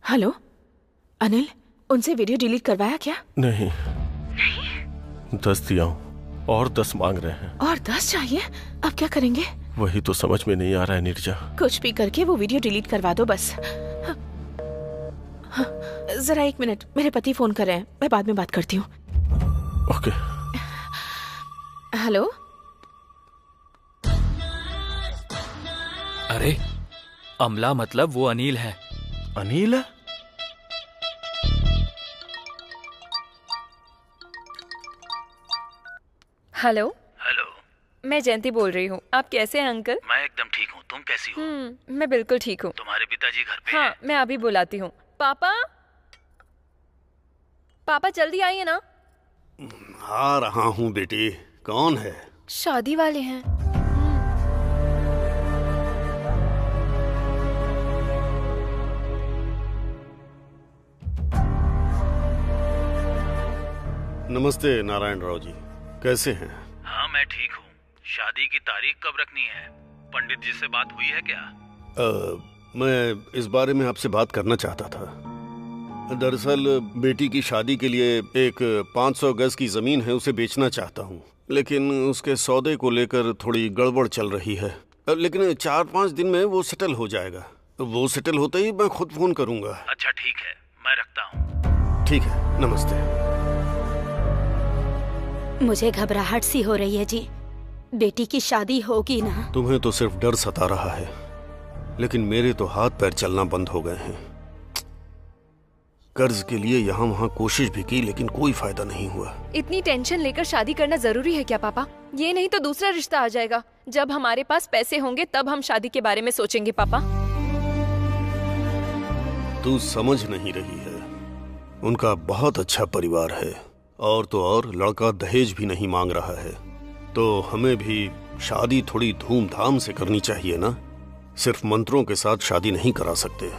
हेलो अनिल, उनसे वीडियो डिलीट करवाया क्या? नहीं। 10 दिया हूँ और 10 मांग रहे हैं। और 10 चाहिए? अब क्या करेंगे? वही तो समझ में नहीं आ रहा है नीरजा। कुछ भी करके वो वीडियो डिलीट करवा दो बस। जरा 1 मिनट, मेरे पति फोन कर रहे हैं, मैं बाद में बात करती हूँ। ओके। हेलो। अरे अमला मतलब वो अनिल है। अनिल? हेलो। हेलो, मैं जयंती बोल रही हूँ। आप कैसे हैं अंकल? मैं एकदम ठीक हूँ, तुम कैसी हो? मैं बिल्कुल ठीक हूँ। तुम्हारे पिताजी घर पे हाँ, मैं अभी बुलाती हूँ। पापा, पापा जल्दी आइए ना। आ रहा हूँ बेटी। कौन है? शादी वाले हैं। नमस्ते नारायण राव जी, कैसे हैं? हाँ मैं ठीक हूँ। शादी की तारीख कब रखनी है? पंडित जी से बात हुई है क्या? मैं इस बारे में आपसे बात करना चाहता था। दरअसल बेटी की शादी के लिए एक 500 गज की जमीन है, उसे बेचना चाहता हूँ, लेकिन उसके सौदे को लेकर थोड़ी गड़बड़ चल रही है। लेकिन 4-5 दिन में वो सेटल हो जाएगा। वो सेटल होते ही मैं खुद फोन करूंगा। अच्छा ठीक है, मैं रखता हूँ। ठीक है, नमस्ते। मुझे घबराहट सी हो रही है जी। बेटी की शादी होगी ना? तुम्हें तो सिर्फ डर सता रहा है, लेकिन मेरे तो हाथ पैर चलना बंद हो गए हैं। कर्ज के लिए यहाँ वहाँ कोशिश भी की, लेकिन कोई फायदा नहीं हुआ। इतनी टेंशन लेकर शादी करना जरूरी है क्या पापा? ये नहीं तो दूसरा रिश्ता आ जाएगा। जब हमारे पास पैसे होंगे तब हम शादी के बारे में सोचेंगे पापा। तू समझ नहीं रही है। उनका बहुत अच्छा परिवार है, और तो और लड़का दहेज भी नहीं मांग रहा है। तो हमें भी शादी थोड़ी धूमधाम से करनी चाहिए ना। सिर्फ मंत्रों के साथ शादी नहीं करा सकते।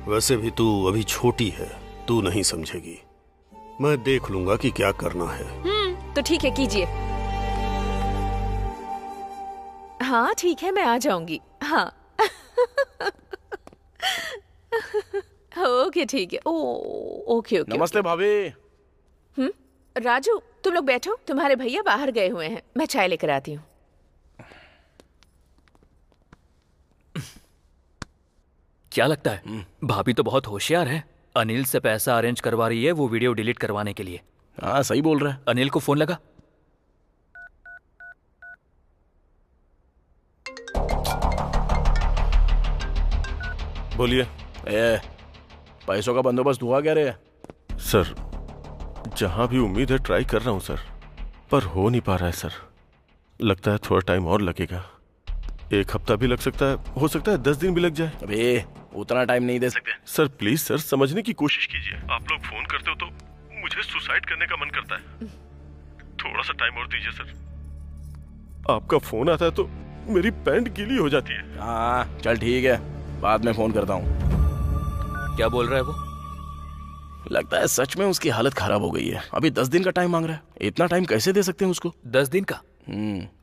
वैसे भी तू अभी छोटी है, तू नहीं समझेगी। मैं देख लूंगा कि क्या करना है। तो ठीक है, कीजिए। हाँ ठीक है, मैं आ जाऊंगी। हाँ ओके ठीक है। Okay okay. नमस्ते भाभी। राजू तुम लोग बैठो, तुम्हारे भैया बाहर गए हुए हैं, मैं चाय लेकर आती हूँ। क्या लगता है भाभी तो बहुत होशियार है। अनिल से पैसा अरेंज करवा रही है वो वीडियो डिलीट करवाने के लिए। हाँ सही बोल रहा है। अनिल को फोन लगा। बोलिए। पैसों का बंदोबस्त हुआ क्या रे? सर जहां भी उम्मीद है ट्राई कर रहा हूं सर, पर हो नहीं पा रहा है सर। लगता है थोड़ा टाइम और लगेगा। 1 हफ्ता भी लग सकता है, हो सकता है 10 दिन भी लग जाए। अबे उतना टाइम नहीं दे सकते। सर प्लीज सर, समझने की कोशिश कीजिए। आप लोग फोन करते हो तो मुझे सुसाइड करने का मन करता है। थोड़ा सा टाइम और दीजिए सर। आपका फोन आता है तो मेरी पैंट गीली हो जाती है। हाँ चल ठीक है, बाद में फोन करता हूँ। क्या बोल रहा है वो? लगता है सच में उसकी हालत खराब हो गई है। अभी 10 दिन का टाइम मांग रहा है। इतना टाइम कैसे दे सकते हैं उसको? 10 दिन का?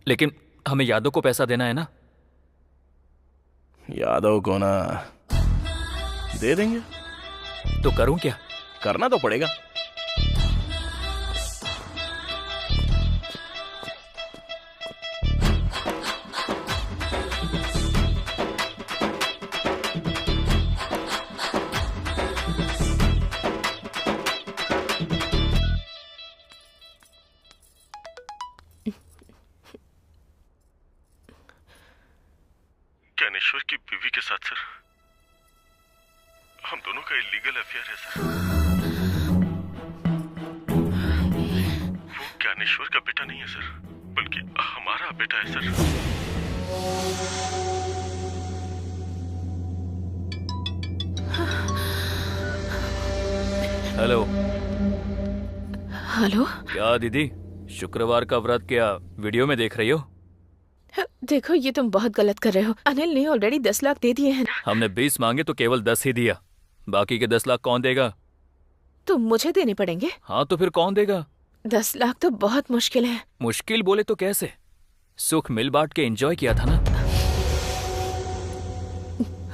लेकिन हमें यादव को पैसा देना है ना। यादव को ना दे देंगे। तो करूं क्या? करना तो पड़ेगा। ज्ञानेश्वर की बीवी के साथ सर हम दोनों का इलीगल अफेयर है सर। वो ज्ञानेश्वर का बेटा नहीं है सर, बल्कि हमारा बेटा है सर। हेलो। हेलो। क्या दीदी, शुक्रवार का व्रत क्या वीडियो में देख रही हो? देखो ये तुम बहुत गलत कर रहे हो। अनिल ने ऑलरेडी 10 लाख दे दिए हैं ना। हमने 20 मांगे तो केवल 10 ही दिया। बाकी के 10 लाख कौन देगा? तो मुझे देने पड़ेंगे। हाँ तो फिर कौन देगा? 10 लाख तो बहुत मुश्किल है। मुश्किल बोले तो कैसे? सुख मिल बांट के एंजॉय किया था ना।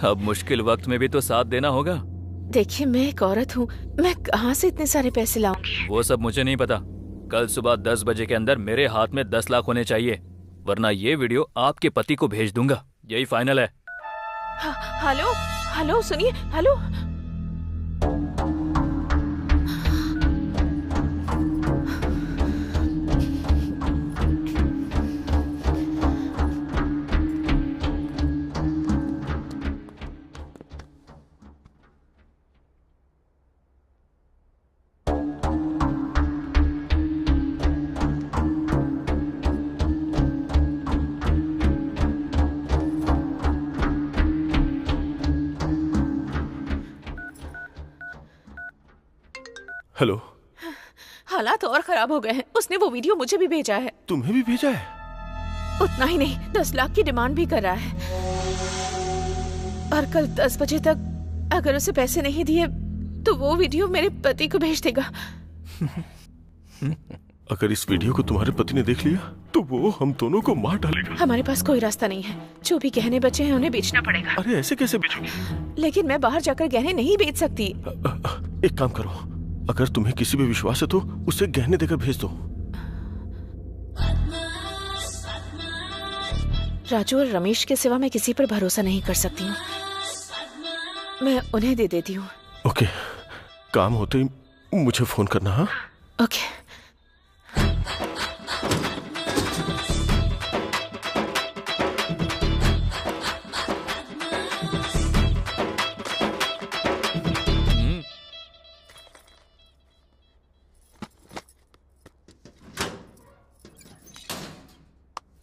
अब मुश्किल वक्त में भी तो साथ देना होगा। देखिए मैं एक औरत हूँ, मैं कहाँ से इतने सारे पैसे लाऊंगी? वो सब मुझे नहीं पता। कल सुबह 10 बजे के अंदर मेरे हाथ में 10 लाख होने चाहिए, वरना ये वीडियो आपके पति को भेज दूंगा। यही फाइनल है। हेलो हेलो सुनिए। Hello hello. हालात और खराब हो गए हैं। उसने वो वीडियो मुझे भी भेजा है। तुम्हें भी भेजा है? उतना ही नहीं, 10 लाख की डिमांड भी कर रहा है। और कल 10 बजे तक अगर उसे पैसे नहीं दिए तो वो वीडियो मेरे पति को भेज देगा। अगर इस वीडियो को तुम्हारे पति ने देख लिया तो वो हम दोनों को मार डालेगा। हमारे पास कोई रास्ता नहीं है। जो भी गहने बचे हैं उन्हें बेचना पड़ेगा। अरे ऐसे कैसे बेचोगी? लेकिन मैं बाहर जाकर गहने नहीं बेच सकती। एक काम करो, अगर तुम्हें किसी पे विश्वास है तो उसे गहने देकर भेज दो। राजू और रमेश के सिवा मैं किसी पर भरोसा नहीं कर सकती हूँ। मैं उन्हें दे देती हूँ। ओके, काम होते ही मुझे फोन करना। हाँ ओके।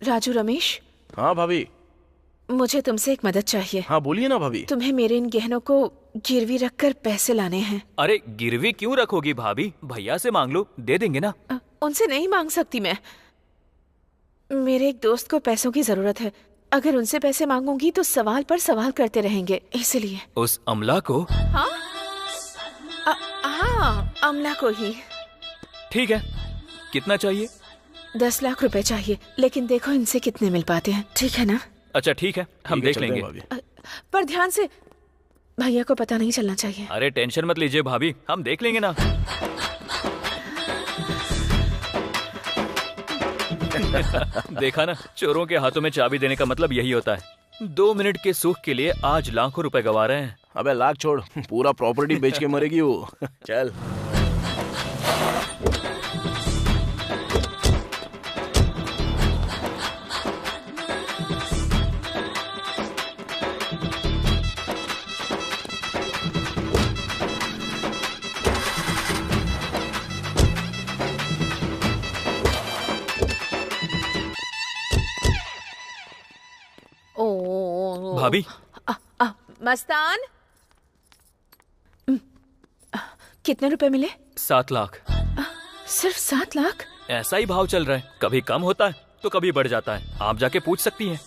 राजू, रमेश। हाँ भाभी। मुझे तुमसे एक मदद चाहिए। हाँ बोलिए ना भाभी। तुम्हें मेरे इन गहनों को गिरवी रखकर पैसे लाने हैं। अरे गिरवी क्यों रखोगी भाभी, भैया से मांग लो, दे देंगे ना। उनसे नहीं मांग सकती मैं। मेरे एक दोस्त को पैसों की जरूरत है। अगर उनसे पैसे मांगूंगी तो सवाल पर सवाल करते रहेंगे, इसलिए। उस अमला को? हाँ हाँ, अमला को ही। ठीक है, कितना चाहिए? 10 लाख रुपए चाहिए, लेकिन देखो इनसे कितने मिल पाते हैं, ठीक है ना? अच्छा ठीक है, हम देख लेंगे। पर ध्यान से, भैया को पता नहीं चलना चाहिए। अरे टेंशन मत लीजिए भाभी, हम देख लेंगे ना। देखा ना, चोरों के हाथों में चाबी देने का मतलब यही होता है। 2 मिनट के सुख के लिए आज लाखों रुपए गवा रहे हैं। अबे लाख छोड़, पूरा प्रॉपर्टी बेच के मरेगी वो। चल। भाभी। मस्तान, कितने रुपए मिले? 7 लाख। सिर्फ 7 लाख? ऐसा ही भाव चल रहा है, कभी कम होता है तो कभी बढ़ जाता है। आप जाके पूछ सकती हैं।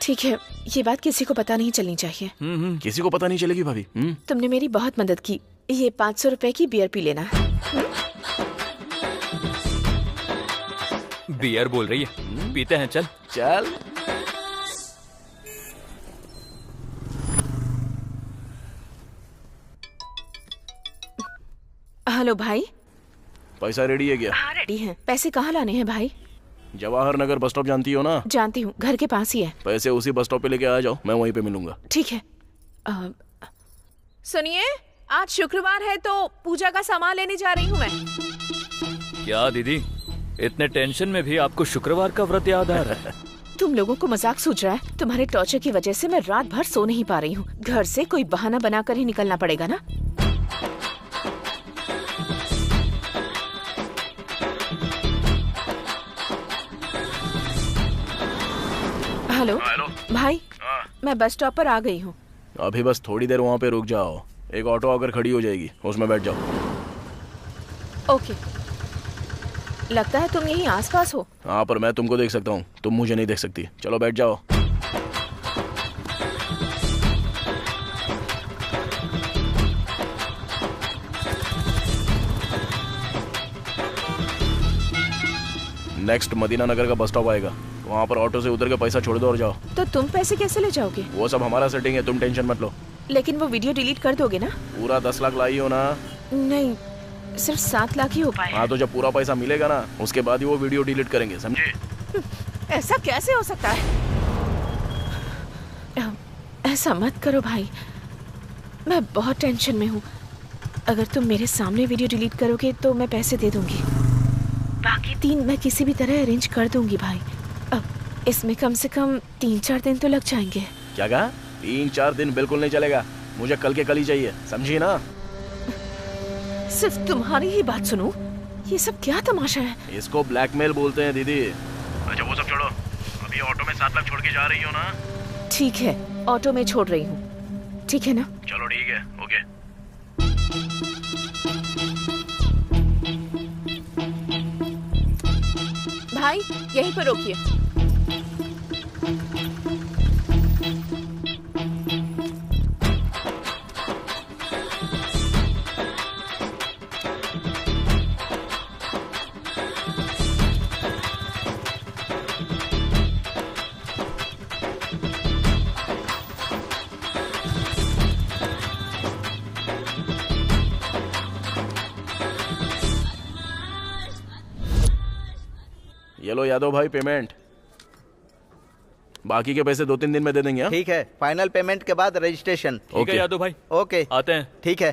ठीक है, ये बात किसी को पता नहीं चलनी चाहिए। किसी को पता नहीं चलेगी भाभी। तुमने मेरी बहुत मदद की। ये 500 रुपए की बियर पी लेना। बियर बोल रही है, पीते हैं। चल चल। हेलो भाई। पैसा रेडी है क्या? हाँ रेडी है। पैसे कहाँ लाने हैं भाई? जवाहर नगर बस स्टॉप जानती हो ना? जानती हूँ, घर के पास ही है। पैसे उसी बस स्टॉप पे लेके आ जाओ, मैं वहीं पे मिलूंगा। ठीक है। सुनिए, आज शुक्रवार है तो पूजा का सामान लेने जा रही हूँ मैं। क्या दीदी, इतने टेंशन में भी आपको शुक्रवार का व्रत याद आ रहा है? तुम लोगों को मजाक सूझ रहा है? तुम्हारे टॉर्चर की वजह से मैं रात भर सो नहीं पा रही हूँ। घर से कोई बहाना बनाकर ही निकलना पड़ेगा ना। हेलो भाई। मैं बस स्टॉप पर आ गई हूँ। अभी बस थोड़ी देर वहाँ पे रुक जाओ, एक ऑटो आकर खड़ी हो जाएगी, उसमें बैठ जाओ। ओके। लगता है तुम यहीं आसपास हो। हाँ, पर मैं तुमको देख सकता हूँ, तुम मुझे नहीं देख सकती। चलो बैठ जाओ। नेक्स्ट मदीना नगर का बस स्टॉप आएगा, वहाँ पर ऑटो से उतर के पैसा छोड़ दो और जाओ। तो तुम पैसे कैसे ले जाओगे? वो सब हमारा सेटिंग है, तुम टेंशन मत लो। लेकिन वो वीडियो डिलीट कर दोगे ना? पूरा 10 लाख लाई हो ना? नहीं, सिर्फ 7 लाख ही हो पाए। हाँ, तो जब पूरा पैसा मिलेगा ना, उसके बाद ही वो वीडियो डिलीट करेंगे, समझे? ऐसा कैसे हो सकता है? ऐसा मत करो भाई, मैं बहुत टेंशन में हूँ। अगर तुम मेरे सामने वीडियो डिलीट करोगे तो मैं पैसे दे दूंगी, बाकी 3 मैं किसी भी तरह अरेंज कर दूंगी भाई। अब इसमें कम से कम 3-4 दिन तो लग जाएंगे। क्या कहा? 3-4 दिन बिल्कुल नहीं चलेगा, मुझे कल के कल ही चाहिए, समझी ना? सिर्फ तुम्हारी ही बात सुनूं? ये सब क्या तमाशा है? इसको ब्लैकमेल बोलते हैं दीदी। अच्छा वो सब छोड़ो, अभी ऑटो में 7 लाख छोड़ के जा रही हो ना? ठीक है, ऑटो में छोड़ रही हूँ, ठीक है ना? चलो ठीक है, ओके। भाई यहीं पर रोकिए। ये लो यादव भाई पेमेंट। बाकी के पैसे 2-3 दिन में दे देंगे। ठीक है, फाइनल पेमेंट के बाद रजिस्ट्रेशन। ठीक है यादव भाई। ओके, आते हैं। ठीक है,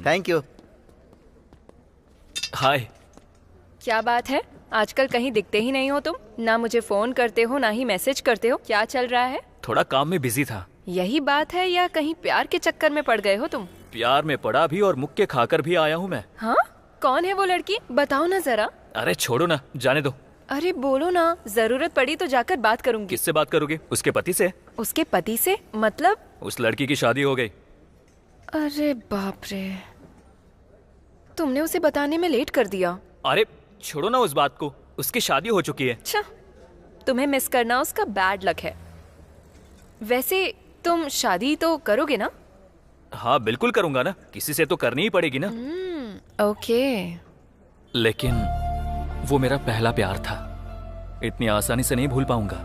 थैंक यू। हाय। क्या बात है, आजकल कहीं दिखते ही नहीं हो तुम। ना मुझे फोन करते हो, ना ही मैसेज करते हो। क्या चल रहा है? थोड़ा काम में बिजी था। यही बात है या कहीं प्यार के चक्कर में पड़ गए हो तुम? प्यार में पड़ा भी और मुक्के खाकर भी आया हूँ मैं। हाँ, कौन है वो लड़की? बताओ ना जरा। अरे छोड़ो ना, जाने दो। अरे बोलो ना, जरूरत पड़ी तो जाकर बात करूंगी। किससे बात करोगे? उसके पति से। उसके पति से मतलब? उस लड़की की शादी हो गई। अरे बाप रे, तुमने उसे बताने में लेट कर दिया। अरे छोड़ो ना उस बात को, उसकी शादी हो चुकी है। अच्छा, तुम्हें मिस करना उसका बैड लक है। वैसे तुम शादी तो करोगे ना? हाँ बिल्कुल करूंगा ना, किसी से तो करनी ही पड़ेगी ना। ओके। लेकिन वो मेरा पहला प्यार था, इतनी आसानी से नहीं भूल पाऊंगा।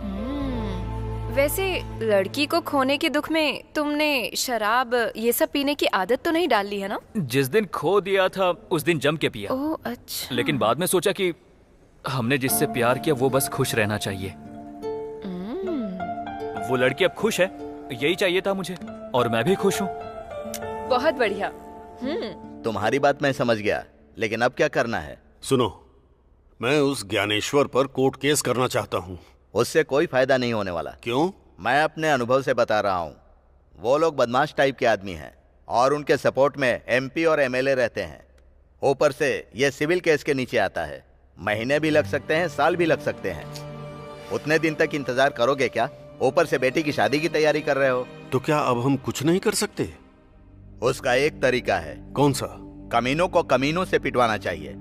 वैसे लड़की को खोने के दुख में तुमने शराब ये सब पीने की आदत तो नहीं डाल ली है ना? जिस दिन खो दिया था उस दिन जम के पिया। ओह अच्छा। लेकिन बाद में सोचा कि हमने जिससे प्यार किया वो बस खुश रहना चाहिए। वो लड़की अब खुश है, यही चाहिए था मुझे, और मैं भी खुश हूँ। बहुत बढ़िया। तुम्हारी बात मैं समझ गया, लेकिन अब क्या करना है? सुनो, मैं उस ज्ञानेश्वर पर कोर्ट केस करना चाहता हूँ। उससे कोई फायदा नहीं होने वाला। क्यों? मैं अपने अनुभव से बता रहा हूँ। वो लोग बदमाश टाइप के आदमी हैं और उनके सपोर्ट में एमपी और एमएलए रहते हैं। ऊपर से ये सिविल केस के नीचे आता है। महीने भी लग सकते हैं, साल भी लग सकते हैं। उतने दिन तक इंतजार करोगे क्या? ऊपर से बेटी की शादी की तैयारी कर रहे हो। तो क्या अब हम कुछ नहीं कर सकते? उसका एक तरीका है। कौन सा? कमीनों को कमीनों से पिटवाना चाहिए।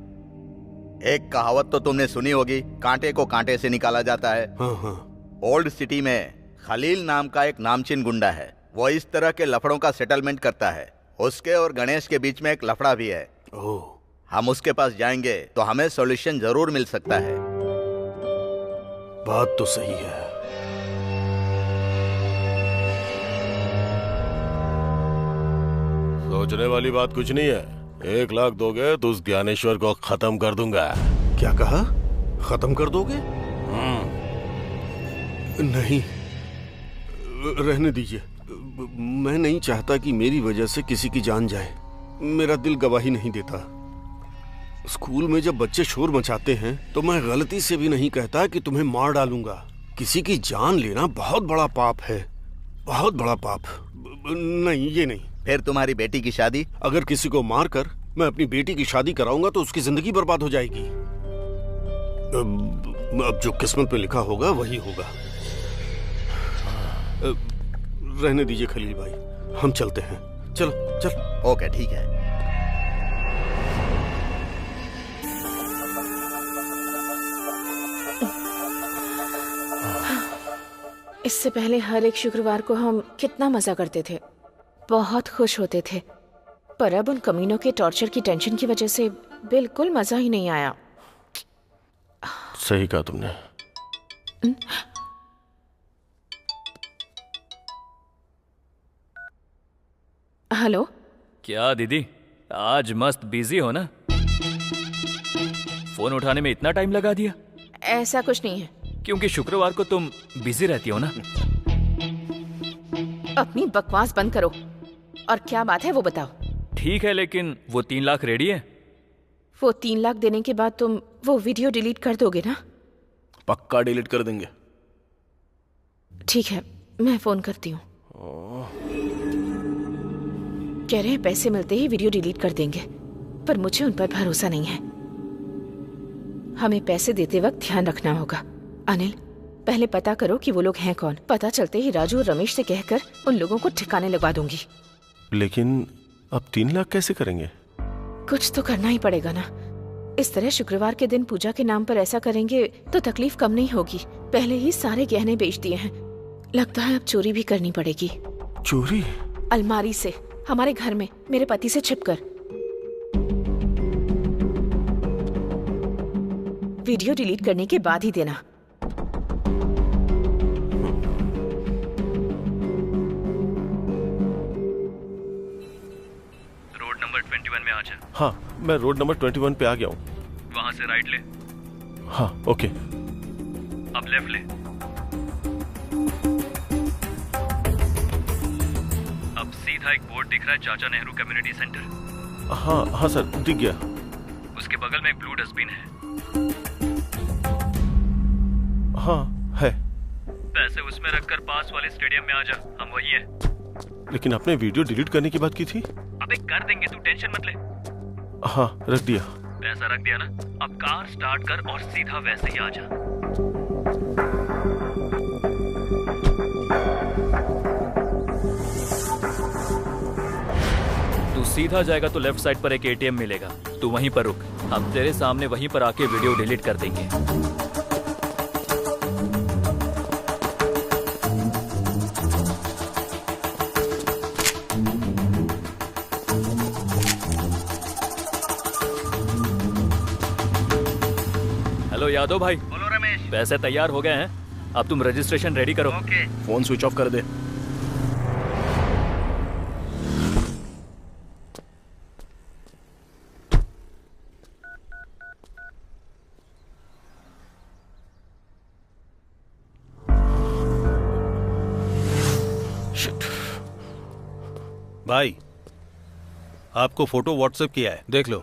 एक कहावत तो तुमने सुनी होगी, कांटे को कांटे से निकाला जाता है। हाँ। ओल्ड सिटी में खलील नाम का एक नामचीन गुंडा है। वो इस तरह के लफड़ों का सेटलमेंट करता है। उसके और गणेश के बीच में एक लफड़ा भी है। हम उसके पास जाएंगे तो हमें सॉल्यूशन जरूर मिल सकता है। बात तो सही है। सोचने वाली बात कुछ नहीं है। 1 लाख दोगे तो उस ज्ञानेश्वर को खत्म कर दूंगा। क्या कहा? खत्म कर दोगे? नहीं, रहने दीजिए। मैं नहीं चाहता कि मेरी वजह से किसी की जान जाए। मेरा दिल गवाही नहीं देता। स्कूल में जब बच्चे शोर मचाते हैं तो मैं गलती से भी नहीं कहता कि तुम्हें मार डालूंगा। किसी की जान लेना बहुत बड़ा पाप है, बहुत बड़ा पाप। नहीं, ये नहीं। फिर तुम्हारी बेटी की शादी? अगर किसी को मारकर मैं अपनी बेटी की शादी कराऊंगा तो उसकी जिंदगी बर्बाद हो जाएगी। अब जो किस्मत में लिखा होगा वही होगा। रहने दीजिए खलील भाई, हम चलते हैं। चलो चल। ओके ठीक है। इससे पहले हर एक शुक्रवार को हम कितना मजा करते थे, बहुत खुश होते थे। पर अब उन कमीनों के टॉर्चर की टेंशन की वजह से बिल्कुल मजा ही नहीं आया। सही कहा तुमने। हेलो। क्या दीदी, आज मस्त बिजी हो ना? फोन उठाने में इतना टाइम लगा दिया? ऐसा कुछ नहीं है। क्योंकि शुक्रवार को तुम बिजी रहती हो ना। अपनी बकवास बंद करो और क्या बात है वो बताओ। ठीक है, लेकिन वो 3 लाख रेडी है? वो 3 लाख देने के बाद तुम वो वीडियो डिलीट कर दोगे ना? पक्का डिलीट कर देंगे। ठीक है, मैं फोन करती हूँ। कह रहे हैं पैसे मिलते ही वीडियो डिलीट कर देंगे, पर मुझे उन पर भरोसा नहीं है। हमें पैसे देते वक्त ध्यान रखना होगा। अनिल, पहले पता करो कि वो लोग हैं कौन। पता चलते ही राजू और रमेश से कहकर उन लोगों को ठिकाने लगवा दूंगी। लेकिन अब 3 लाख कैसे करेंगे? कुछ तो करना ही पड़ेगा ना। इस तरह शुक्रवार के दिन पूजा के नाम पर ऐसा करेंगे तो तकलीफ कम नहीं होगी। पहले ही सारे गहने बेच दिए हैं, लगता है अब चोरी भी करनी पड़ेगी। चोरी? अलमारी से, हमारे घर में, मेरे पति से छिपकर। वीडियो डिलीट करने के बाद ही देना। रोड नंबर 21 में आ जा। हाँ, मैं रोड नंबर 21 पे आ गया हूँ। वहां से राइट ले। हाँ ओके। अब लेफ्ट ले। अब सीधा एक बोर्ड दिख रहा है, चाचा नेहरू कम्युनिटी सेंटर। हाँ हाँ सर, दिख गया। उसके बगल में एक ब्लू डस्टबिन है। हाँ है। पैसे उसमें रखकर पास वाले स्टेडियम में आ जा, हम वही हैं। लेकिन आपने वीडियो डिलीट करने की बात की थी। अबे कर देंगे, तू टेंशन मत ले। हाँ रख दिया। पैसा रख दिया ना, अब कार स्टार्ट कर और सीधा वैसे ही आ जा। तू सीधा जाएगा तो लेफ्ट साइड पर एक एटीएम मिलेगा, तू वहीं पर रुक, हम तेरे सामने वहीं पर आके वीडियो डिलीट कर देंगे। हेलो यादव भाई। बोलो रमेश। पैसे तैयार हो गए हैं, अब तुम रजिस्ट्रेशन रेडी करो। ओके। फोन स्विच ऑफ कर दे। भाई आपको फोटो व्हाट्सएप किया है, देख लो।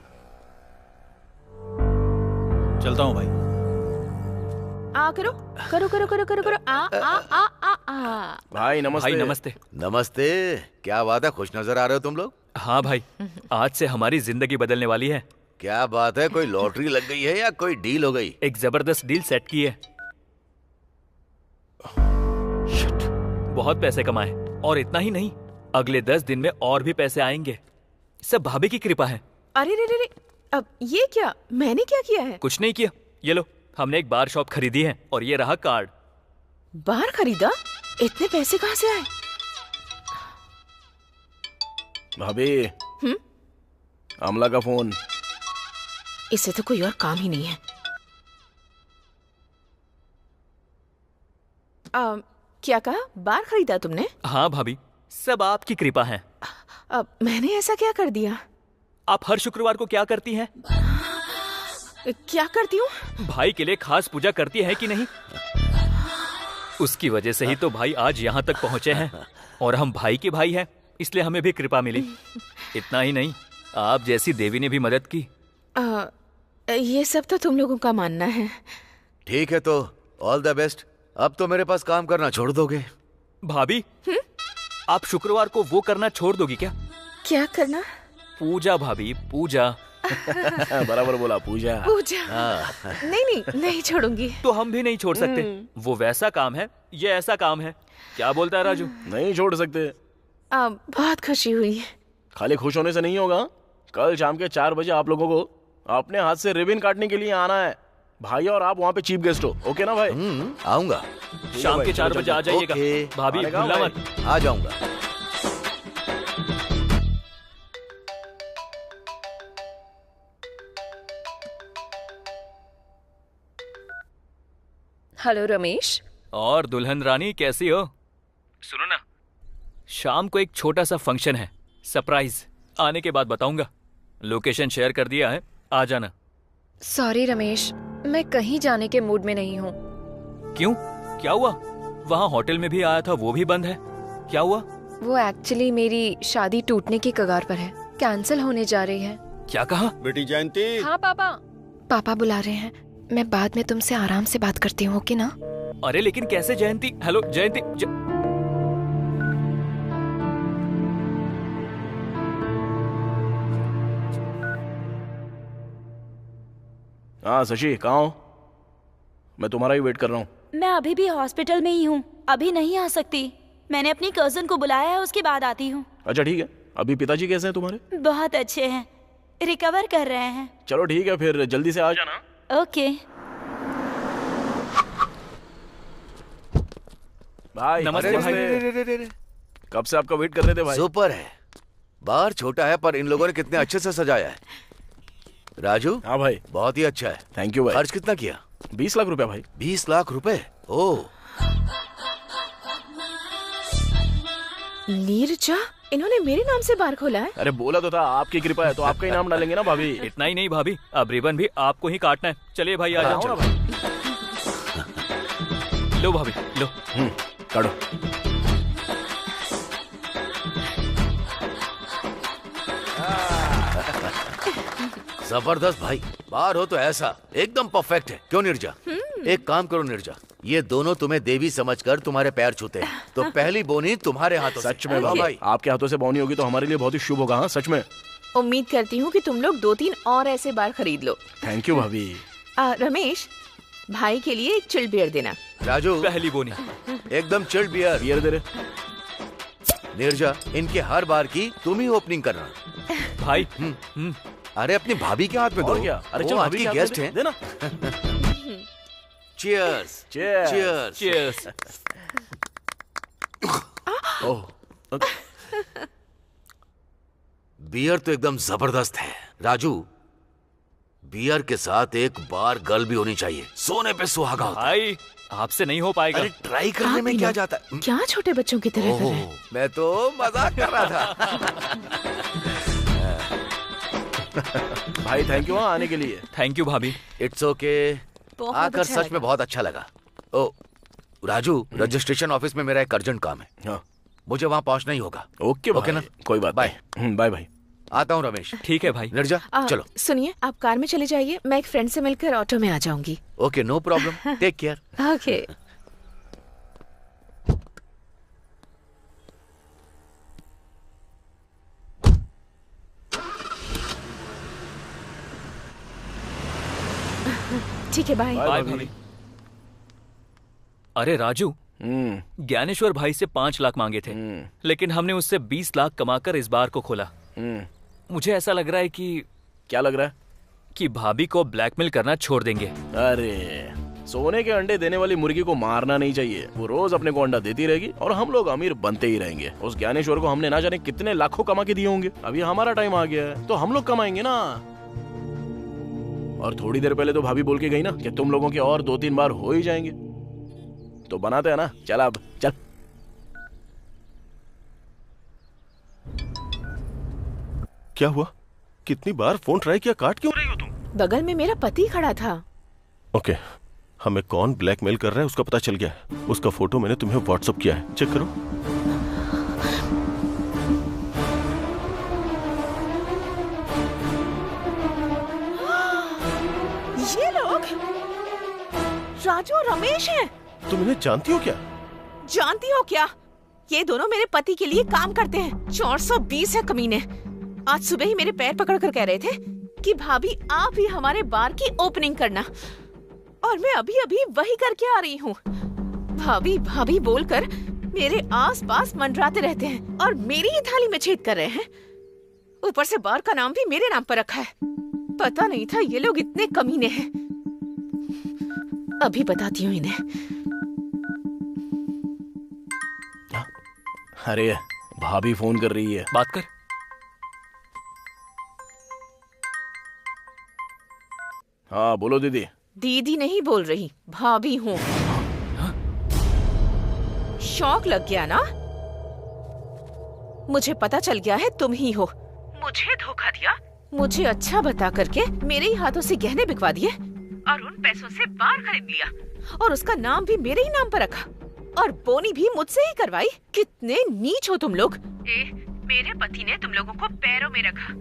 चलता हूँ भाई। करो करो करो करो करो करो आ आ आ आ आ भाई नमस्ते। भाई नमस्ते। नमस्ते। क्या बात है, खुश नजर आ रहे हो तुम लोग? हाँ भाई, आज से हमारी जिंदगी बदलने वाली है। क्या बात है, कोई लॉटरी लग गई है या कोई डील हो गई? एक जबरदस्त डील सेट की है। बहुत पैसे कमाए, और इतना ही नहीं, अगले 10 दिन में और भी पैसे आएंगे। सब भाभी की कृपा है। अरे रे रे रे, अब ये क्या, मैंने क्या किया है? कुछ नहीं किया, ये लो, हमने एक बार शॉप खरीदी है और ये रहा कार्ड। बार खरीदा? इतने पैसे कहाँ से आए? भाभी। अमला का फोन। इससे तो कोई और काम ही नहीं है। क्या कहा, बार खरीदा तुमने? हाँ भाभी, सब आपकी कृपा है। अब मैंने ऐसा क्या कर दिया? आप हर शुक्रवार को क्या करती हैं? क्या करती हूँ? भाई के लिए खास पूजा करती है कि नहीं? उसकी वजह से ही तो भाई आज यहाँ तक पहुँचे हैं, और हम भाई के भाई हैं, इसलिए हमें भी कृपा मिली। इतना ही नहीं, आप जैसी देवी ने भी मदद की। ये सब तो तुम लोगों का मानना है। ठीक है तो ऑल द बेस्ट। अब तो मेरे पास काम करना छोड़ दोगे? भाभी, आप शुक्रवार को वो करना छोड़ दोगी क्या? क्या करना? पूजा भाभी, पूजा। बराबर बोला, पूजा। पूजा। नहीं नहीं छोड़ूंगी। तो हम भी नहीं छोड़ सकते। वो वैसा काम है, ये ऐसा काम है। क्या बोलता है राजू? नहीं छोड़ सकते। बहुत खुशी हुई। खाली खुश होने से नहीं होगा, कल शाम के 4 बजे आप लोगों को अपने हाथ से रिबन काटने के लिए आना है। भाई और आप वहाँ पे चीफ गेस्ट हो, ओके ना भाई? आऊंगा। शाम के 4 बजे आ जाइएगा। भाभी भूलना मत। आ जाऊंगा। हेलो रमेश। और दुल्हन रानी कैसी हो? सुनो ना, शाम को एक छोटा सा फंक्शन है, सरप्राइज। आने के बाद बताऊंगा। लोकेशन शेयर कर दिया है, आ जाना। सॉरी रमेश, मैं कहीं जाने के मूड में नहीं हूँ। क्यों, क्या हुआ? वहाँ होटल में भी आया था, वो भी बंद है, क्या हुआ? वो एक्चुअली मेरी शादी टूटने की कगार पर है, कैंसिल होने जा रही है। क्या कहा? बेटी जयंती। हाँ पापा। पापा बुला रहे हैं, मैं बाद में तुमसे आराम से बात करती हूँ, ओके ना? अरे लेकिन कैसे जयंती? हेलो जयंती। हाँ शशि, कहाँ हो? मैं तुम्हारा ही वेट कर रहा हूँ। मैं अभी भी हॉस्पिटल में ही हूँ, अभी नहीं आ सकती। मैंने अपनी कजन को बुलाया है, उसके बाद आती हूँ। अच्छा ठीक है। अभी पिताजी कैसे हैं तुम्हारे? बहुत अच्छे हैं, रिकवर कर रहे हैं। चलो ठीक है, फिर जल्दी से आ जाना। ओके भाई। नमस्ते भाई। कब से आपका वेट कर रहे थे भाई। सुपर है। बार छोटा है पर इन लोगों ने कितने अच्छे से सजाया है। राजू। हाँ भाई। बहुत ही अच्छा है। थैंक यू भाई। खर्च कितना किया? 20 लाख रुपए भाई। 20 लाख रुपए? ओह। नीरजा, इन्होंने मेरे नाम से बार खोला है? अरे बोला तो था, आपकी कृपा है तो आपका ही नाम डालेंगे ना भाभी। इतना ही नहीं भाभी, अब रिबन भी आपको ही काटना है। चलिए भाई, आ जाओ ना भाई। लो भाभी, लो। काटो। जबरदस्त भाई, बाहर हो तो ऐसा एकदम परफेक्ट है। क्यों नीरजा? एक काम करो नीरजा, ये दोनों तुम्हें देवी समझकर तुम्हारे पैर छूते हैं, तो पहली बोनी तुम्हारे हाथों से। सच में भाई, आपके हाथों से बोनी होगी तो हमारे लिए बहुत ही शुभ होगा। हाँ सच में। उम्मीद करती हूँ कि तुम लोग 2-3 और ऐसे बार खरीद लो। थैंक यू भाभी। रमेश, भाई के लिए एक चिल्ड बियर देना। राजू, पहली बोनी एकदम चिल्ड बियर। बियर दे रहे। नीरजा, इनके हर बार की तुम ही ओपनिंग करना भाई। अरे अपनी भाभी के हाथ में दो। क्या? अरे वो चल, आज भाभी की के हाथ गेस्ट में हैं। देना। Cheers cheers cheers. बियर तो एकदम जबरदस्त है। राजू, बियर के साथ एक बार गर्ल भी होनी चाहिए, सोने पे सुहागा होता है। भाई आपसे नहीं हो पाएगा। अरे ट्राई करने में क्या जाता है? क्या छोटे बच्चों की तरह कर रहे हैं? मैं तो मजाक कर रहा था। भाई थैंक यू आने के लिए। थैंक यू भाभी। It's okay. आकर अच्छा सच में बहुत अच्छा लगा। ओ राजू, रजिस्ट्रेशन ऑफिस में मेरा एक अर्जेंट काम है। हाँ। मुझे वहाँ पहुँचना ही होगा। ओके ओके ना? कोई बात। बाय बाय भाई। आता हूँ रमेश। ठीक है भाई। निर्जा चलो। सुनिए, आप कार में चले जाइए, मैं एक फ्रेंड से मिलकर ऑटो में आ जाऊंगी। Okay no problem, take care. Okay. ठीक है, बाय। बाय भाभी। अरे राजू, ज्ञानेश्वर भाई से 5 लाख मांगे थे, लेकिन हमने उससे 20 लाख कमाकर इस बार को खोला। मुझे ऐसा लग रहा है कि क्या लग रहा है? कि भाभी को ब्लैकमेल करना छोड़ देंगे। अरे सोने के अंडे देने वाली मुर्गी को मारना नहीं चाहिए। वो रोज अपने को अंडा देती रहेगी और हम लोग अमीर बनते ही रहेंगे। उस ज्ञानेश्वर को हमने ना जाने कितने लाखों कमा के दिए होंगे। अभी हमारा टाइम आ गया है तो हम लोग कमाएंगे ना। और थोड़ी देर पहले तो भाभी बोल के गई ना कि तुम लोगों के और 2-3 बार हो ही जाएंगे, तो बनाते हैं ना। चल अब चल। क्या हुआ? कितनी बार फोन ट्राई किया, काट क्यों रही हो तुम? बगल में मेरा पति खड़ा था। ओके, हमें कौन ब्लैकमेल कर रहा है उसका पता चल गया है। उसका फोटो मैंने तुम्हें व्हाट्सएप किया है, चेक करो। ये लोग राजू और रमेश हैं। तुम इन्हें जानती हो क्या? जानती हो क्या? ये दोनों मेरे पति के लिए काम करते हैं। 420 है कमीने। आज सुबह ही मेरे पैर पकड़कर कह रहे थे कि भाभी आप ही हमारे बार की ओपनिंग करना, और मैं अभी अभी वही करके आ रही हूँ। भाभी भाभी बोलकर मेरे आसपास मंडराते रहते हैं और मेरी ही थाली में छेद कर रहे हैं। ऊपर से बार का नाम भी मेरे नाम पर रखा है। पता नहीं था ये लोग इतने कमीने हैं। अभी बताती हूँ इन्हें। अरे भाभी फोन कर रही है, बात कर। हाँ बोलो दीदी। दीदी नहीं बोल रही, भाभी हूँ। शौक लग गया ना? मुझे पता चल गया है तुम ही हो। मुझे धोखा दिया, मुझे अच्छा बता करके मेरे ही हाथों से गहने बिकवा दिए और उन पैसों से बार खरीद लिया और उसका नाम भी मेरे ही नाम पर रखा और बोनी भी मुझसे ही करवाई। कितने नीच हो तुम लोग। मेरे पति ने तुम लोगों को पैरों में रखा,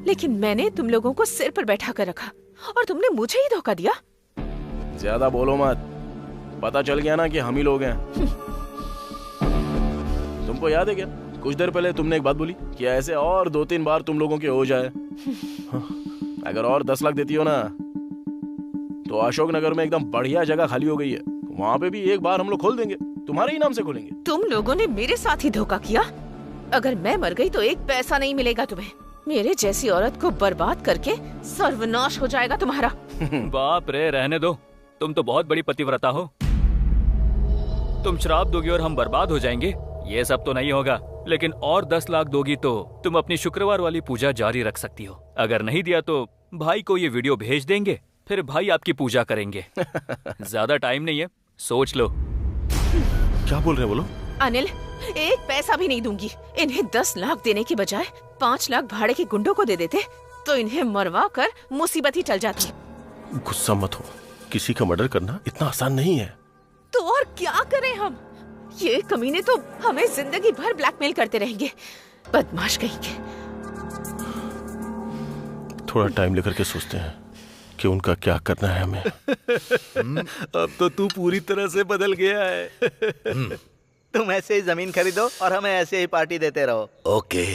लेकिन मैंने तुम लोगों को सिर पर बैठा कर रखा और तुमने मुझे ही धोखा दिया। ज्यादा बोलो मत, पता चल गया ना कि हम ही लोग हैं। तुमको याद है क्या, कुछ देर पहले तुमने एक बात बोली कि ऐसे और 2-3 बार तुम लोगों के हो जाए। अगर और 10 लाख देती हो ना तो अशोक नगर में एकदम बढ़िया जगह खाली हो गई है, वहाँ पे भी एक बार हम लोग खोल देंगे, तुम्हारे ही नाम से खोलेंगे। तुम लोगों ने मेरे साथ ही धोखा किया। अगर मैं मर गई तो एक पैसा नहीं मिलेगा तुम्हें। मेरे जैसी औरत को बर्बाद करके सर्वनाश हो जाएगा तुम्हारा। बाप रे, रहने दो। तुम तो बहुत बड़ी पतिव्रता हो। तुम श्राप दोगी और हम बर्बाद हो जाएंगे, ये सब तो नहीं होगा। लेकिन और 10 लाख दोगी तो तुम अपनी शुक्रवार वाली पूजा जारी रख सकती हो। अगर नहीं दिया तो भाई को ये वीडियो भेज देंगे, फिर भाई आपकी पूजा करेंगे। ज्यादा टाइम नहीं है, सोच लो। क्या बोल रहे हैं बोलो? अनिल, एक पैसा भी नहीं दूंगी। इन्हें 10 लाख देने की बजाय 5 लाख भाड़े के गुंडों को दे देते तो इन्हें मरवा कर मुसीबत ही टल जाती। गुस्सा मत हो, किसी का मर्डर करना इतना आसान नहीं है। तो और क्या करें हम? ये कमीने तो हमें जिंदगी भर ब्लैकमेल करते रहेंगे। बदमाश कहीं के। थोड़ा टाइम लेकर के सोचते हैं कि उनका क्या करना है हमें। अब तो तू पूरी तरह से बदल गया है। तुम ऐसे ही जमीन खरीदो और हमें ऐसे ही पार्टी देते रहो। ओके।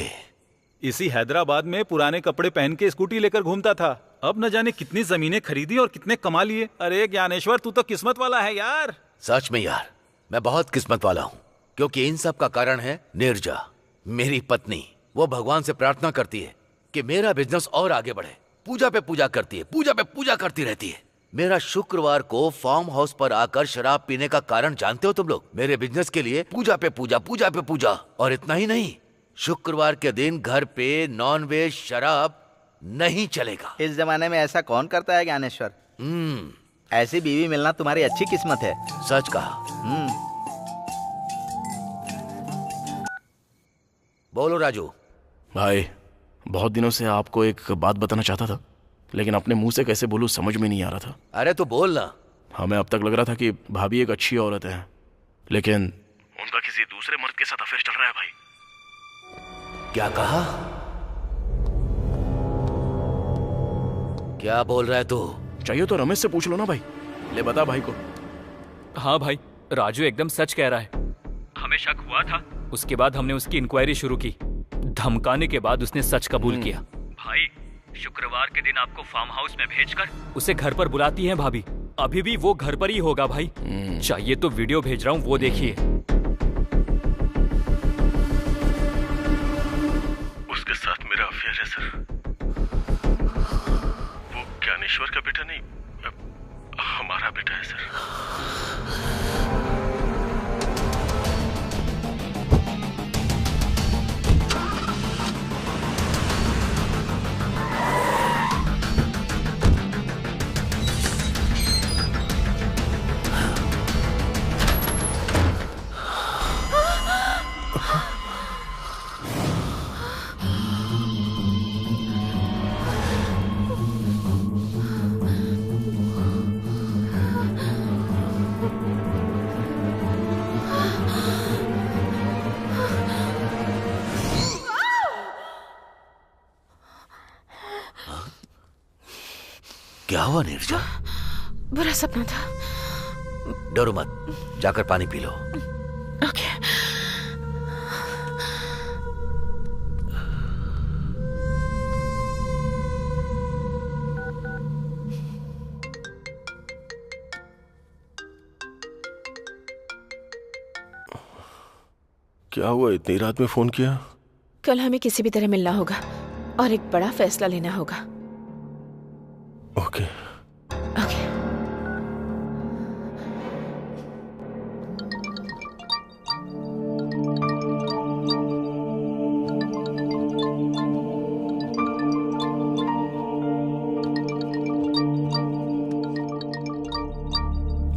इसी हैदराबाद में पुराने कपड़े पहन के स्कूटी लेकर घूमता था। अब न जाने कितनी जमीनें खरीदी और कितने कमा लिए। अरे ज्ञानेश्वर, तू तो किस्मत वाला है यार। सच में यार, मैं बहुत किस्मत वाला हूँ, क्योंकि इन सब का कारण है नीरजा, मेरी पत्नी। वो भगवान से प्रार्थना करती है कि मेरा बिजनेस और आगे बढ़े। पूजा पे पूजा करती है, पूजा पे पूजा करती रहती है। मेरा शुक्रवार को फार्म हाउस पर आकर शराब पीने का कारण जानते हो तुम लोग? मेरे बिजनेस के लिए पूजा पे पूजा, पूजा पे पूजा। और इतना ही नहीं, शुक्रवार के दिन घर पे नॉन वेज शराब नहीं चलेगा। इस जमाने में ऐसा कौन करता है ज्ञानेश्वर? ऐसी बीवी मिलना तुम्हारी अच्छी किस्मत है। सच कहा। बोलो राजू। भाई, बहुत दिनों से आपको एक बात बताना चाहता था, लेकिन अपने मुंह से कैसे बोलूं समझ में नहीं आ रहा था। अरे तो बोल ना। हमें अब तक लग रहा था कि भाभी एक अच्छी औरत है, लेकिन उनका किसी दूसरे मर्द के साथ अफेयर चल रहा है भाई। क्या कहा? क्या बोल रहा है तू? चाहिए तो रमेश से पूछ लो ना भाई। ले बता भाई को। हाँ भाई, राजू एकदम सच कह रहा है। हमें शक हुआ था, उसके बाद हमने उसकी इंक्वायरी शुरू की। धमकाने के बाद उसने सच कबूल किया। भाई, शुक्रवार के दिन आपको फार्म हाउस में भेजकर उसे घर पर बुलाती हैं भाभी। अभी भी वो घर पर ही होगा भाई। चाहिए तो वीडियो भेज रहा हूँ, वो देखिए। उसके साथ मेरा अफेयर है सर। वो ज्ञानेश्वर का बेटा नहीं, हमारा बेटा है सर। क्या हुआ नीरजा? बुरा सपना था। डरो मत, जाकर पानी पी लो। ओके। क्या हुआ, इतनी रात में फोन किया? कल हमें किसी भी तरह मिलना होगा और एक बड़ा फैसला लेना होगा। ओके। ओके।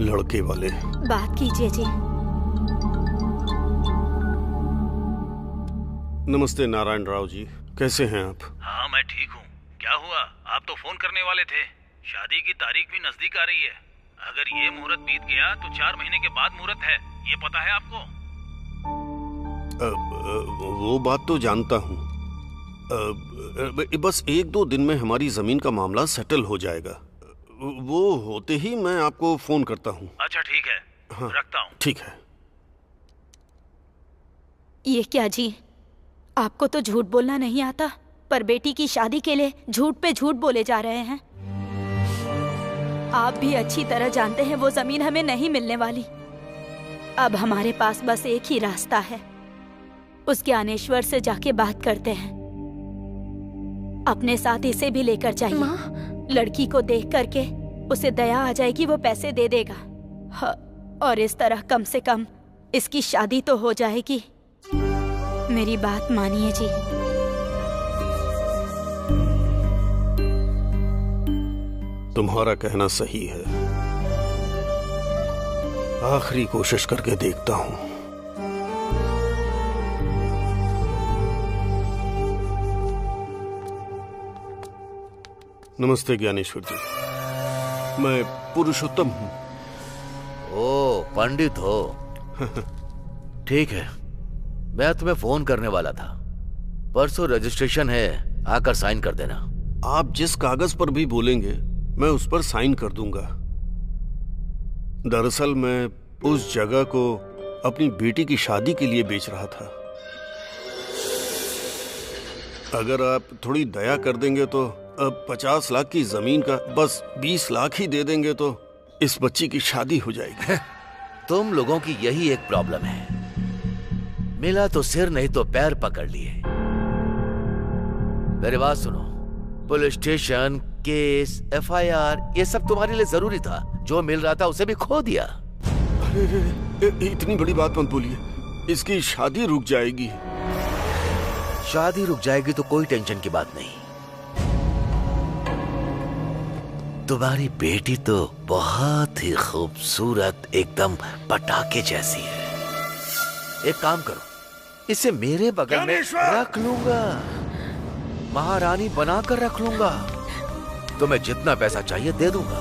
लड़के वाले। बात कीजिए जी। नमस्ते नारायण राव जी, कैसे हैं आप? हाँ मैं ठीक हूँ। क्या हुआ? आप तो फोन करने वाले थे। शादी की तारीख भी नजदीक आ रही है। अगर ये मुहूर्त बीत गया तो 4 महीने के बाद मुहूर्त है, ये पता है आपको? वो बात तो जानता हूँ। बस 1-2 दिन में हमारी जमीन का मामला सेटल हो जाएगा। वो होते ही मैं आपको फोन करता हूँ। अच्छा ठीक है। हाँ, रखता हूँ। ठीक है। ये क्या जी, आपको तो झूठ बोलना नहीं आता, पर बेटी की शादी के लिए झूठ पे झूठ बोले जा रहे हैं। आप भी अच्छी तरह जानते हैं वो जमीन हमें नहीं मिलने वाली। अब हमारे पास बस एक ही रास्ता है, उस ज्ञानेश्वर से जाके बात करते हैं। अपने साथ इसे भी लेकर जाइए। लड़की को देख करके उसे दया आ जाएगी, वो पैसे दे देगा। और इस तरह कम से कम इसकी शादी तो हो जाएगी। मेरी बात मानिए जी। तुम्हारा कहना सही है। आखिरी कोशिश करके देखता हूँ। नमस्ते ज्ञानेश्वर जी, मैं पुरुषोत्तम हूँ। ओ पंडित हो? ठीक है, मैं तुम्हें फोन करने वाला था। परसों रजिस्ट्रेशन है, आकर साइन कर देना। आप जिस कागज पर भी बोलेंगे मैं उस पर साइन कर दूंगा। दरअसल मैं उस जगह को अपनी बेटी की शादी के लिए बेच रहा था। अगर आप थोड़ी दया कर देंगे तो अब 50 लाख की जमीन का बस 20 लाख ही दे देंगे तो इस बच्ची की शादी हो जाएगी। तुम लोगों की यही एक प्रॉब्लम है, मिला तो सिर नहीं तो पैर पकड़ लिए। मेरी बात सुनो, पुलिस स्टेशन, केस, FIR ये सब तुम्हारे लिए जरूरी था। जो मिल रहा था उसे भी खो दिया। अरे इतनी बड़ी बात मत बोलिए, इसकी शादी रुक जाएगी। शादी रुक जाएगी तो कोई टेंशन की बात नहीं। तुम्हारी बेटी तो बहुत ही खूबसूरत, एकदम पटाखे जैसी है। एक काम करो, इसे मेरे बगल में रख लूंगा, महारानी बनाकर रख लूंगा। तुम्हें जितना पैसा चाहिए दे दूंगा।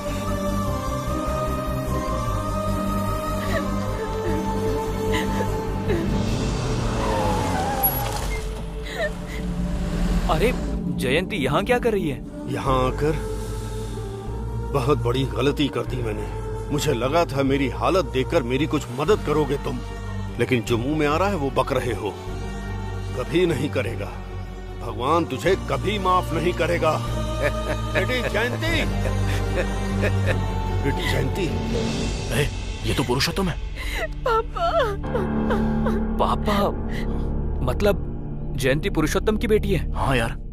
अरे जयंती यहाँ क्या कर रही है? यहाँ आकर बहुत बड़ी गलती कर दी मैंने। मुझे लगा था मेरी हालत देखकर मेरी कुछ मदद करोगे तुम, लेकिन जो मुंह में आ रहा है वो बक रहे हो। कभी नहीं करेगा, भगवान तुझे कभी माफ नहीं करेगा। बेटी जयंती, बेटी जयंती, ये तो पुरुषोत्तम है। पापा, पापा मतलब जयंती पुरुषोत्तम की बेटी है? हाँ यार।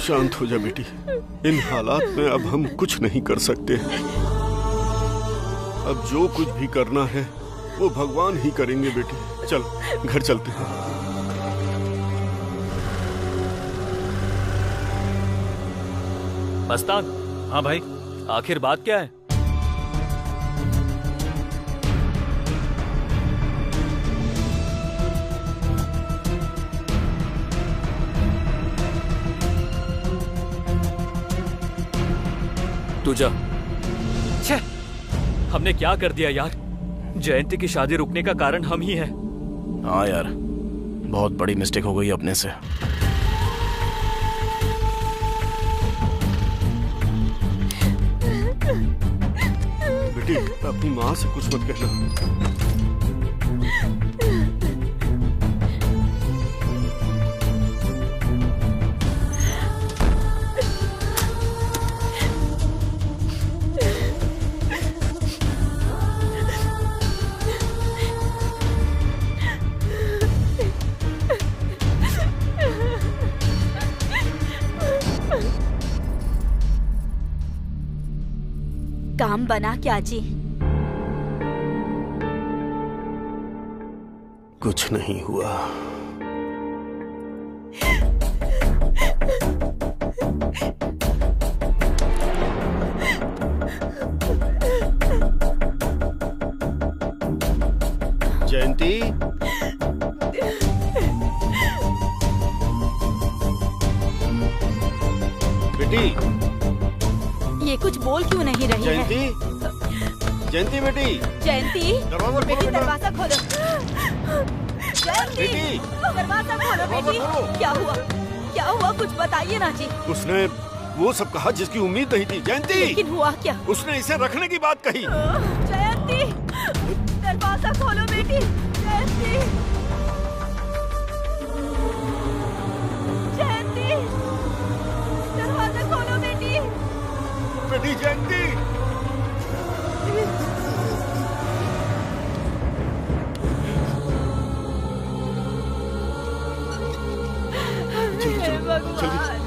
शांत हो जा बेटी, इन हालात में अब हम कुछ नहीं कर सकते। अब जो कुछ भी करना है वो भगवान ही करेंगे बेटी। चल घर चलते हैं। मस्तान। हाँ भाई। आखिर बात क्या है? तू जा। छे, हमने क्या कर दिया यार? जयंती की शादी रुकने का कारण हम ही हैं। हाँ यार, बहुत बड़ी मिस्टेक हो गई अपने से। बेटी अपनी माँ से कुछ मत कहना। काम बना क्या जी? कुछ नहीं हुआ। जयंती, बेटी ये कुछ बोल क्यों नहीं रही है? जयंती, जयंती बेटी, जयंती, दरवाजा खोलो बेटी बेटा। दरवाजा खोलो। जयंती, बेटी, दरवाजा खोलो बेटी। क्या हुआ? क्या हुआ? कुछ बताइए ना जी। उसने वो सब कहा जिसकी उम्मीद नहीं थी। जयंती, लेकिन हुआ क्या? उसने इसे रखने की बात कही। जयंती, दरवाजा खोलो बेटी। जयंती, जयंती, दरवाजा खोलो बेटी। बेटी जयंती, हे भगवान।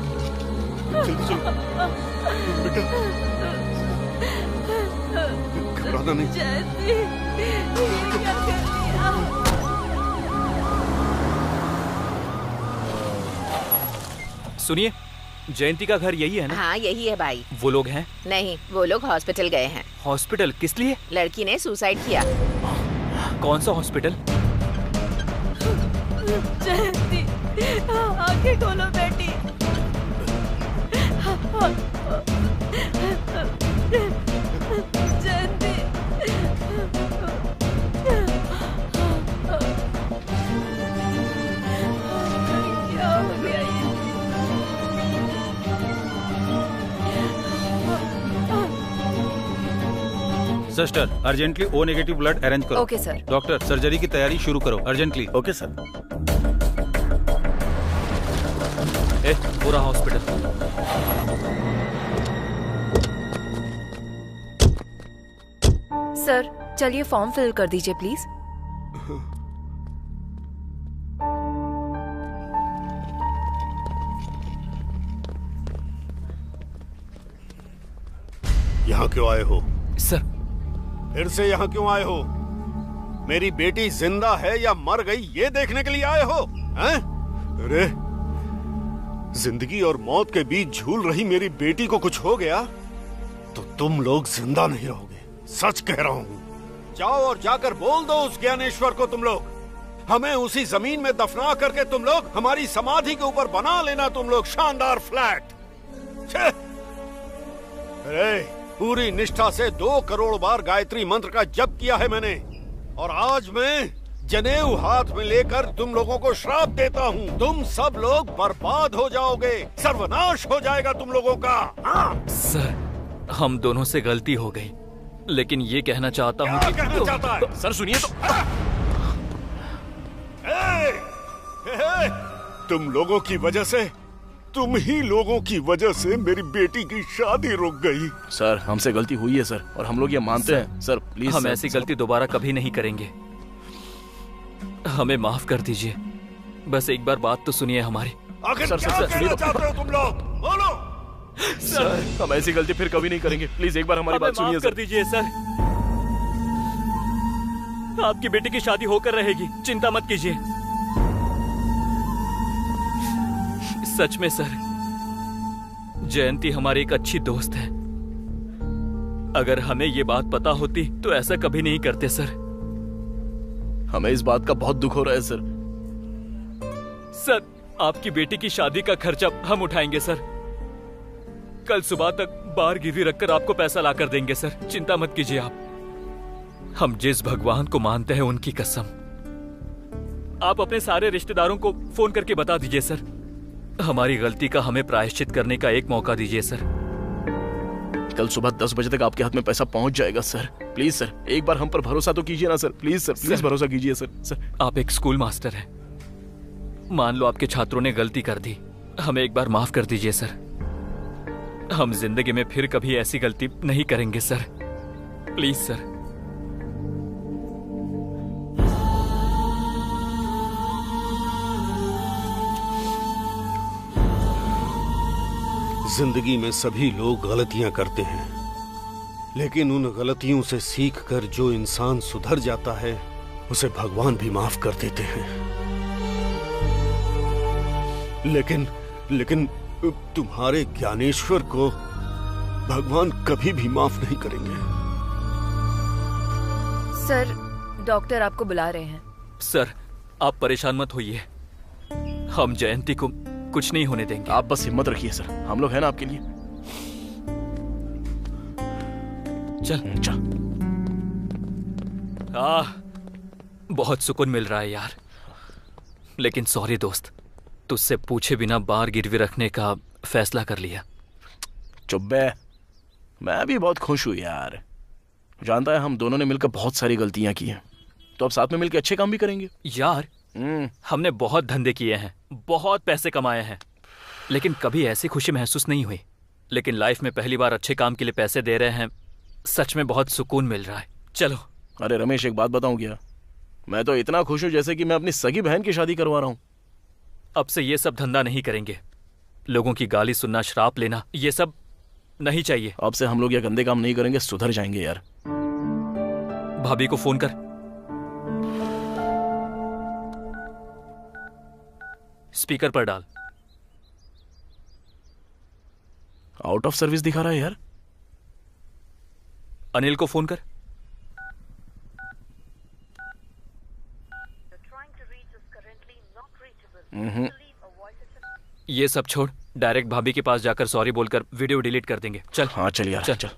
जल्दी चलो बेटा, घबराना नहीं। जयंती, ये क्या कर दिया? सुनिए, जयंती का घर यही है ना? हाँ यही है भाई। वो लोग हैं? नहीं, वो लोग हॉस्पिटल गए हैं। हॉस्पिटल किस लिए? लड़की ने सुसाइड किया। कौन सा हॉस्पिटल? जयंती, आंखें खोलो बेटी। Jayanti, sister urgently O negative blood arrange करो। Okay sir. डॉक्टर सर्जरी की तैयारी शुरू करो अर्जेंटली। Okay sir. पूरा हॉस्पिटल। सर चलिए फॉर्म फिल कर दीजिए प्लीज। यहाँ क्यों आए हो सर? फिर से यहाँ क्यों आए हो? मेरी बेटी जिंदा है या मर गई ये देखने के लिए आए हो हैं? अरे जिंदगी और मौत के बीच झूल रही मेरी बेटी को कुछ हो गया तो तुम लोग जिंदा नहीं रहोगे। सच कह रहा हूँ। जाओ और जाकर बोल दो उस ज्ञानेश्वर को तुम लोग हमें उसी जमीन में दफना करके तुम लोग हमारी समाधि के ऊपर बना लेना तुम लोग शानदार फ्लैट। अरे पूरी निष्ठा से 2 करोड़ बार गायत्री मंत्र का जप किया है मैंने और आज मैं जनेऊ हाथ में लेकर तुम लोगों को श्राप देता हूँ। तुम सब लोग बर्बाद हो जाओगे, सर्वनाश हो जाएगा तुम लोगों का। हाँ? सर हम दोनों से गलती हो गई, लेकिन ये कहना चाहता हूँ कि कहना चाहता है? सर सुनिए तो। तुम लोगों की वजह से, तुम ही लोगों की वजह से मेरी बेटी की शादी रुक गई। सर हमसे गलती हुई है सर और हम लोग ये मानते हैं सर। प्लीज हम ऐसी गलती दोबारा कभी नहीं करेंगे। हमें माफ कर दीजिए। बस एक बार बात तो सुनिए हमारी। आखिर सर, क्या सर, कहना सुनिए तो। चाहते हो तुम लोग? बोलो। सर हम ऐसी गलती फिर कभी नहीं करेंगे। प्लीज एक बार हमारी बात सुनिए कर दीजिए सर। आपकी बेटी की शादी होकर रहेगी, चिंता मत कीजिए। सच में सर, जयंती हमारी एक अच्छी दोस्त है। अगर हमें ये बात पता होती तो ऐसा कभी नहीं करते सर। हमें इस बात का बहुत दुख हो रहा है सर। सर आपकी बेटी की शादी का खर्चा हम उठाएंगे सर। कल सुबह तक बाहर गिरवी रखकर आपको पैसा लाकर देंगे सर। चिंता मत कीजिए आप। हम जिस भगवान को मानते हैं उनकी कसम। आप अपने सारे रिश्तेदारों को फोन करके बता दीजिए सर। हमारी गलती का हमें प्रायश्चित करने का एक मौका दीजिए सर। कल सुबह 10 बजे तक आपके हाथ में पैसा पहुंच जाएगा सर। प्लीज सर एक बार हम पर भरोसा तो कीजिए ना सर। प्लीज सर, प्लीज भरोसा कीजिए सर। सर आप एक स्कूल मास्टर हैं। मान लो आपके छात्रों ने गलती कर दी, हमें एक बार माफ कर दीजिए सर। हम जिंदगी में फिर कभी ऐसी गलती नहीं करेंगे सर। Please sir. जिंदगी में सभी लोग गलतियां करते हैं, लेकिन उन गलतियों से सीखकर जो इंसान सुधर जाता है उसे भगवान भी माफ कर देते हैं। लेकिन तुम्हारे ज्ञानेश्वर को भगवान कभी भी माफ नहीं करेंगे। सर डॉक्टर आपको बुला रहे हैं। सर आप परेशान मत होइए, हम जयंती को कुछ नहीं होने देंगे। आप बस हिम्मत रखिए सर, हम लोग हैं ना आपके लिए। चल। बहुत सुकून मिल रहा है यार। लेकिन सॉरी दोस्त, तुझसे पूछे बिना बाहर गिरवी रखने का फैसला कर लिया। चुप बे, मैं भी बहुत खुश हूँ यार। जानता है हम दोनों ने मिलकर बहुत सारी गलतियां की हैं, तो अब साथ में मिलकर अच्छे काम भी करेंगे। यार हमने बहुत धंधे किए हैं, बहुत पैसे कमाए हैं, लेकिन कभी ऐसी खुशी महसूस नहीं हुई। लेकिन लाइफ में पहली बार अच्छे काम के लिए पैसे दे रहे हैं, सच में बहुत सुकून मिल रहा है। चलो। अरे रमेश एक बात बताऊं क्या, मैं तो इतना खुश हूं जैसे कि मैं अपनी सगी बहन की शादी करवा रहा हूं। अब से ये सब धंधा नहीं करेंगे। लोगों की गाली सुनना, श्राप लेना, ये सब नहीं चाहिए। अब से हम लोग ये गंदे काम नहीं करेंगे, सुधर जाएंगे यार। भाभी को फोन कर। स्पीकर पर डाल। आउट ऑफ सर्विस दिखा रहा है यार। अनिल को फोन कर। ये सब छोड़, डायरेक्ट भाभी के पास जाकर सॉरी बोलकर वीडियो डिलीट कर देंगे। चल। हाँ चल यार, चल।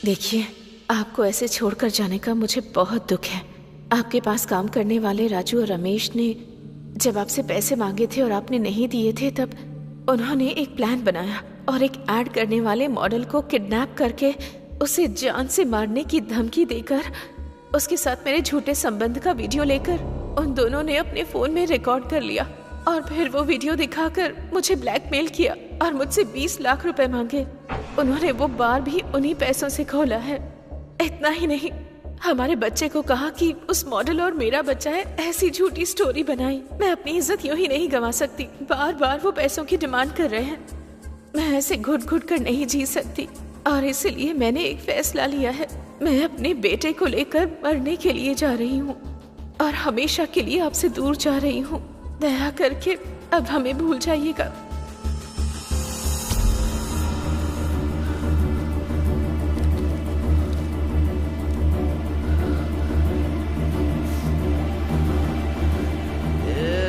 देखिए, आपको ऐसे छोड़कर जाने का मुझे बहुत दुख है। आपके पास काम करने वाले राजू और रमेश ने जब आपसे पैसे मांगे थे और आपने नहीं दिए थे, तब उन्होंने एक प्लान बनाया और एक ऐड करने वाले मॉडल को किडनैप करके उसे जान से मारने की धमकी देकर उसके साथ मेरे झूठे संबंध का वीडियो लेकर उन दोनों ने अपने फोन में रिकॉर्ड कर लिया और फिर वो वीडियो दिखाकर मुझे ब्लैकमेल किया और मुझसे 20 लाख रुपए मांगे। उन्होंने वो बार भी उन्हीं पैसों से खोला है। इतना ही नहीं, हमारे बच्चे को कहा कि उस मॉडल और मेरा बच्चा है, ऐसी झूठी स्टोरी बनाई। मैं अपनी इज्जत यूं ही नहीं गंवा सकती। बार बार वो पैसों की डिमांड कर रहे हैं। मैं ऐसे घुट घुट कर नहीं जी सकती और इसलिए मैंने एक फैसला लिया है। मैं अपने बेटे को लेकर मरने के लिए जा रही हूँ और हमेशा के लिए आपसे दूर जा रही हूँ। दया करके अब हमें भूल जाइएगा।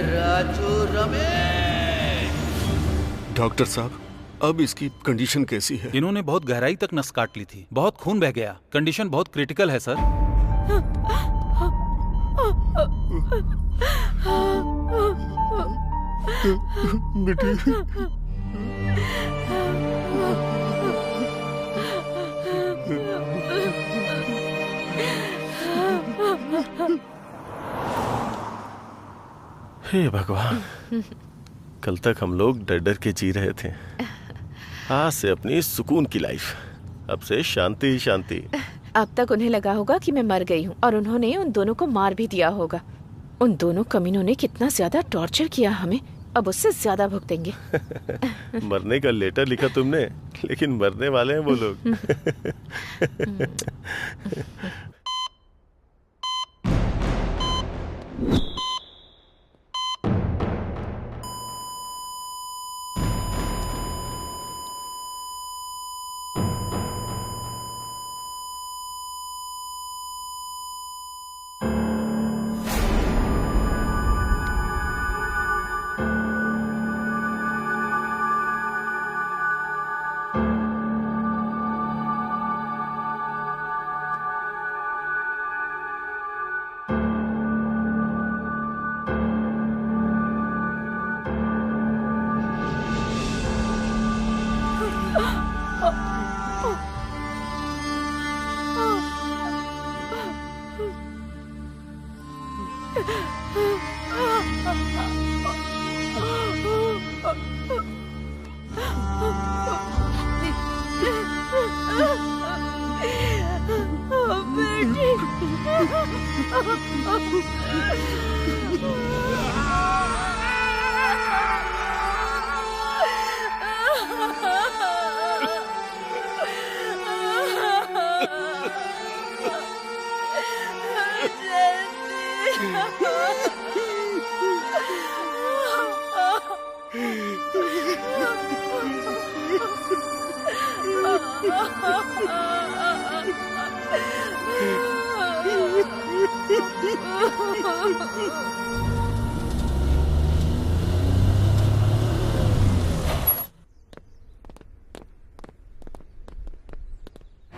राजू रमेश। डॉक्टर साहब, अब इसकी कंडीशन कैसी है? इन्होंने बहुत गहराई तक नस काट ली थी, बहुत खून बह गया। कंडीशन बहुत क्रिटिकल है सर। बेटी, हे भगवान, कल तक हम लोग डर डर के जी रहे थे। आज से अपनी सुकून की लाइफ, अब से शांति ही शांति। अब तक उन्हें लगा होगा कि मैं मर गई हूँ और उन्होंने उन दोनों को मार भी दिया होगा। उन दोनों कमीनों ने कितना ज्यादा टॉर्चर किया हमें, अब उससे ज्यादा भुगतेंगे। मरने का लेटर लिखा तुमने, लेकिन मरने वाले हैं वो लोग।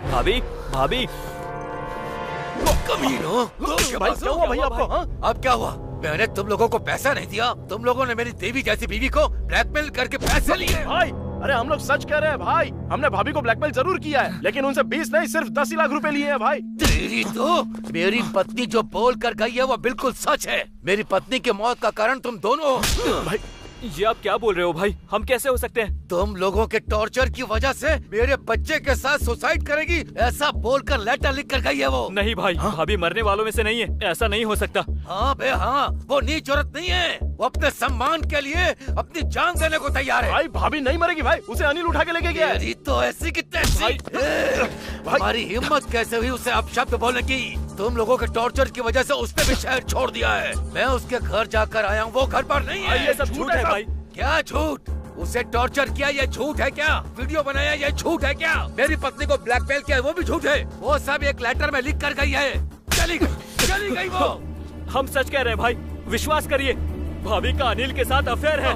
भाभी, भाभी, कमीनो, भाई क्या हुआ भाई आपको? हाँ? अब क्या हुआ? मैंने तुम लोगों को पैसा नहीं दिया, तुम लोगों ने मेरी देवी जैसी बीवी को ब्लैकमेल करके पैसे लिए। भाई, अरे हम लोग सच कह रहे हैं भाई, हमने भाभी को ब्लैकमेल जरूर किया है, लेकिन उनसे 20 नहीं सिर्फ 10 लाख रुपए लिए हैं भाई। तेरी तो, मेरी पत्नी जो बोल कर गई है वो बिल्कुल सच है। मेरी पत्नी की मौत का कारण तुम दोनों हो। भाई ये आप क्या बोल रहे हो भाई? हम कैसे हो सकते हैं? तुम लोगों के टॉर्चर की वजह से मेरे बच्चे के साथ सुसाइड करेगी, ऐसा बोलकर लेटर लिख कर गई है वो। नहीं भाई, भाभी मरने वालों में से नहीं है, ऐसा नहीं हो सकता। हाँ बे हाँ, वो नीच औरत नहीं है, वो अपने सम्मान के लिए अपनी जान देने को तैयार है। भाई भाभी नहीं मरेगी भाई, उसे अनिल उठा के लेके गया है। तो ऐसी की तैसी। हमारी हिम्मत कैसे हुई उसे अपशब्द बोलने की? तुम लोगों के टॉर्चर की वजह से उसने भी शहर छोड़ दिया है। मैं उसके घर जाकर आया हूँ, वो घर पर नहीं है। ये सब झूठ है भाई। क्या झूठ? उसे टॉर्चर किया ये झूठ है क्या? वीडियो बनाया ये झूठ है क्या? मेरी पत्नी को ब्लैकमेल किया वो भी झूठ है। वो सब एक लेटर में लिख कर गई है। चली गई वो। हम सच कह रहे हैं भाई, विश्वास करिए, भाभी का अनिल के साथ अफेयर है।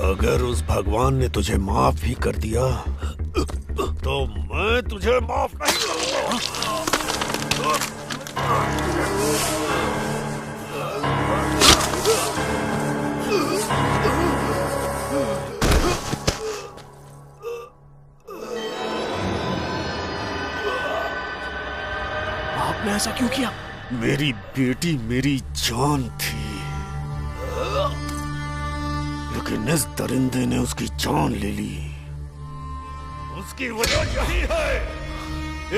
अगर उस भगवान ने तुझे माफ भी कर दिया तो मैं तुझे माफ नहीं करूंगा। आपने ऐसा क्यों किया? मेरी बेटी मेरी जान थी, लेकिन इस दरिंदे ने उसकी जान ले ली। उसकी वजह यही है,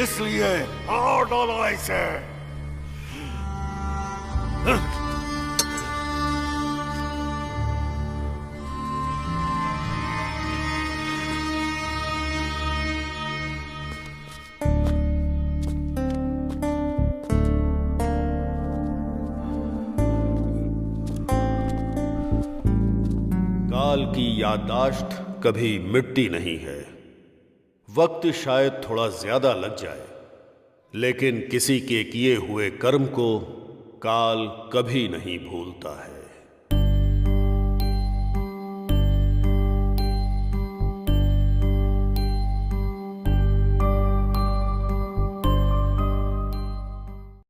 इसलिए मार डाला इसे। काल की याददाश्त कभी मिटती नहीं है। वक्त शायद थोड़ा ज्यादा लग जाए, लेकिन किसी के किए हुए कर्म को काल कभी नहीं भूलता है।